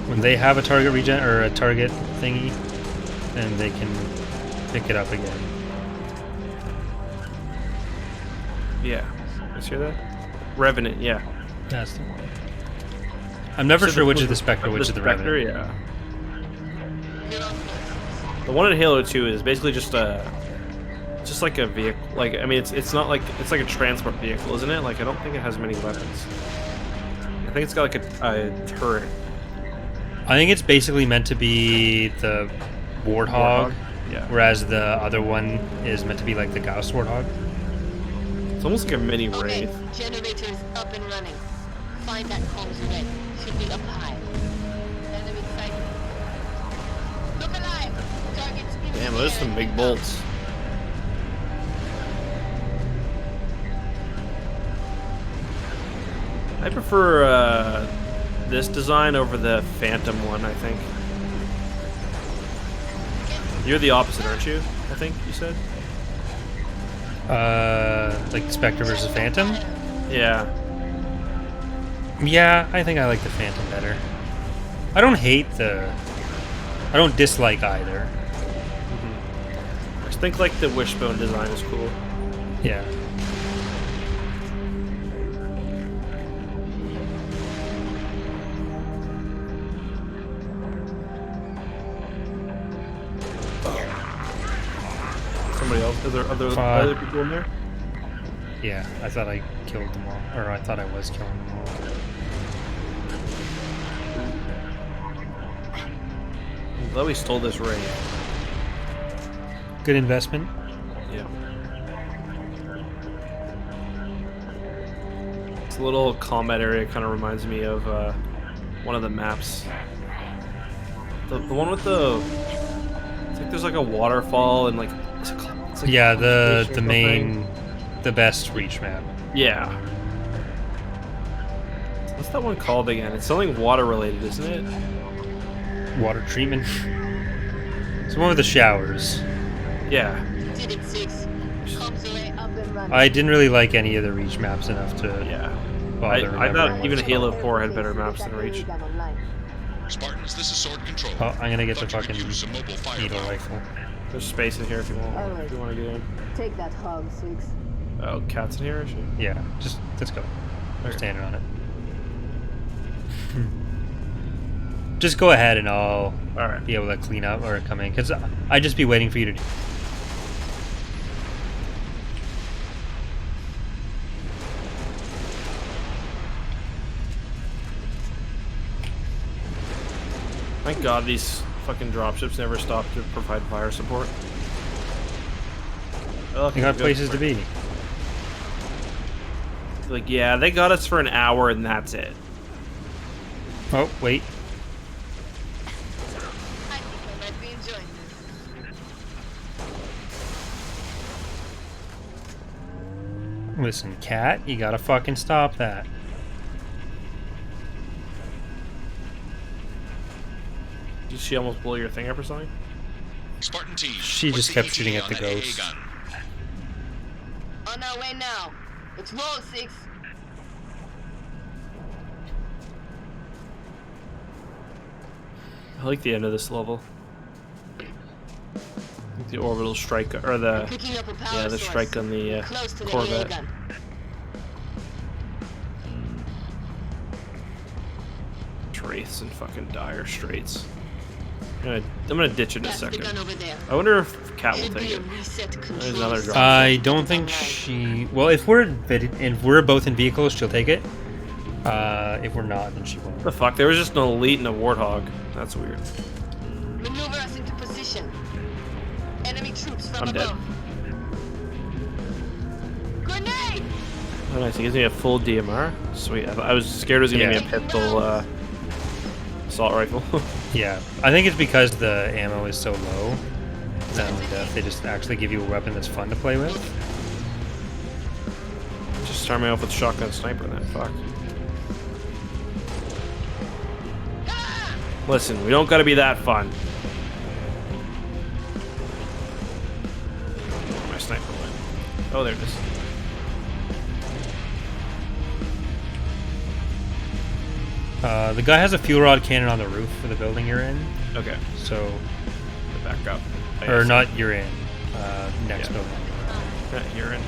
When they have a target regen or a target thingy, then they can pick it up again. Yeah. Let's hear that. Revenant. Yeah. That's the one. I'm never So sure the- which is the Spectre, which is the Spectre, Revenant. yeah. The one in Halo 2 is basically just like a vehicle. Like, I mean, it's not like it's like a transport vehicle, isn't it? Like, I don't think it has many weapons. I think it's got like a turret. I think it's basically meant to be the Warthog, Yeah. whereas the other one is meant to be like the Gauss Warthog. It's almost like a mini Okay, Wraith. generators up and running. Find that comms array. Should be up high. Enemy sighted. Look alive. Targets in Damn, the those are air some big and bolts. I prefer this design over the Phantom one, I think. You're the opposite, aren't you? I think you said? Like Spectre versus Phantom? Yeah. Yeah, I think I like the Phantom better. I don't dislike either. I just think like the wishbone design is cool. Yeah. Somebody else? Are there other people in there? Yeah, I thought I killed them all. Or I thought I was killing them all. I'm glad we stole this ring. Good investment. Yeah. This little combat area kind of reminds me of one of the maps. The one with the... It's like there's like a waterfall and like... It's like Yeah, the concentration or main, the best reach map. something. Yeah. What's that one called again? It's something water related, isn't it? Water treatment. It's one with the showers. Yeah. Did it 6. Comms array up and running. I didn't really like any of the reach maps enough to Yeah. bother I thought remembering even what's Halo called. 4 had better maps than Reach. Spartans, this is Sword Control. Oh, I'm gonna get the Thought you could fucking use some mobile needle firepower. rifle. There's space in here if you want. Alright. If you want to get in. Take that hog, Six. Oh, Cat's in here, is she? Yeah, just let's go. I'm Okay. standing on it. Just go ahead and I'll Alright. be able to clean up or come in, because I'd just be waiting for you to do. Thank God these fucking dropships never stop to provide fire support. Oh, You got places to be. Like, yeah, they got us for an hour and that's it. Oh, wait. I think I might be enjoying this. Listen, cat, you gotta fucking stop that. Did she almost blow your thing up or something? Spartan team. She what's just the kept ETA shooting at on the that AA ghost. gun? On our way now. Let's roll, 6. I like the end of this level. The orbital strike, or the Picking up a power yeah, the source. strike on the Close to the AA Corvette. gun. Wraiths and fucking dire straits. I'm gonna ditch it in a That's the second. gun over there. I wonder if Cat will Should take be a it. reset There's control another drop. I don't think she. Well, if we're both in vehicles, she'll take it. If we're not, then she won't. What the fuck? There was just an elite and a warthog. That's weird. Maneuver us into position. Enemy troops from I'm dead. above. Grenade! Oh, nice. It gives me a full DMR. Sweet. I was scared it was gonna Yeah. give me a pistol assault rifle. Yeah, I think it's because the ammo is so low. And they just actually give you a weapon that's fun to play with. Just start me off with shotgun sniper then. Fuck. Listen, we don't gotta be that fun. My sniper went. Oh, there it is. The guy has a fuel rod cannon on the roof for the building you're in. Okay. So, Back up. or not you're in. Next building. You're in.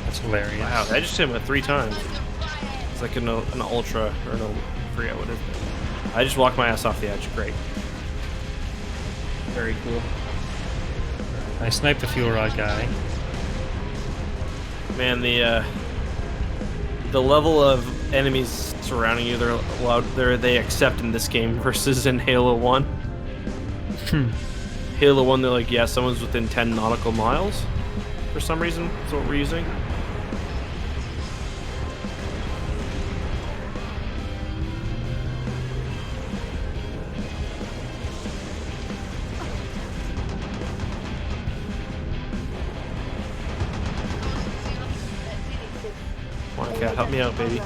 That's hilarious. Wow, I just hit him 3 times. It's like an ultra, or no, I forget what it is. I just walked my ass off the edge. Great. Very cool. I sniped the fuel rod guy. Man, the level of enemies surrounding you they accept in this game versus in Halo 1. Halo 1, they're like, yeah, someone's within 10 nautical miles. For some reason, that's what we're using. Come on, cat, help me out, baby.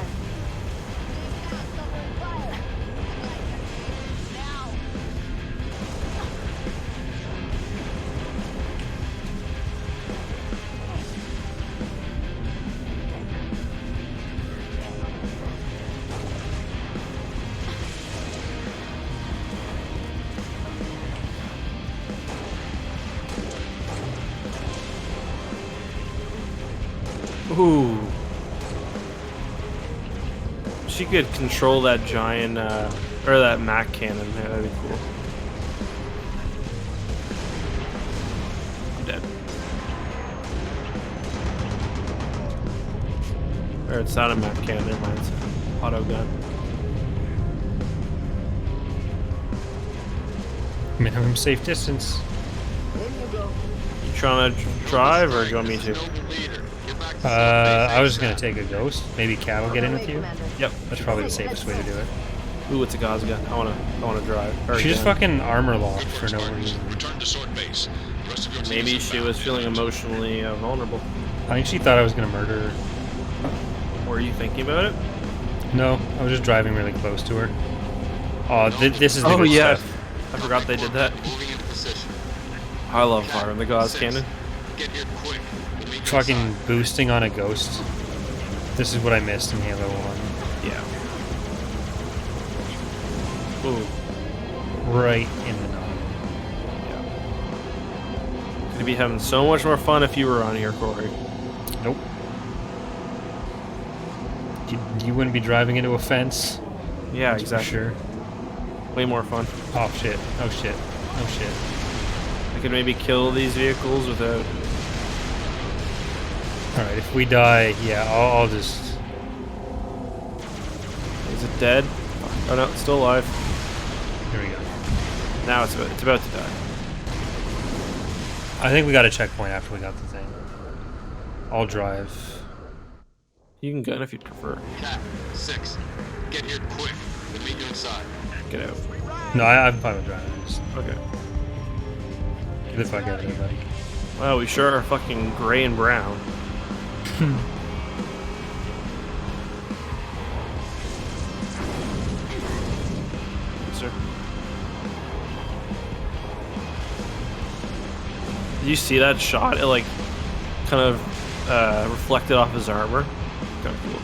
Ooh. She could control that giant, or that Mac cannon. Yeah, that'd be cool. I'm dead. Or it's not a Mac cannon, never mind. It's an auto gun. Minimum safe distance. You trying to drive, or do you want me to? I was just gonna take a ghost. Maybe Cat will get in with you. Yep. That's probably the safest way to do it. Ooh, it's a Gauss gun. I wanna drive. She just fucking armor locked for no reason. Maybe she was feeling emotionally vulnerable. I think she thought I was gonna murder her. Were you thinking about it? No, I was just driving really close to her. Oh, this is the good stuff. I forgot they did that. I love firing the Gauss cannon. Fucking boosting on a ghost. This is what I missed in Halo 1. Yeah. Ooh. Right in the knob. Yeah. Could be having so much more fun if you were on here, Corey. Nope. You wouldn't be driving into a fence. Yeah, That's exactly. for sure. Way more fun. Oh shit. Oh shit. Oh shit. I could maybe kill these vehicles without... Alright, if we die, yeah, I'll just... Is it dead? Oh no, it's still alive. Here we go. Now it's about to die. I think we got a checkpoint after we got the thing. I'll drive. You can gun if you'd prefer. Cat 6, get here quick. We'll meet you inside. Get out. No, I'm fine with driving. Just Okay. get the fuck out of here, buddy. Wow, we sure are fucking gray and brown. Sir. Did you see that shot? It like kind of reflected off his armor. Kind of cool.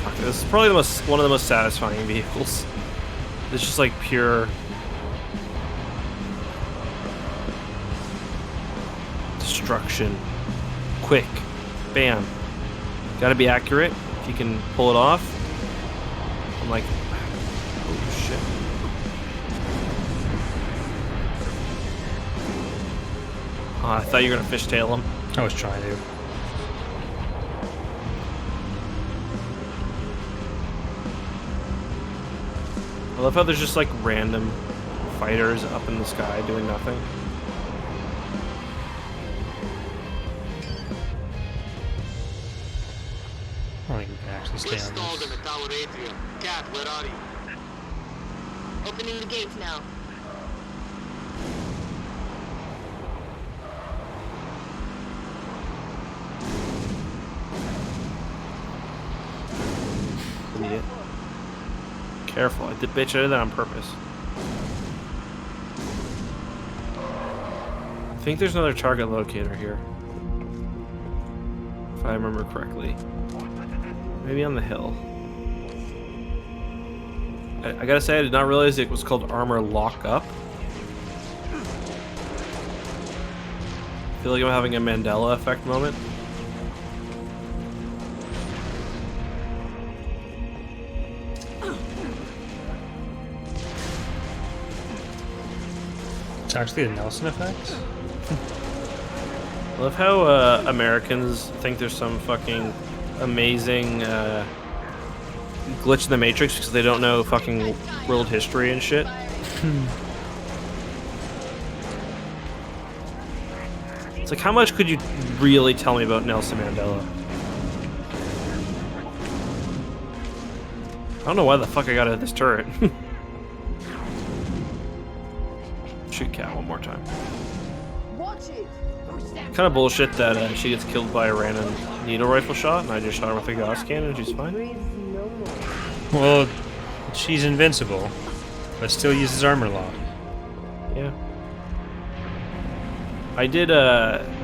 Fuck, this is probably one of the most satisfying vehicles. It's just like pure destruction. Quick. Bam. Gotta be accurate. If you can pull it off. I'm like, oh shit. Oh, I thought you were gonna fishtail him. I was trying to. I love how there's just like random fighters up in the sky doing nothing. I don't think we can actually stay on this. Cat, where are you? Opening the gates now. Idiot. Careful, I did bitch out of that on purpose. I think there's another target locator here. If If I remember correctly. Maybe on the hill. I gotta say, I did not realize it was called armor lock-up. I feel like I'm having a Mandela effect moment. It's actually a Nelson effect. I love how Americans think there's some fucking amazing glitch in the Matrix because they don't know fucking world history and shit. It's like, how much could you really tell me about Nelson Mandela? I don't know why the fuck I got out of this turret. Shoot Cat one more time. Kind of bullshit that she gets killed by a random needle rifle shot and I just shot her with a Gauss cannon and she's fine. Well, she's invincible, but still uses armor lock. Yeah. I did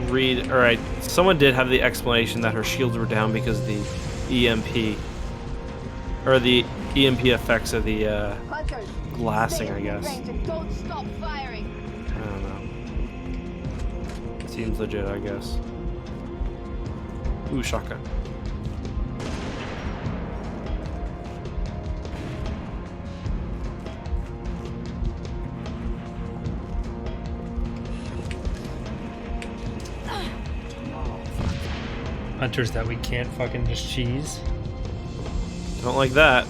read, or someone did have the explanation that her shields were down because of the EMP, or the EMP effects of the glassing, I guess. Don't stop firing. I don't know. Seems legit, I guess. Ooh, shotgun. Hunters that we can't fucking just cheese. Don't like that.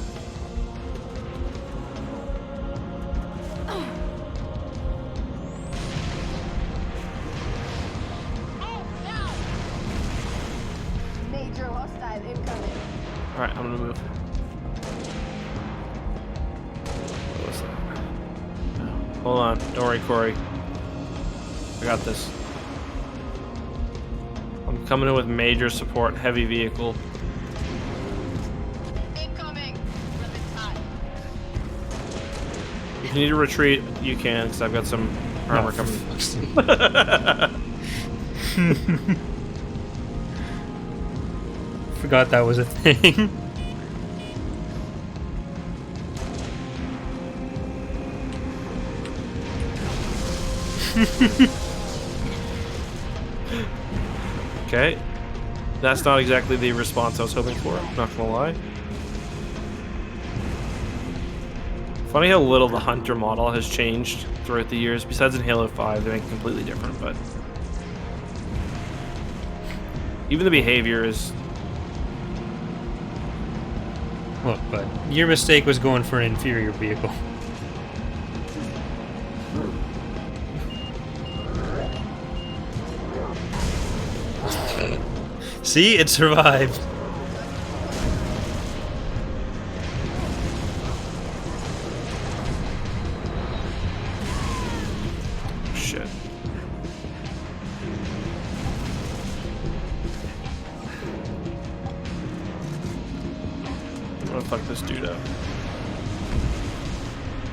Major hostile incoming. Alright, I'm gonna move. What was that? No. Hold on. Don't worry, Corey. I got this. I'm coming in with major support, heavy vehicle. Incoming. If you need to retreat, you can, because I've got some armor coming. Forgot that was a thing. Okay. That's not exactly the response I was hoping for, not gonna lie. Funny how little the Hunter model has changed throughout the years. Besides in Halo 5, they make it completely different, but even the behavior is... Look, but your mistake was going for an inferior vehicle. See, it survived. Shit. I'm gonna fuck this dude up.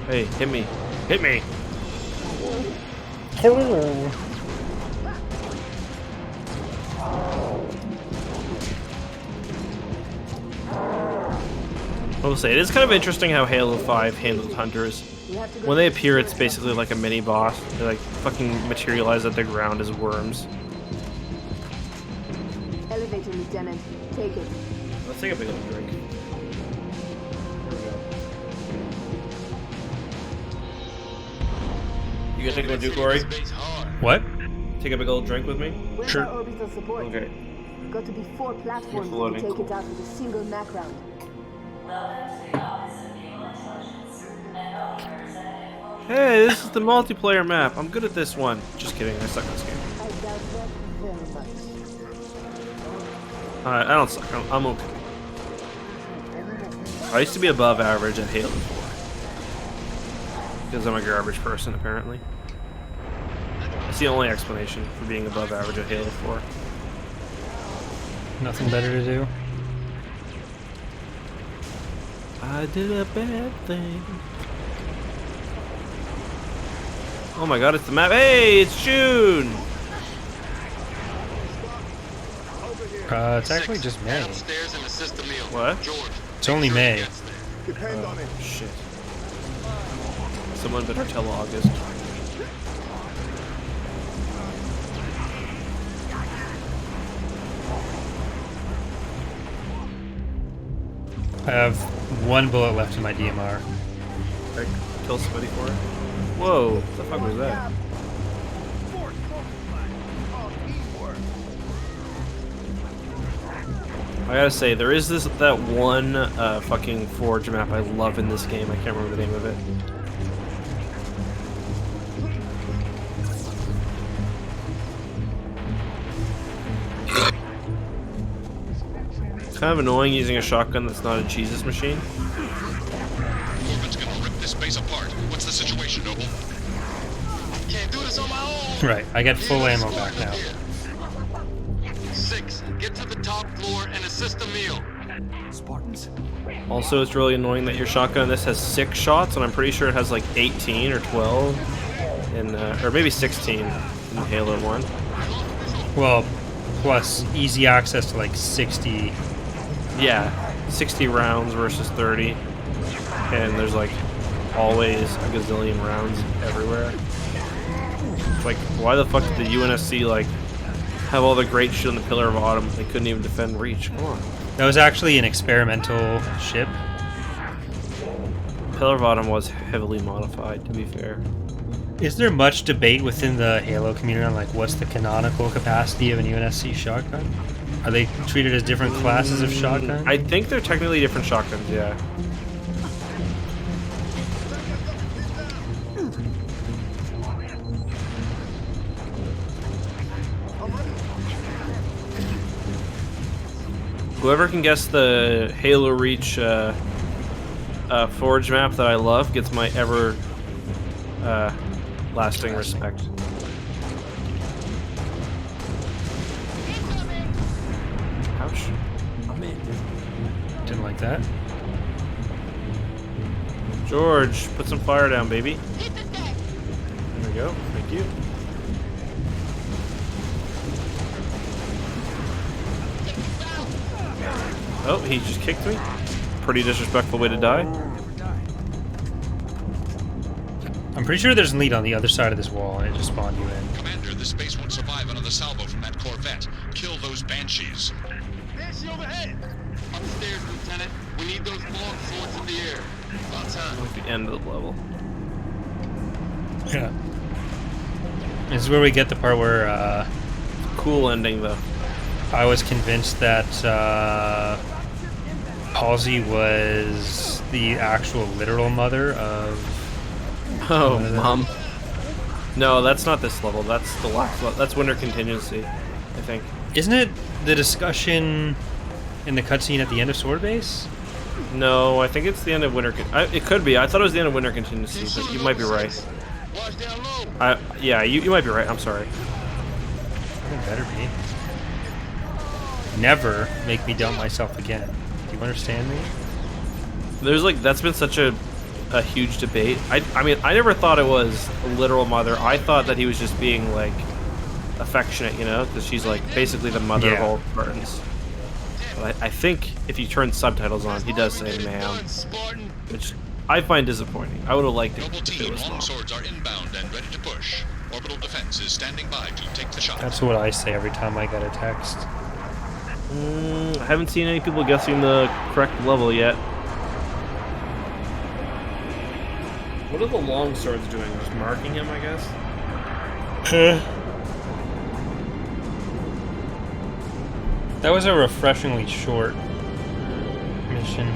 Hey, hit me. Hit me! Hello. I will say, it is kind of interesting how Halo 5 handles hunters. When they appear, it's basically like a mini boss. They like fucking materialize at the ground as worms. Elevator, Lieutenant. Take it. Let's take a big old drink. You gonna take a do, Corey? What? Take a big old drink with me? Where's Sure. our orbital support? Okay. Got to be 4 platforms to Loading. take it out with a single Mac round. Hey, this is the multiplayer map. I'm good at this one. Just kidding, I suck at this game. I doubt that very much. Alright, I don't suck. I'm okay. I used to be above average at Halo 4. Because I'm a garbage person, apparently. That's the only explanation for being above average at Halo 4. Nothing better to do. I did a bad thing. Oh my god, it's the map. Hey, it's June! It's actually just May. Downstairs and assist Emil. What? George, It's only May. Depend on it. Shit. Someone better tell August. I have 1 bullet left in my DMR. Like, kill somebody for it. Whoa, what the fuck was that? I gotta say, there is that one fucking Forge map I love in this game. I can't remember the name of it. It's kind of annoying using a shotgun that's not a Jesus machine. Corbin's gonna rip this base apart. What's the situation, Noble? Can't do this on my own. Right, I get full ammo back now. 6, get to the top floor and assist Emil. Spartans. Also, it's really annoying that your shotgun this has 6 shots, and I'm pretty sure it has like 18 or 12, or maybe 16 in Halo 1. Well, plus easy access to like 60. Yeah, 60 rounds versus 30, and there's like always a gazillion rounds everywhere. It's like, why the fuck did the UNSC like have all the great shit on the Pillar of Autumn? They couldn't even defend Reach. Come on. That was actually an experimental ship. Pillar of Autumn was heavily modified, to be fair. Is there much debate within the Halo community on like what's the canonical capacity of an UNSC shotgun? Are they treated as different classes of shotgun? I think they're technically different shotguns, yeah. Whoever can guess the Halo Reach Forge map that I love gets my ever lasting respect. Ouch. Didn't like that. George, put some fire down, baby. There we go. Thank you. Oh, he just kicked me. Pretty disrespectful way to die. I'm pretty sure there's a lead on the other side of this wall, and it just spawned you in. Commander, this base won't survive another salvo from that Corvette. Kill those Banshees. Banshee overhead. Upstairs, Lieutenant. We need those long swords in the air. About time. At the end of the level. Yeah. This is where we get the part where Cool ending, though. I was convinced that Halsey was the actual literal mother of... Oh, Mom. No, that's not this level. That's the last level. That's Winter Contingency, I think. Isn't it the discussion in the cutscene at the end of Sword Base? No, I think it's the end of Winter... it could be. I thought it was the end of Winter Contingency, but you might be right. Watch down low. Yeah, you might be right. I'm sorry. It better be. Never make me doubt myself again. Do you understand me? There's like... That's been such a huge debate. I mean, I never thought it was a literal mother. I thought that he was just being, like, affectionate, you know? Because she's, like, basically the mother of all Spartans. But I think if you turn subtitles on, he does say ma'am. Which I find disappointing. I would have liked it Noble if it team, was long mom. swords are inbound and ready to push. Orbital defense is standing by to take the shot. That's what I say every time I get a text. I haven't seen any people guessing the correct level yet. What are the long swords doing? Just marking him, I guess? That was a refreshingly short mission.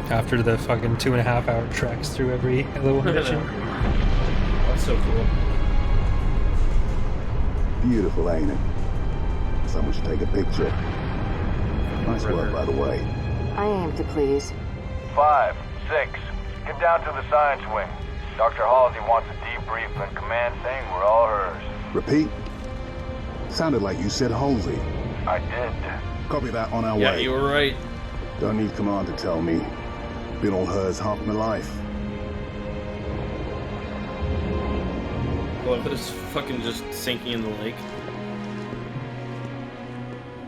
After the fucking 2.5 hour treks through every Halo mission. That's so cool. Beautiful, ain't it? Someone should take a picture. Nice work, by the way. I aim to please. 5, 6, get down to the science wing. Dr. Halsey wants a debrief and command saying we're all hers. Repeat. Sounded like you said Halsey. I did. Copy that on our way. Yeah, you were right. Don't need command to tell me. Been all hers half my life. Well, if it is fucking just sinking in the lake.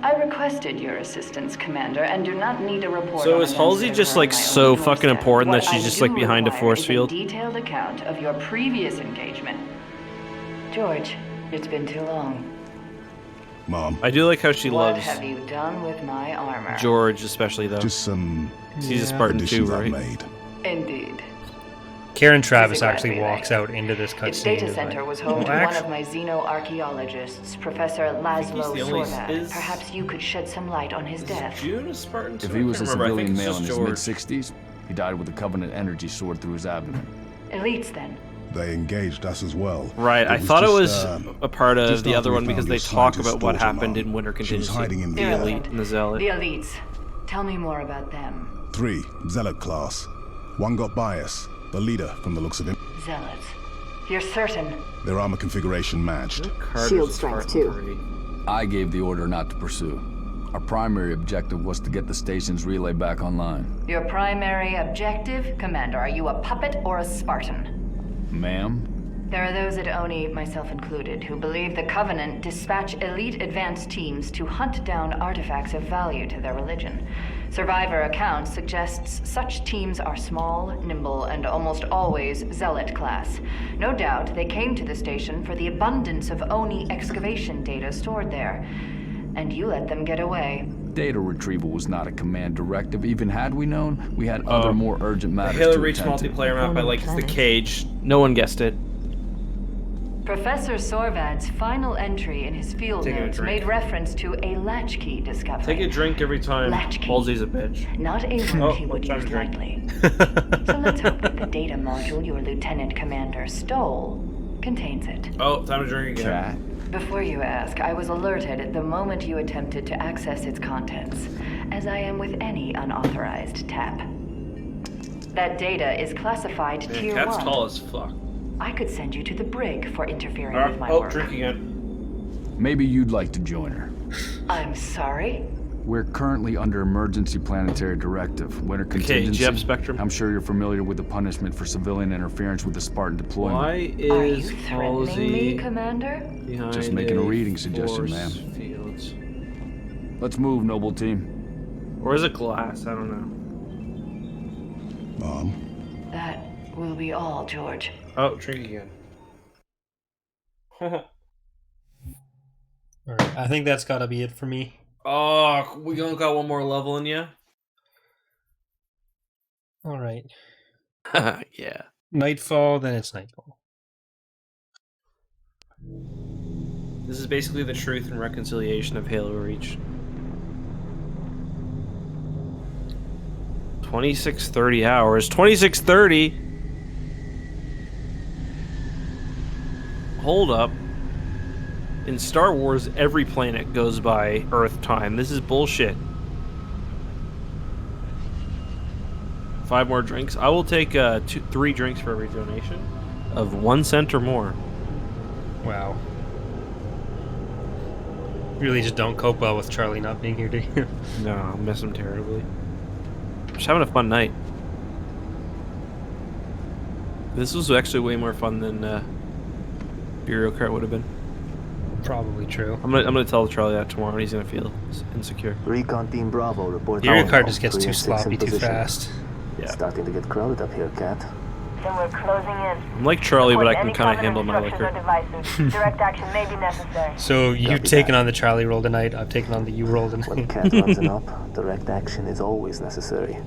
I requested your assistance, Commander, and do not need a report. So on is events Halsey that just occur like on my so own fucking doorstep. important that What she's I just do like behind a require force is field? a detailed account of your previous engagement. George, it's been too long. Mom. I do like how she What loves have you done with my armor? George, especially though. Just some She's a Spartan too, additions I've right? made. Indeed. Karen Travis Physically actually walks out into this Its cutscene. data center was home to Relax. one of my xenoarchaeologists, Professor Laszlo the only- Sorvat. is- Perhaps you could shed some light on his death. June a Spartan too? If I he was a can't remember. I think civilian it's male in just his George. mid-60s, he died with a Covenant energy sword through his abdomen. Elites, then. They engaged us as well. Right, I thought it was a part of just the after other we one because found they your talk scientist about what daughter, happened Mom. in Winter She was Contingency. hiding in the The Elite and the Zealot. The elites. Tell me more about them. 3, Zealot class. One got by us. The leader, from the looks of him. Zealots. You're certain? Their armor configuration matched. Shield strength, too. I gave the order not to pursue. Our primary objective was to get the station's relay back online. Your primary objective? Commander, are you a puppet or a Spartan? Ma'am? There are those at ONI, myself included, who believe the Covenant dispatch elite advance teams to hunt down artifacts of value to their religion. Survivor account suggests such teams are small, nimble, and almost always Zealot class. No doubt they came to the station for the abundance of ONI excavation data stored there. And you let them get away. Data retrieval was not a command directive. Even had we known, we had other more urgent matters Halo to Reach attend to. multiplayer map I like is the cage. No one guessed it. Professor Sorvat's final entry in his field Taking a notes drink. made reference to a latchkey discovery. Take a drink every time Latchkey. Halsey's a bitch. Not a word Oh, he would time to use drink. lightly. So let's hope that the data module your lieutenant commander stole contains it. Oh, time to drink again. Before you ask, I was alerted the moment you attempted to access its contents, as I am with any unauthorized tap. That data is classified Man, Tier Cat's 1. tall as fuck. I could send you to the brig for interfering with my Oh, work. drink again. Maybe you'd like to join her. I'm sorry? We're currently under emergency planetary directive. Winter contingency. Jeb Spectrum. I'm sure you're familiar with the punishment for civilian interference with the Spartan deployment. Why Are you is threatening me, Halsey Commander? behind Just making a reading force suggestion, ma'am. fields? Let's move, noble team. Or is it glass? I don't know. Mom. That will be all, George. Oh, drink again. Alright, I think that's gotta be it for me. Oh, we only got one more level in you? Alright. Yeah. Nightfall, then it's nightfall. This is basically the truth and reconciliation of Halo Reach. 2630 hours. 2630? Hold up. In Star Wars, every planet goes by Earth time. This is bullshit. 5 more drinks. I will take 3 drinks for every donation of 1 cent or more. Wow. Really just don't cope well with Charlie not being here, do you? No, I'll miss him terribly. Just having a fun night. This was actually way more fun than Burial Cart would have been. Probably true. I'm gonna tell Charlie that tomorrow, and he's gonna feel insecure. Recon Team Bravo reports. Burial Cart just gets 3 too and 6 sloppy in too position. fast. Yeah. Starting to get crowded up here, Cat. Then we're closing in. I'm like Charlie, but I can Any kind of common handle my instructions liquor. or devices. Direct action may be necessary. So you've taken on the Charlie role tonight, I've taken on the you role When tonight. Cat runs an up, direct action is always necessary.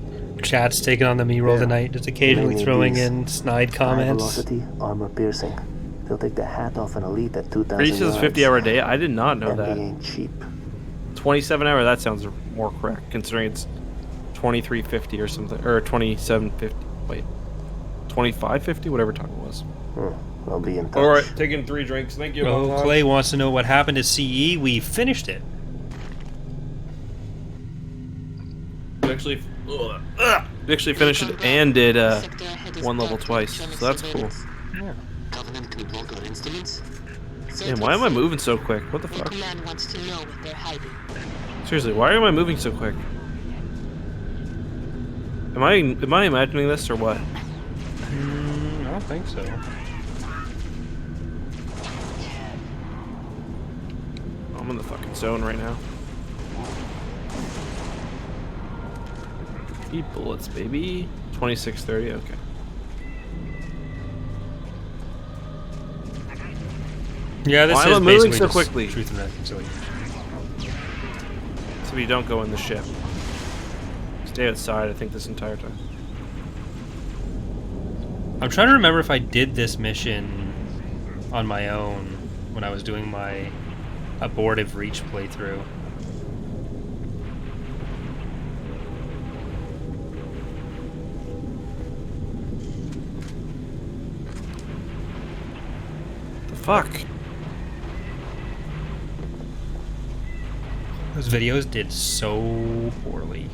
Chat's taken on the me role tonight, just occasionally Mainly throwing these in snide High comments. velocity, armor piercing. They'll take the hat off an elite at 2,000 Pretty says yards. 50-hour day. I did not know And that. they ain't cheap. 27 hour. That sounds more correct, considering it's 2350 or something, or 2750. Wait, 2550, whatever time it was. I'll be in touch. All right, taking 3 drinks. Thank you. Oh, Warthog. Clay wants to know what happened to CE. We finished it. We actually finished it and did 1 level twice, so that's cool. Yeah. Man, why am I moving so quick? What the fuck? Command wants to know what they're hiding. Seriously, why am I moving so quick? Am I imagining this or what? I don't think so. I'm in the fucking zone right now. 60 bullets, baby. 2630. Okay. Yeah, this Why is am I moving basically so just quickly? Truth and reconciliation. So we don't go in the ship. Stay outside, I think, this entire time. I'm trying to remember if I did this mission on my own when I was doing my abortive Reach playthrough. The fuck? Those videos did so poorly.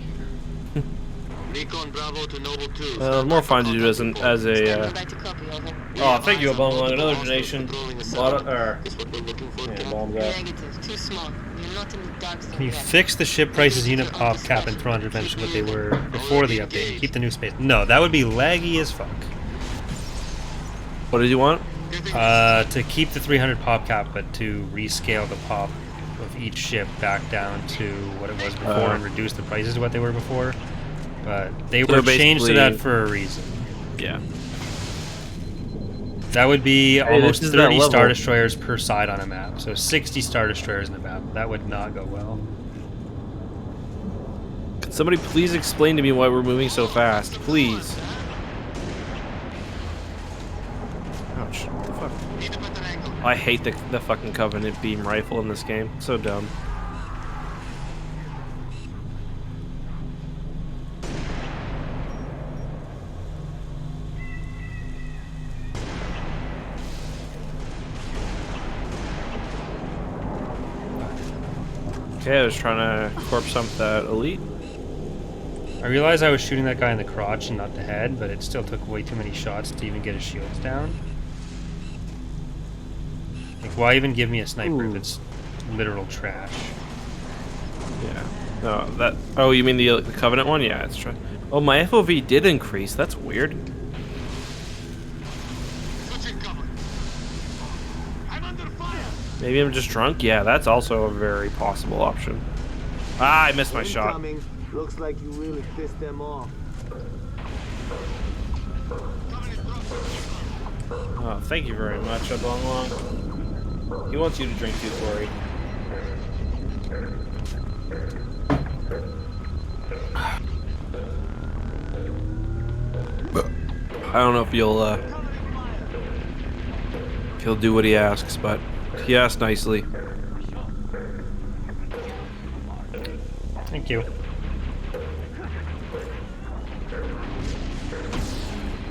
Recon Bravo to Noble 2. More fun to do as a. Oh, thank you, Obama. Another donation. Too small. You're not in the dark zone Can you yet. fix the ship prices unit pop cap and 300 advantage to what they were before the update and keep the new space? No, that would be laggy as fuck. What did you want? To keep the 300 pop cap, but to rescale the pop of each ship back down to what it was before and reduce the prices to what they were before. But they were changed to that for a reason. Yeah. That would be almost this is 30 that Star level. Destroyers per side on a map. So 60 Star Destroyers in the map. That would not go well. Could somebody please explain to me why we're moving so fast? Please. Ouch. What the fuck? I hate the fucking Covenant beam rifle in this game. So dumb. Okay, I was trying to corpse hump that elite. I realized I was shooting that guy in the crotch and not the head, but it still took way too many shots to even get his shields down. Like, why even give me a sniper if it's literal trash? Yeah. No, that. Oh, you mean the Covenant one? Yeah, it's true. Oh, my FOV did increase. That's weird. Maybe I'm just drunk? Yeah, that's also a very possible option. Ah, I missed my shot. Looks like you really pissed them off. Oh, thank you very much, Long. He wants you to drink too, Corey. I don't know if he'll do what he asks, but he asked nicely. Thank you.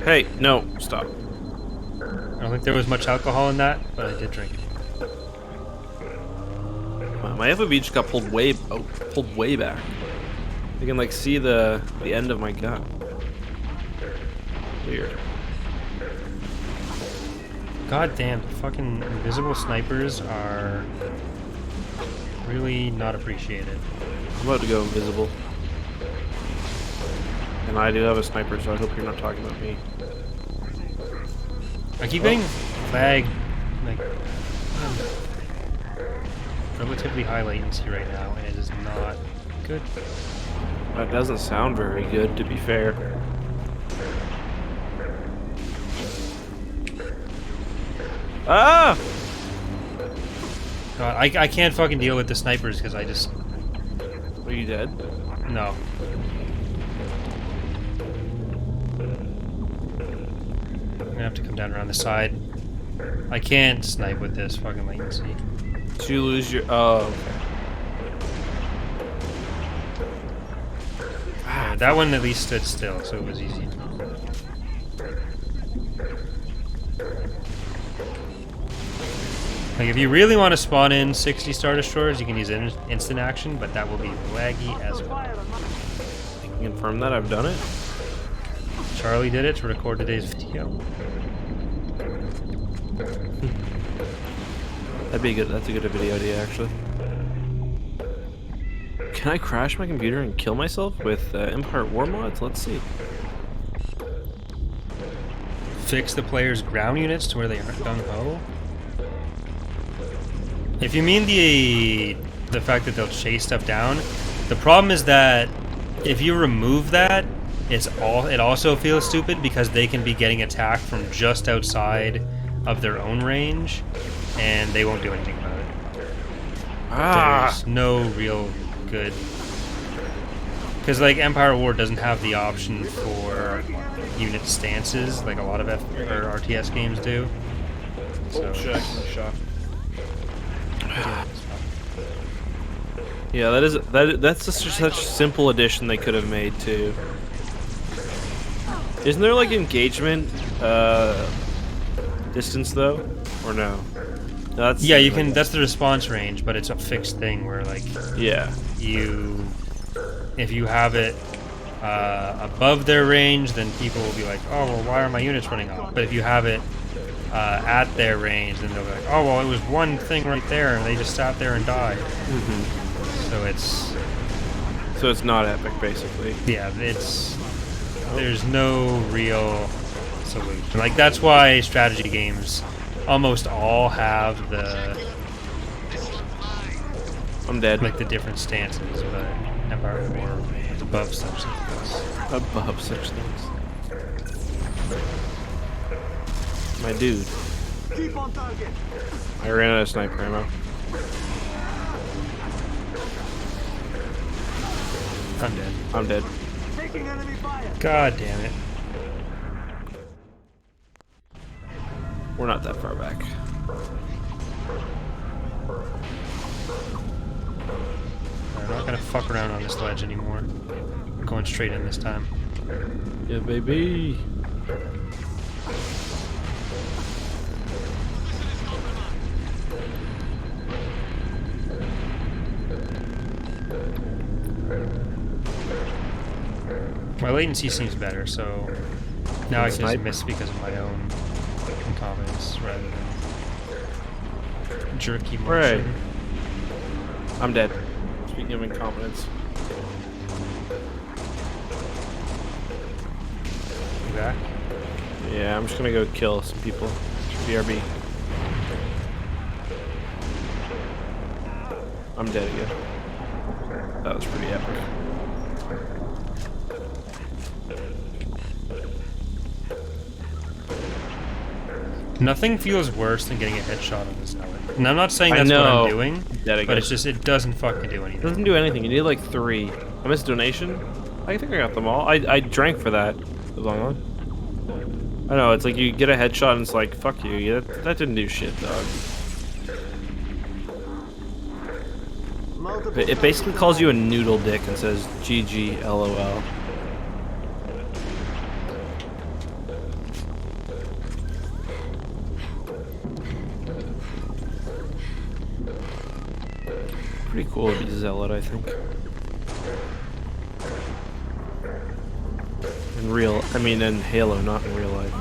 Hey, no, stop. I don't think there was much alcohol in that, but I did drink it. My FOV just got pulled way back. You can like see the end of my gun. Weird. God damn, fucking invisible snipers are really not appreciated. I'm about to go invisible. And I do have a sniper, so I hope you're not talking about me. I keep getting lagged, like, relatively high latency right now, and it is not good. That doesn't sound very good, to be fair. Ah! God, I can't fucking deal with the snipers because I just... Are you dead? No. I'm gonna have to come down around the side. I can't snipe with this fucking latency. Did you lose your... Oh, okay. Yeah, that one at least stood still, so it was easy. Like, if you really want to spawn in 60 Star Destroyers, you can use instant action, but that will be laggy as well. I can confirm that I've done it. Charlie did it to record today's video. That'd be good. That's a good video idea, actually. Can I crash my computer and kill myself with Empire War mods? Let's see. Fix the player's ground units to where they aren't gung-ho. If you mean the fact that they'll chase stuff down, the problem is that if you remove that, it also feels stupid because they can be getting attacked from just outside of their own range, and they won't do anything about it. There's no real good, because like Empire War doesn't have the option for unit stances like a lot of RTS games do. So, shot. Yeah, that's just such a simple addition they could have made too. Isn't there like engagement distance though, or no? That's yeah, you can. That's the response range, but it's a fixed thing where like if you have it above their range, then people will be like, oh well, why are my units running off? But if you have it at their range, then they'll be like, oh well, it was one thing right there, and they just sat there and died. So it's not epic, basically. Yeah, there's no real solution. Like that's why strategy games almost all have the I'm dead. Like the different stances, but Empire War is above such things. Above such things. My dude. Keep on target. I ran out of sniper ammo. I'm dead. I'm dead. Taking enemy fire. God damn it. We're not that far back. I'm not gonna fuck around on this ledge anymore. I'm going straight in this time. Yeah, baby. My latency seems better, so now I can just miss because of my own incompetence rather than jerky motion. Right. I'm dead. Speaking of incompetence. You back? Yeah, I'm just gonna go kill some people. BRB. I'm dead again. That was pretty epic. Nothing feels worse than getting a headshot on this zealot. And I'm not saying that's what I'm doing, but it's just, it doesn't fucking do anything. It doesn't do anything. You need like 3. I missed a donation. I think I got them all. I drank for that. Was on. I know, it's like you get a headshot and it's like, fuck you. That didn't do shit, dog. It basically calls you a noodle dick and says GG LOL. Pretty cool to be Zealot, I think. In Halo, not in real life.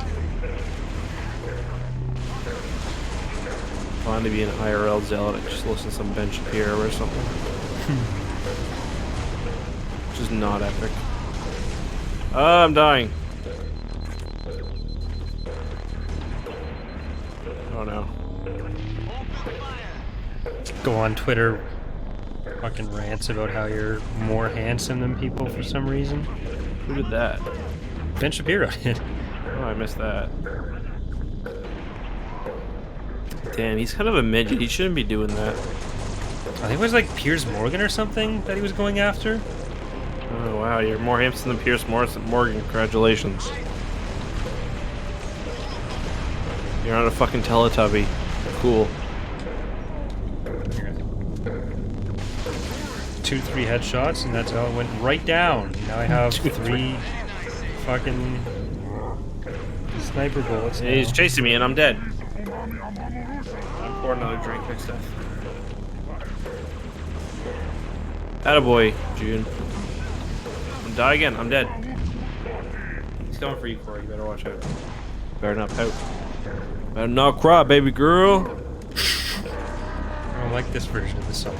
Fun to be an IRL Zealot and just listen to some Ben Shapiro or something. Which is not epic. I'm dying. Oh no. Go on Twitter, fucking rants about how you're more handsome than people for some reason. Who did that? Ben Shapiro did. Oh, I missed that. Damn, he's kind of a midget. He shouldn't be doing that. I think it was like Piers Morgan or something that he was going after. Oh wow, you're more handsome than Piers Morgan. Congratulations. You're not a fucking Teletubby. Cool. 2-3 headshots, and that's how it went right down. Now I have 3 fucking sniper bullets. Yeah, he's chasing me, and I'm dead. I'm pouring another drink next time. Attaboy, June. I'm die again. I'm dead. He's coming for you, Corey. You better watch out. Better not pout. Better not cry, baby girl. I don't like this version of the song.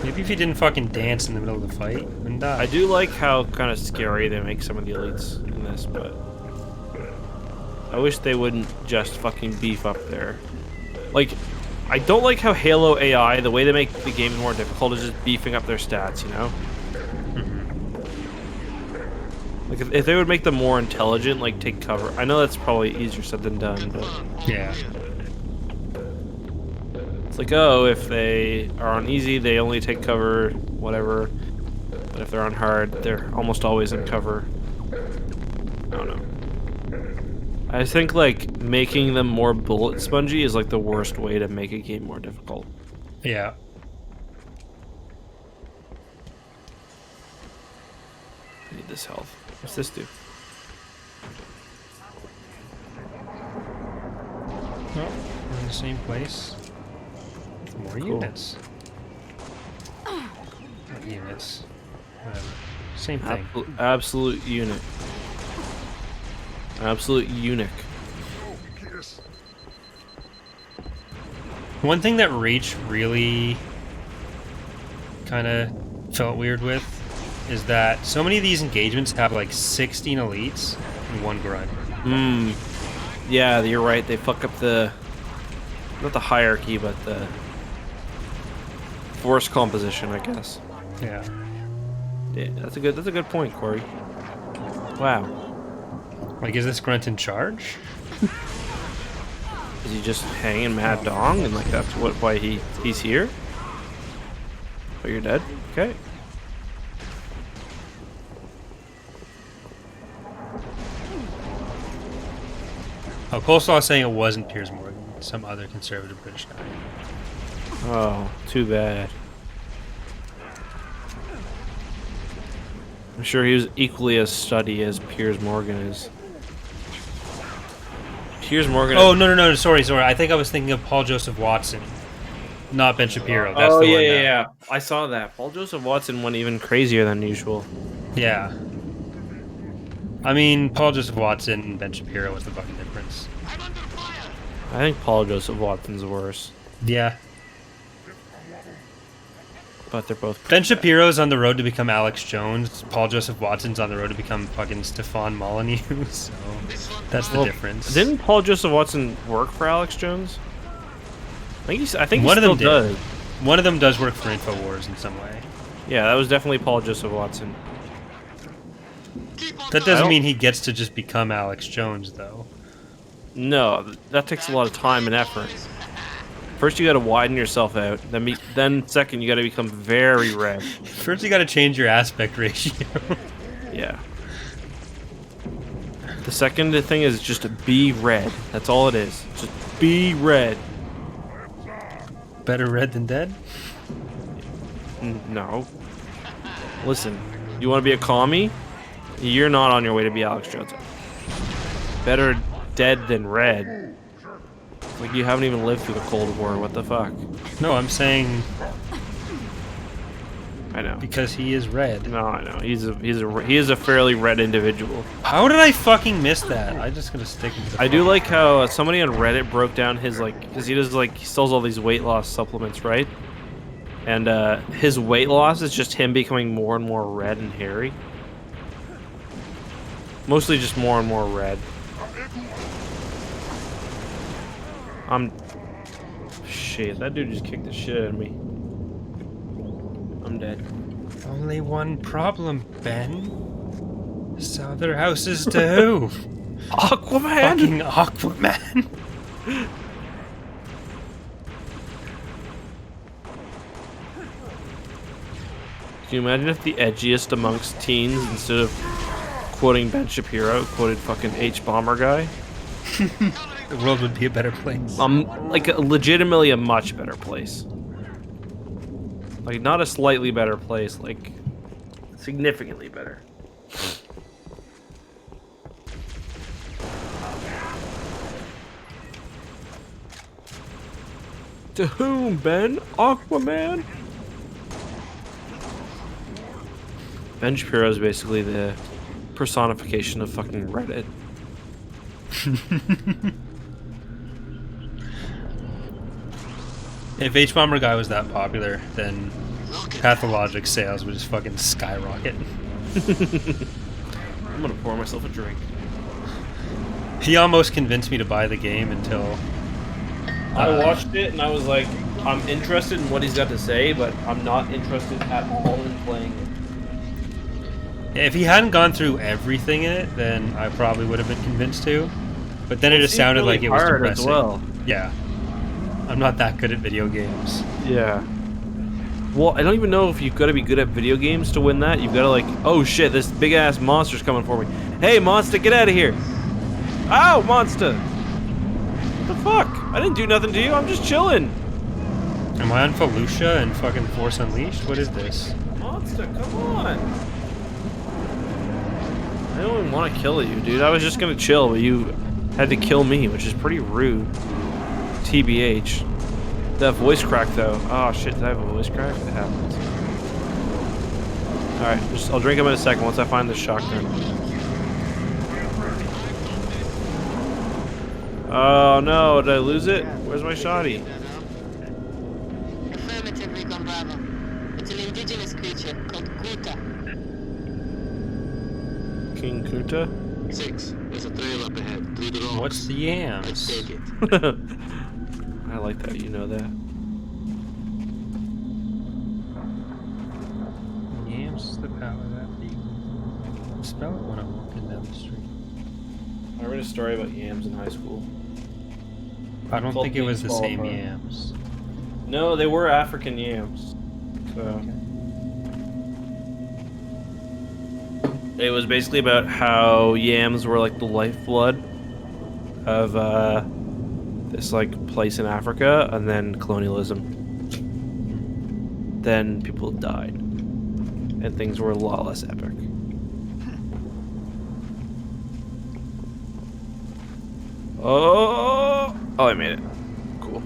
Maybe if you didn't fucking dance in the middle of the fight, you wouldn't die. I do like how kind of scary they make some of the elites in this, but I wish they wouldn't just fucking beef up there. Like, I don't like how Halo AI, the way they make the games more difficult is just beefing up their stats, you know? Like, if they would make them more intelligent, like, take cover. I know that's probably easier said than done, but... Yeah. It's like, oh, if they are on easy, they only take cover, whatever. But if they're on hard, they're almost always in cover. I don't know. I think, like, making them more bullet spongy is, like, the worst way to make a game more difficult. Yeah. I need this health. What's this do? Oh, we're in the same place. With more units. Not units. Whatever. Same thing. Absolute unit. Absolute eunuch. One thing that Reach really kind of felt weird with is that so many of these engagements have like 16 elites and 1 grunt. Yeah, you're right. They fuck up the not the hierarchy, but the force composition, I guess. Yeah. Yeah, that's a good point, Corey. Wow. Like, is this grunt in charge? Is he just hanging mad dong and like that's why he's here? Oh, you're dead? Okay. Oh, Coleslaw is saying it wasn't Piers Morgan, some other conservative British guy. Oh, too bad. I'm sure he was equally as studdy as Piers Morgan is. Piers Morgan. Oh, no, sorry. I think I was thinking of Paul Joseph Watson, not Ben Shapiro. That's the one. Yeah. I saw that. Paul Joseph Watson went even crazier than usual. Yeah. I mean, Paul Joseph Watson and Ben Shapiro was the fucking difference. I think Paul Joseph Watson's worse. Yeah. But they're both... Ben Shapiro's on the road to become Alex Jones. Paul Joseph Watson's on the road to become fucking Stefan Molyneux. So that's the difference. Didn't Paul Joseph Watson work for Alex Jones? I think one he of them still does. One of them does work for InfoWars in some way. Yeah, that was definitely Paul Joseph Watson. That doesn't mean he gets to just become Alex Jones, though. No, that takes a lot of time and effort. First, you got to widen yourself out. Then second, you got to become very red. First, you got to change your aspect ratio. Yeah. The second thing is just to be red. That's all it is. Just be red. Better red than dead? No. Listen, you want to be a commie? You're not on your way to be Alex Jones. Better dead than red. Like, you haven't even lived through the Cold War. What the fuck? No, I'm saying... I know. Because he is red. No, I know. He is a fairly red individual. How did I fucking miss that? I'm just gonna stick with the I do like how somebody on Reddit broke down his, like... Because he does, like... He sells all these weight loss supplements, right? And, his weight loss is just him becoming more and more red and hairy. Mostly just more and more red. Shit, that dude just kicked the shit out of me. I'm dead. Only one problem, Ben. Sell their houses to who? Aquaman! Fucking Aquaman! Can you imagine if the edgiest amongst teens, instead of quoting Ben Shapiro, quoted fucking H-Bomber guy? The world would be a better place. Like, legitimately a much better place. Like, not a slightly better place, like, significantly better. To whom, Ben? Aquaman? Ben Shapiro is basically the personification of fucking Reddit. If H-Bomber guy was that popular, then Pathologic sales would just fucking skyrocket. I'm gonna pour myself a drink. He almost convinced me to buy the game until I watched it and I was like, I'm interested in what he's got to say, but I'm not interested at all in playing it. If he hadn't gone through everything in it, then I probably would have been convinced to. But then it just sounded really like it was hard depressing. as well. Yeah. I'm not that good at video games. Yeah. Well, I don't even know if you've got to be good at video games to win that. You've got to like, oh shit, this big ass monster's coming for me. Hey, monster, get out of here! Ow, monster! What the fuck? I didn't do nothing to you. I'm just chilling. Am I on Felucia and fucking Force Unleashed? What is this? Monster, come on! I don't even want to kill you, dude. I was just gonna chill, but you had to kill me, which is pretty rude. TBH. That voice crack, though. Oh shit, did I have a voice crack? It happens. Alright, I'll drink him in a second once I find the shotgun. Oh no, did I lose it? Where's my shotty? Affirmative, Recon Bravo. It's an indigenous creature called Kuta. King Kuta? 6. There's a trail up ahead, through the rocks. What's the yams? Let's take it. I like that, you know that. Yams is the power that be. Spell it when I'm walking down the street. I read a story about yams in high school. I don't think it was the same yams. No, they were African yams. So it was basically about how yams were like the lifeblood of this like place in Africa, and then colonialism. Then people died, and things were a lot less epic. Oh, I made it. Cool.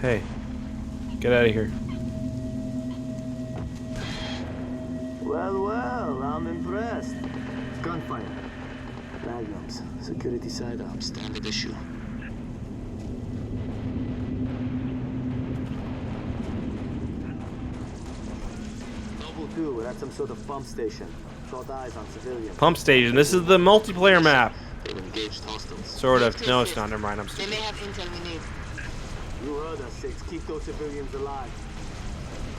Hey, get out of here. Well, I'm impressed. Gunfire. Magnums. Security sidearms. Standard issue. Noble 2, we're at some sort of pump station. Short eyes on civilians. Pump station. This is the multiplayer map. They've engaged hostiles. Sort of. No, it's not. Never mind. I'm They stupid. may have intel we need. You heard us, 6. Keep those civilians alive.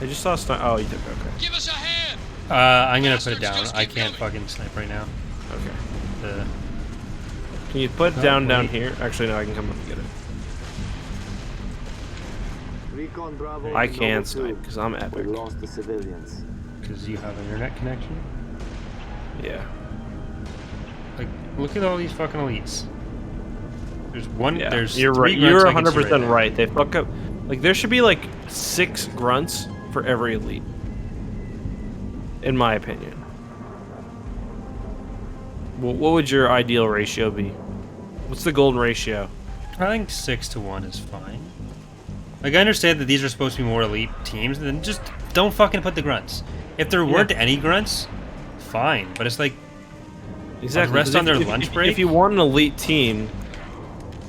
I just saw a Oh, you did. Okay. Give us a hand! I'm gonna put it down. I can't fucking snipe right now. Okay. Can you put it down here? Actually, no, I can come up and get it. Recon Bravo. I can snipe because I'm epic. We lost the civilians. Because you have an internet connection? Yeah. Like, look at all these fucking elites. There's one. Yeah. There's You're right. three grunts You're I can see 100% now. right. They fuck up. Like there should be like 6 grunts for every elite. In my opinion. What would your ideal ratio be? What's the golden ratio? I think 6 to 1 is fine. Like I understand that these are supposed to be more elite teams, then just don't fucking put the grunts. If there weren't any grunts, fine. But it's like Exactly. rest on their If- lunch break. If you want an elite team,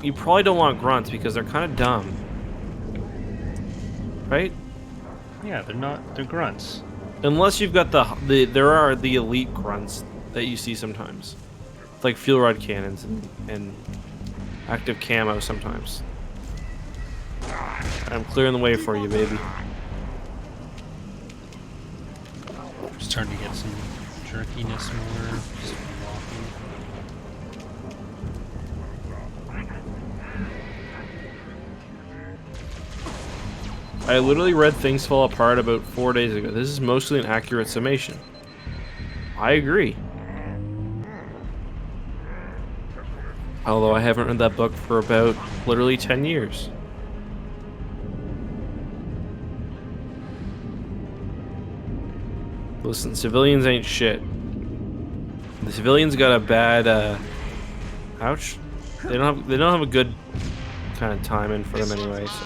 you probably don't want grunts because they're kind of dumb. Right? Yeah, they're not. They're grunts. Unless you've got there are the elite grunts that you see sometimes, like fuel rod cannons and active camo sometimes. I'm clearing the way for you, baby. Just starting to get some jerkiness more. Just walking. I literally read Things Fall Apart about 4 days ago. This is mostly an accurate summation. I agree. Although I haven't read that book for about literally 10 years. Listen, civilians ain't shit. The civilians got a bad, ouch. They don't have a good kind of time in for them anyway, so.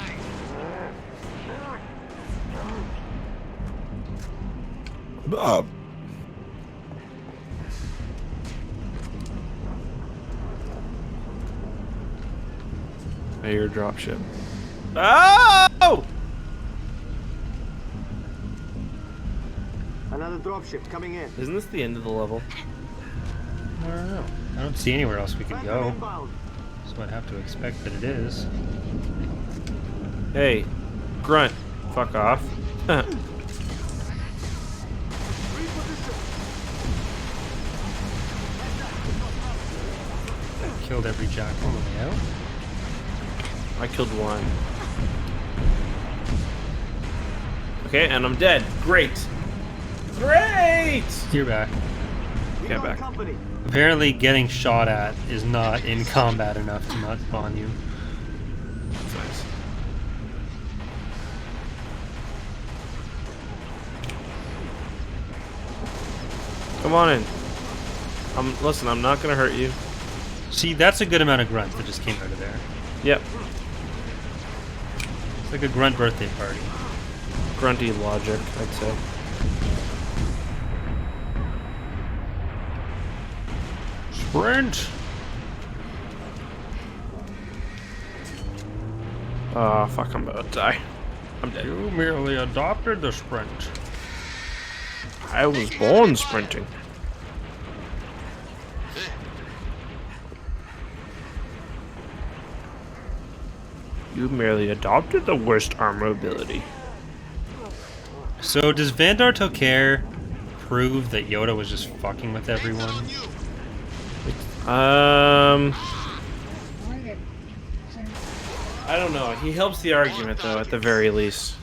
I hear a dropship. Oh! Another dropship coming in. Isn't this the end of the level? I don't know. I don't see anywhere else we could go. So I'd have to expect that it is. Hey, grunt. Fuck off. Killed every jackal on the way out. I killed one. Okay, and I'm dead. Great. Great! You're back. Okay, I'm back. Apparently getting shot at is not in combat enough to not spawn you. Nice. Come on in. Listen, I'm not gonna hurt you. See, that's a good amount of grunts that just came out of there. Yep. It's like a grunt birthday party. Grunty logic, I'd say. Sprint! Oh, fuck, I'm about to die. I'm dead. You merely adopted the sprint. I was born sprinting. You merely adopted the worst armor ability. So does Vandar Tokare prove that Yoda was just fucking with everyone? I don't know. He helps the argument, though, at the very least.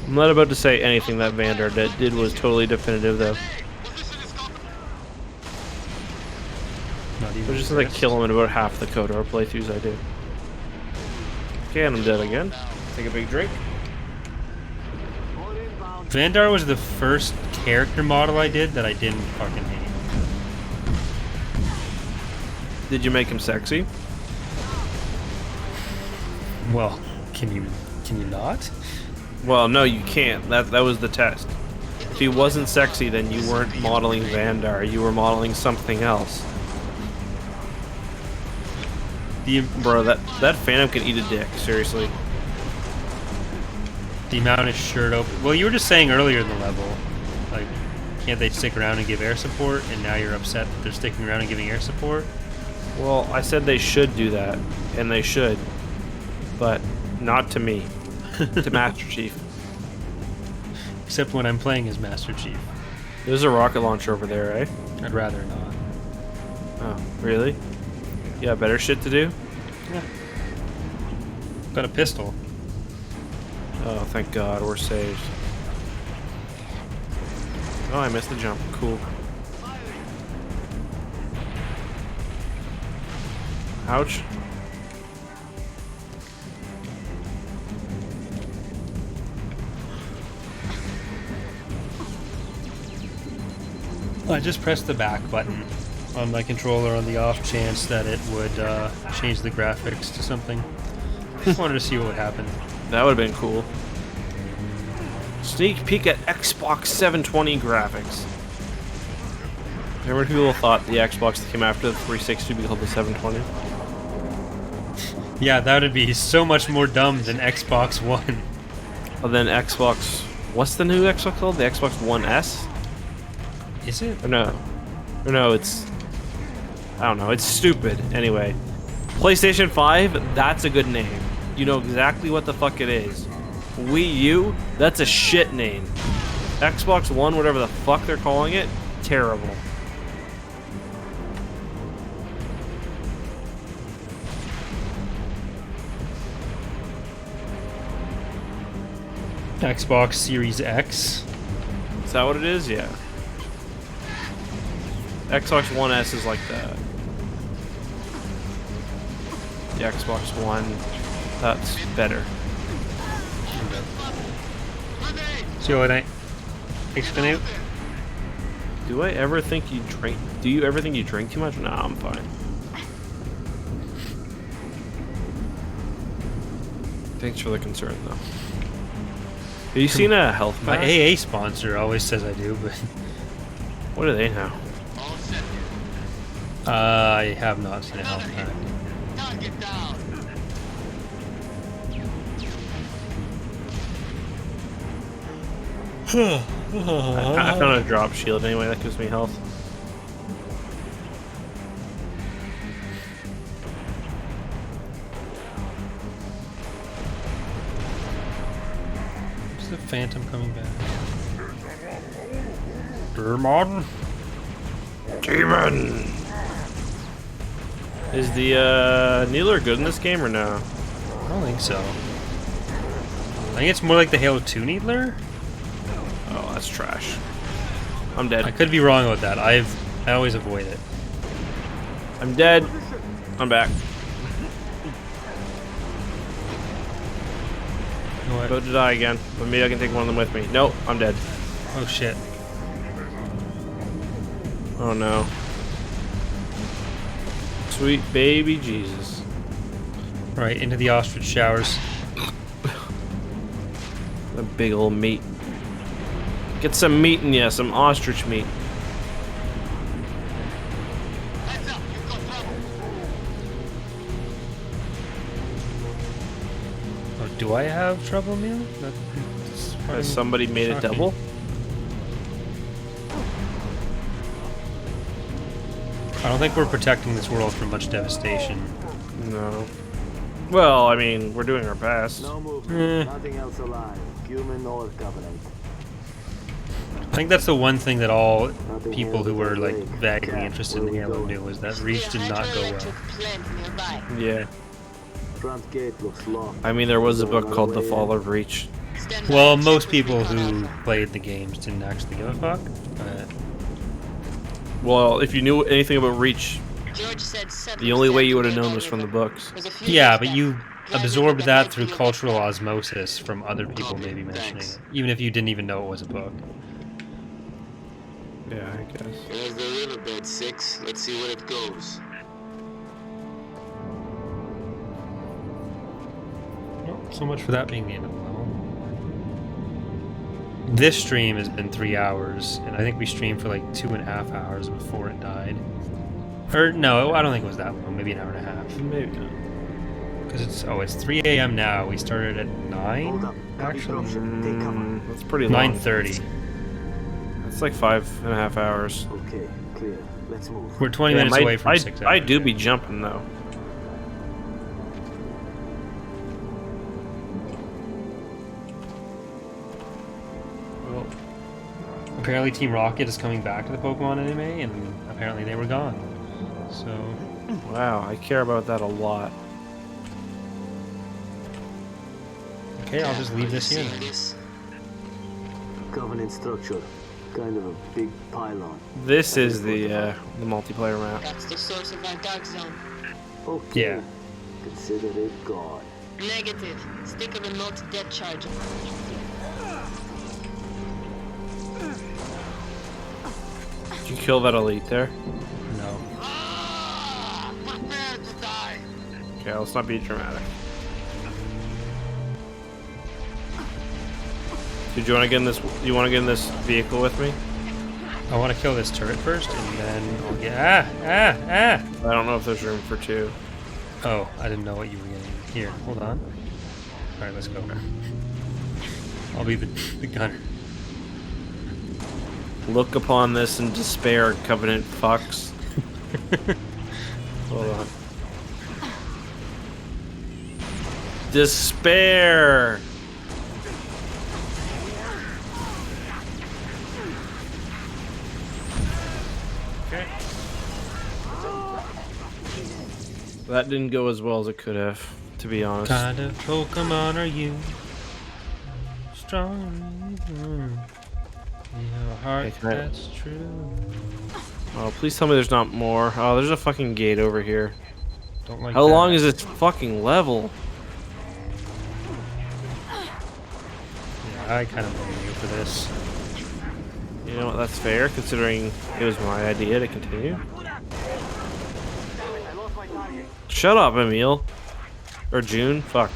I'm not about to say anything that Vandar did was totally definitive, though. We're just gonna kill him in about half the KOTOR playthroughs I do. Okay, and I'm dead again. Take a big drink. Vandar was the first character model I did that I didn't fucking hate. Did you make him sexy? Well, can you not? Well, no, you can't. That was the test. If he wasn't sexy, then you weren't modeling Vandar. You were modeling something else. Bro, that Phantom can eat a dick. Seriously. The amount of shirt open. Well, you were just saying earlier in the level, like, can't they stick around and give air support? And now you're upset that they're sticking around and giving air support. Well, I said they should do that, and they should, but not to me, to Master Chief. Except when I'm playing as Master Chief. There's a rocket launcher over there, eh? I'd rather not. Oh, really? Yeah, better shit to do? Yeah. Got a pistol. Oh, thank God, we're saved. Oh, I missed the jump. Cool. Ouch. I just pressed the back button on my controller on the off chance that it would change the graphics to something. Just wanted to see what would happen. That would have been cool. Sneak peek at Xbox 720 graphics. Remember people thought the Xbox that came after the 360 would be called the 720? Yeah, that would be so much more dumb than Xbox One. Well, then Xbox... What's the new Xbox called? The Xbox One S? Is it? Or no. Or no, it's... I don't know. It's stupid. Anyway. PlayStation 5, that's a good name. You know exactly what the fuck it is. Wii U, that's a shit name. Xbox One, whatever the fuck they're calling it, terrible. Xbox Series X. Is that what it is? Yeah. Xbox One S is like the Xbox One. That's better. See what I explain? Do I ever think you drink? Do you ever think you drink too much? Nah, I'm fine. Thanks for the concern, though. Have you seen a health My pack? AA sponsor always says I do, but What do they know? I have not seen a health pack. I found a drop shield anyway, that gives me health. Is the Phantom coming back? Demon! Demon! Is the Needler good in this game or no? I don't think so. I think it's more like the Halo 2 Needler. Oh, that's trash. I'm dead. I could be wrong about that. I always avoid it. I'm dead. I'm back. You know what? About to die again, but maybe I can take one of them with me. Nope, I'm dead. Oh shit. Oh no. Sweet baby Jesus. Right, into the ostrich showers. A big old meat. Get some meat in ya, some ostrich meat. Oh, do I have trouble, Neil? Has somebody made it double? I don't think we're protecting this world from much devastation. No. Well, I mean, we're doing our best. No movement. Nothing else alive. Human or Covenant. I think that's the one thing that all people who were like vaguely interested in Halo knew, was that Reach did not go well. Yeah. Front gate looks locked. I mean, there was a book called The Fall of Reach. Well, most people who played the games didn't actually give a fuck. Well, if you knew anything about Reach, the only way you would have known was from the books. Yeah, but you absorbed that through cultural osmosis from other people maybe mentioning it, even if you didn't even know it was a book. Yeah, I guess. There's the riverbed, 6. Let's see what it goes. Well, so much for that being the end of the level. This stream has been 3 hours, and I think we streamed for like 2.5 hours before it died. Or no, I don't think it was that long. Maybe an hour and a half. Maybe not. Because it's 3 a.m. now. We started at 9. Actually, that's pretty long. 9:30. That's like 5.5 hours. Okay, clear. Let's move. We're 20 minutes away from 6 hours. I do be jumping though. Well, apparently Team Rocket is coming back to the Pokemon anime, and apparently they were gone. So. Wow, I care about that a lot. Okay, I'll just leave this here then. Covenant structure. Kind of a big pylon. This is the multiplayer map. That's the source of our dark zone. Okay. Yeah. Consider it gone. Negative. Stick a remote dead charge. Did you kill that elite there? No. Prepare to die. Okay, let's not be dramatic. Did you want to get in this? You want to get in this vehicle with me? I want to kill this turret first, and then I'll get I don't know if there's room for 2. Oh, I didn't know what you were getting. Here, hold on. All right, let's go. I'll be the gunner. Look upon this in despair, Covenant fucks. Hold on. Despair. Okay. That didn't go as well as it could have, to be honest. Kind of Pokemon are you? Strong. Your heart, that's true. Oh, please tell me there's not more. Oh, there's a fucking gate over here. Don't like How that. long is this fucking level? Yeah, I kind of blame you for this. You know what, that's fair, considering it was my idea to continue. Shut up, Emil. Or June, fuck.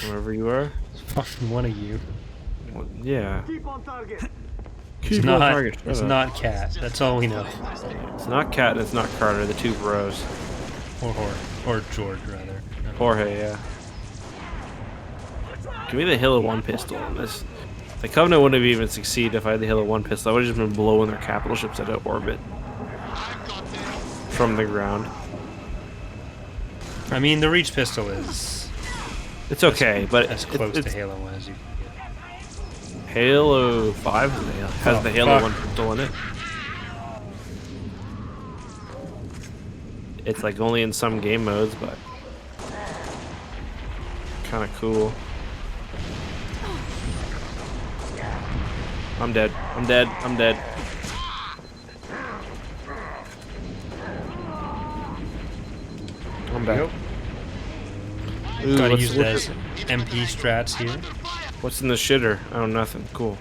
Wherever you are. It's fucking one of you. Well, yeah. Keep on target. It's not. target. It's not Cat. That's all we know. It's not Cat and it's not Carter, the 2 bros. Or George rather. Jorge, yeah. Give me the Halo 1 pistol on this. The Covenant wouldn't have even succeeded if I had the Halo 1 pistol. I would have just been blowing their capital ships out of orbit. From the ground. I mean, the Reach pistol is... It's okay, but as close to Halo 1 as you can get. Halo 5 has the Halo 1 pistol in it. It's like only in some game modes, but kind of cool. I'm dead. I'm dead. I'm dead. I'm back. Ooh, gotta use it as MP strats here. What's in the shitter? Oh, nothing. Cool.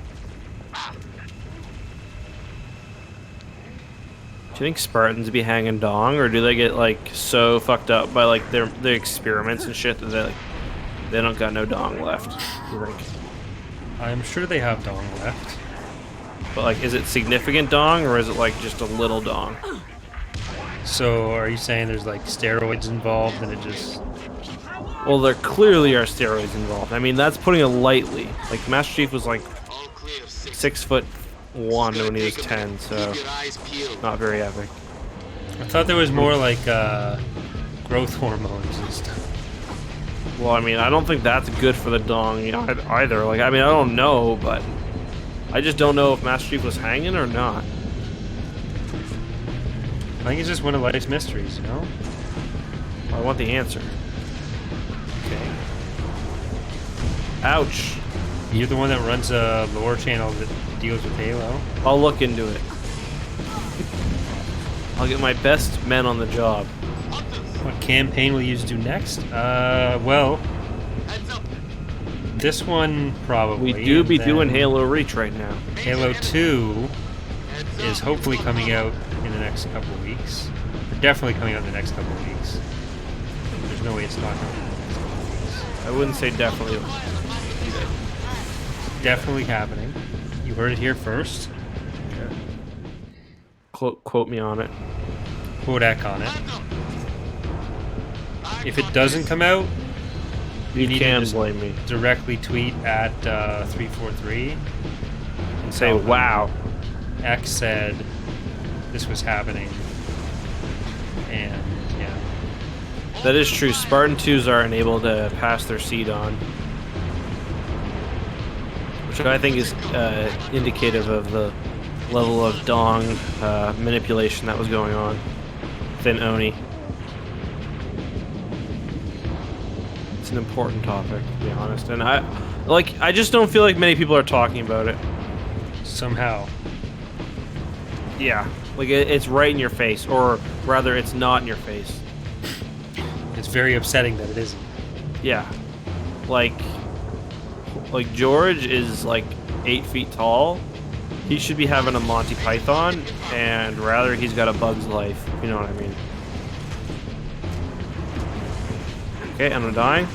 Do you think Spartans be hanging dong, or do they get like so fucked up by like their experiments and shit that they don't got no dong left? You think? I'm sure they have dong left. But like, is it significant dong, or is it like just a little dong? So, are you saying there's like steroids involved and it just... Well, there clearly are steroids involved. I mean, that's putting it lightly. Like, Master Chief was like 6'1" when he was 10, so not very epic. I thought there was more like growth hormones and stuff. Well, I mean, I don't think that's good for the dong either. Like, I mean, I don't know, but I just don't know if Master Chief was hanging or not. I think it's just one of life's mysteries, you know? I want the answer. Okay. Ouch. You're the one that runs a lore channel that deals with Halo. I'll look into it. I'll get my best men on the job. What campaign will you do next? Well, this one probably. We do be doing Halo Reach right now. Halo 2 is hopefully coming out in the next couple of weeks. Or definitely coming out in the next couple of weeks. There's no way it's not coming out in the next couple of weeks. I wouldn't say definitely. Definitely happening. You heard it here first. Okay. Quote me on it. Quote Eck on it. If it doesn't come out, you need can to blame me. Directly tweet at 343 and say, "Wow." X said this was happening, and yeah, that is true. Spartan 2s aren't able to pass their seed on, which I think is indicative of the level of dong manipulation that was going on within Oni. It's an important topic, to be honest, and I just don't feel like many people are talking about it. Somehow. Yeah, like it's right in your face, or rather, it's not in your face. It's very upsetting that it isn't. Yeah, like George is like 8 feet tall. He should be having a Monty Python, and rather he's got a Bug's Life. You know what I mean? Okay, I'm dying,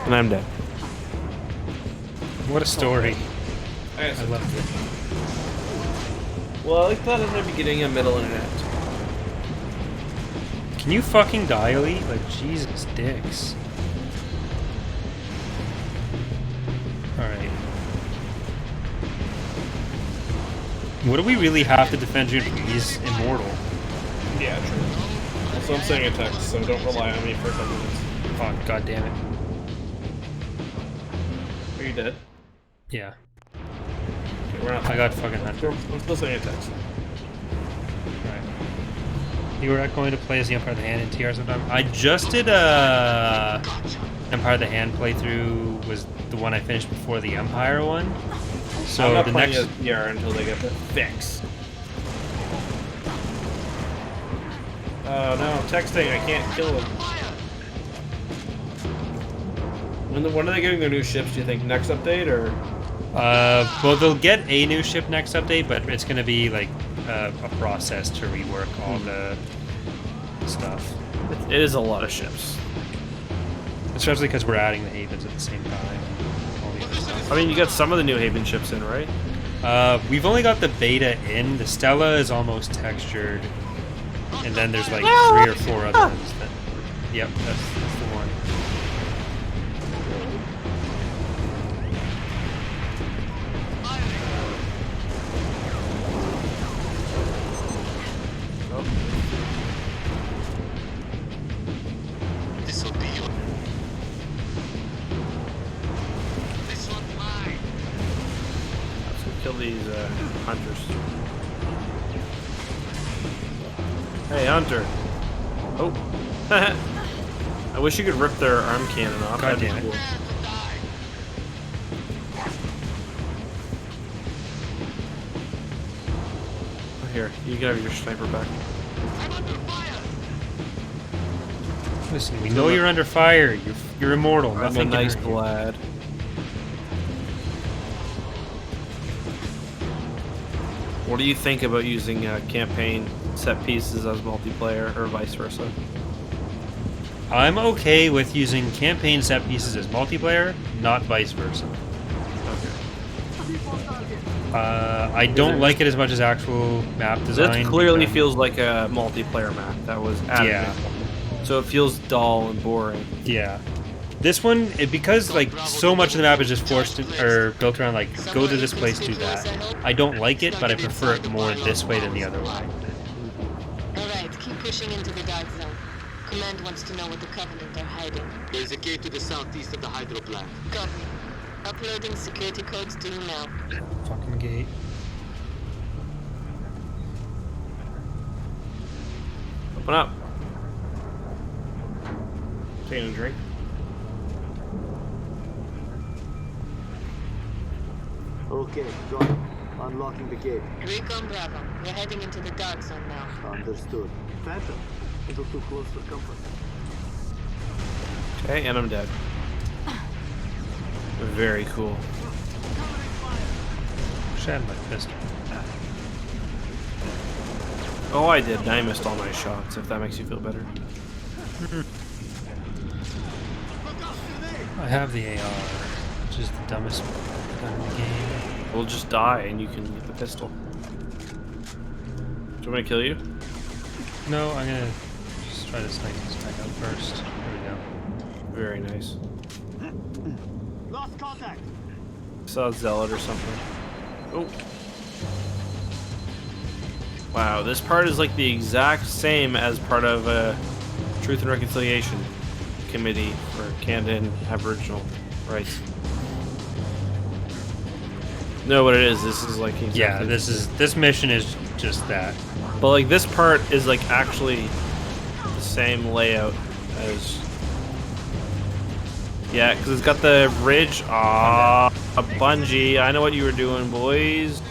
and I'm dead. What a story! I loved it. Well, I like that in the beginning, a middle, and an end. Can you fucking die, Elite? Like, Jesus dicks. Alright. What do we really have to defend you? He's immortal. Yeah, true. Also, I'm sending a text, so don't rely on me for a couple minutes. Fuck, god damn it. Are you dead? Yeah. I got fucking hunter. I'm still sending a text. Alright. You were going to play as the Empire of the Hand in TR sometime? I just did a Empire of the Hand playthrough. Was the one I finished before the Empire one. So I'm not the playing next TR until they get the fix. Oh no, I'm texting. I can't kill them. When are they getting their new ships? Do you think next update or? Well, they'll get a new ship next update, but it's going to be like a process to rework all the stuff. It is a lot of ships. Especially because we're adding the Havens at the same time. And all the other stuff. I mean, you got some of the new Haven ships in, right? We've only got the beta in. The Stella is almost textured. And then there's like 3 or 4 other ones that... Yep, that's the one. these hunters. Hey, hunter. Oh. I wish you could rip their arm cannon off. God That'd be damn it. cool. Oh, here, you can have your sniper back. Listen, we know you're under fire. You're immortal. I'm a Nothing nice can hurt you. lad. What do you think about using campaign set pieces as multiplayer, or vice versa? I'm okay with using campaign set pieces as multiplayer, not vice versa. I don't like it as much as actual map design. This clearly because- feels like a multiplayer map that was added. Yeah. So it feels dull and boring. Yeah. This one, because like so much of the map is just forced to, or built around like go to this place, do that. I don't like it, but I prefer it more this way than the other way. Alright, keep pushing into the dark zone. Command wants to know what the Covenant are hiding. There's a gate to the southeast of the hydroplant. Copy. Uploading security codes to you now. Fucking gate. Open up. Taking a drink. Okay, done. Unlocking the gate. Recon Bravo. We're heading into the dark zone now. Understood. Phantom. A little too close for comfort. Okay, and I'm dead. Very cool. Shed my pistol. Oh, I did. I missed all my shots, if that makes you feel better. I have the AR, which is the dumbest gun in the game. We'll just die and you can get the pistol. Do you want me to kill you? No, I'm gonna just try to snipe this back out first. There we go. Very nice. Lost contact. Saw a zealot or something. Oh. Wow, this part is like the exact same as part of a Truth and Reconciliation Committee for Canada and Aboriginal rights. No, what it is, this is like exactly Yeah, this mission is just that. But like this part is like actually the same layout as. Yeah, because it's got the ridge. Ah, a bungee. I know what you were doing, boys.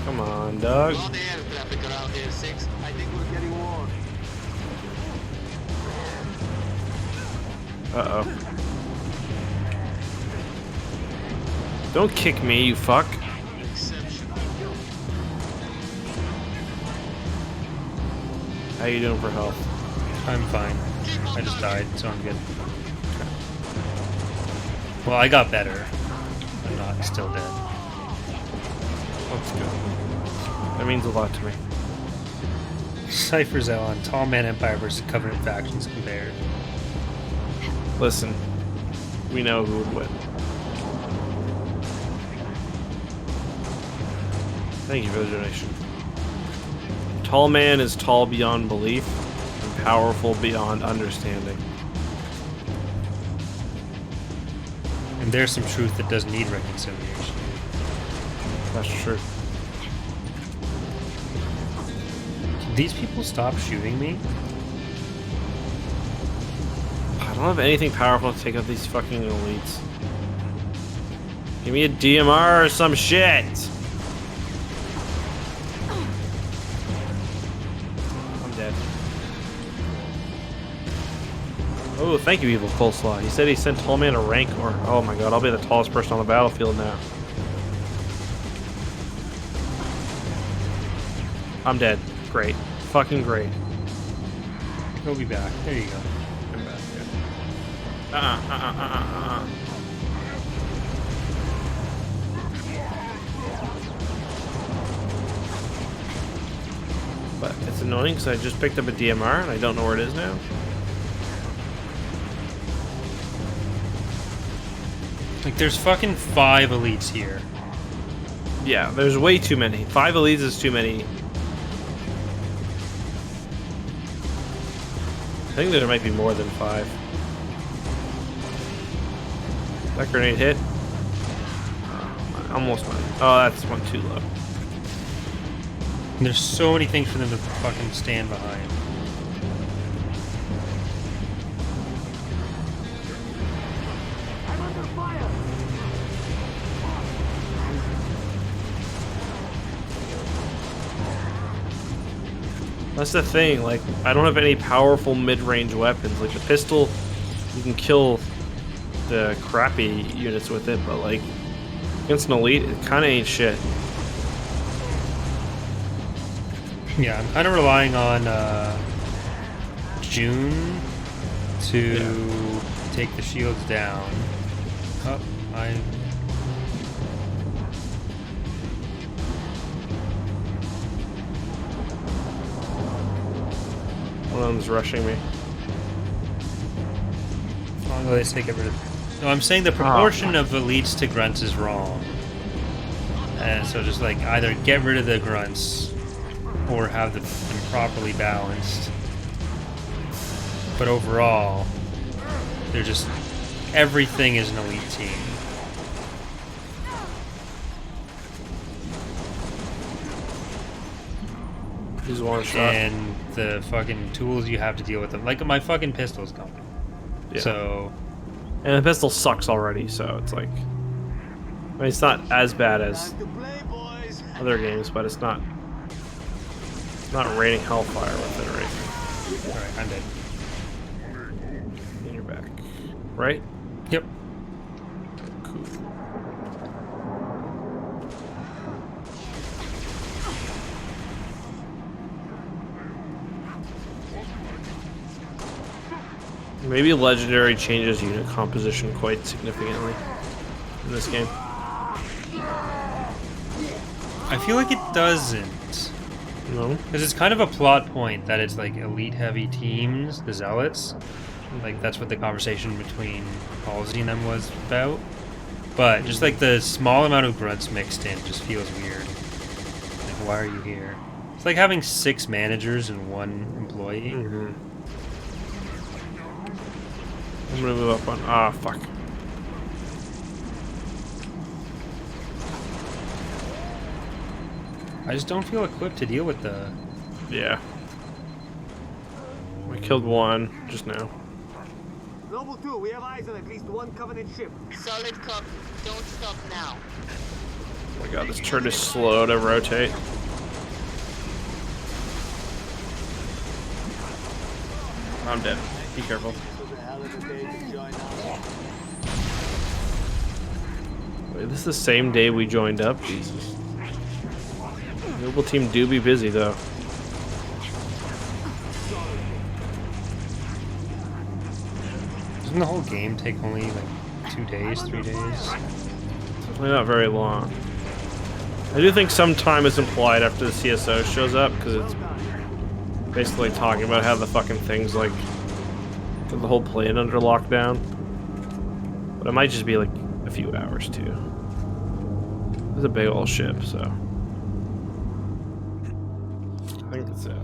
Come on, dog. All the air traffic around here, 6. I think we're getting warm. Uh-oh. Don't kick me, you fuck. How you doing for health? I'm fine. I just died, so I'm good. Well, I got better. I'm not still dead. That's good. That means a lot to me. Cypher Zealon, Tall Man Empire versus Covenant factions compared. Listen, we know who would win. Thank you for the donation. Tall Man is tall beyond belief and powerful beyond understanding. And there's some truth that does need reconciliation. That's true. Can these people stop shooting me? I don't have anything powerful to take out these fucking elites. Give me a DMR or some shit! I'm dead. Oh, thank you, Evil Coleslaw. He said he sent Tall Man a rank or... Oh my god, I'll be the tallest person on the battlefield now. I'm dead. Great. Fucking great. He'll be back. There you go. I'm back, yeah. But it's annoying because I just picked up a DMR and I don't know where it is now. Like, there's fucking 5 elites here. Yeah, there's way too many. 5 elites is too many. I think there might be more than 5. That grenade hit. Oh almost went. Oh, that's one too low. And there's so many things for them to fucking stand behind. That's the thing, like, I don't have any powerful mid-range weapons. Like, the pistol, you can kill the crappy units with it, but, like, against an elite, it kind of ain't shit. Yeah, I'm kind of relying on June to take the shields down. Oh, One of them's rushing me. As long as they get rid of... No, I'm saying the proportion of elites to grunts is wrong. And so just like either get rid of the grunts or have them properly balanced. But overall, they're just... everything is an elite team. He's one shot. And the fucking tools you have to deal with them. Like, my fucking pistol's coming. Yeah. So... And the pistol sucks already, so it's like... I mean, it's not as bad as other games, but it's not raining hellfire with it or anything. Alright, I'm dead. And you're back. Right? Yep. Cool. Maybe Legendary changes unit composition quite significantly in this game. I feel like it doesn't. No? Because it's kind of a plot point that it's like elite heavy teams, the Zealots. Like, that's what the conversation between Halsey and them was about. But just like the small amount of grunts mixed in just feels weird. Like, why are you here? It's like having 6 managers and 1 employee. Mm-hmm. I'm gonna move up on... Ah, fuck. I just don't feel equipped to deal with the... Yeah. We killed one just now. Noble 2, we have eyes on at least one Covenant ship. Solid copy. Don't stop now. Oh my god, this turret is slow to rotate. I'm dead. Be careful. Wait, this is the same day we joined up? Jesus. Noble team do be busy, though. Doesn't the whole game take only like 2 days, 3 days? Definitely not very long. I do think some time is implied after the CSO shows up, because it's basically talking about how the fucking thing's like the whole plane under lockdown. But it might just be like a few hours too. It's a big old ship, so I think that's it.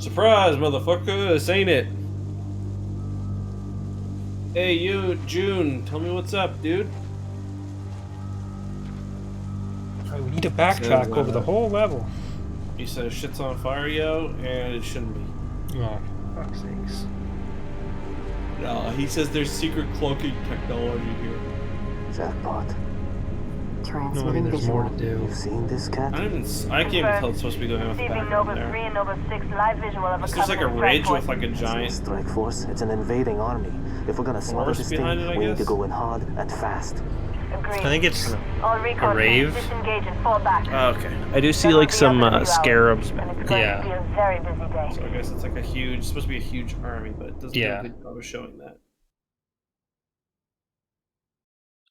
Surprise, motherfuckers, ain't it? Hey, you, June, tell me what's up, dude. Alright, we need to backtrack over the whole level. He says shit's on fire, yo, and it shouldn't be. Oh, fuck's sakes. No, he says there's secret cloaking technology here. Jackpot. Transmitting there's more to do. You've seen this cat? I can't even tell it's supposed to be going off the Receiving background Nova 3 there. and Nova 6 live visual of a It's just like a Covenant ridge strike with like a giant... Strike force? It's an invading army. If we're gonna smother Force this thing, behind it, I we need guess? to go in hard and fast. Agreed. I think it's All recon a rave. teams disengage and fall back. Oh, okay. I do see like some scarabs back It's there. going to be a very busy day. So I guess it's like a huge, supposed to be a huge army, but it doesn't do Yeah. a good job of showing that.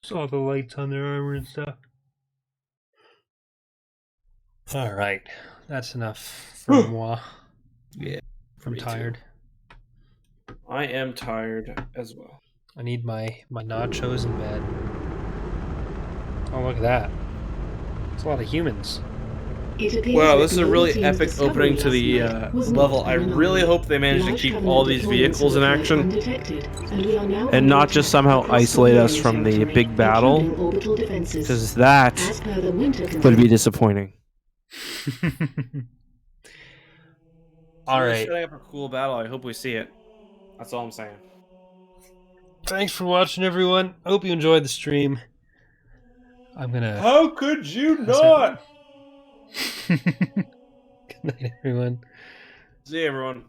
saw the lights on their armor and stuff. Alright, that's enough for moi. Yeah. I'm me too. tired. I am tired as well. I need my nachos in bed. Oh, look at that. It's a lot of humans. It appears Wow, that this is a the really team's epic discovery opening to last the night was level. not I an anomaly. really hope they manage to Large keep Covenant all these deployments vehicles in have occurred action, undetected, and we are now and under not just attack somehow across the isolate us Warring from the territory, big battle, including orbital defenses. because that As per the winter would be control. disappointing. All Really right. setting up a cool battle. I hope we see it. That's all I'm saying. Thanks for watching, everyone. I hope you enjoyed the stream. I'm gonna. How could you not? Good night, everyone. See you, everyone.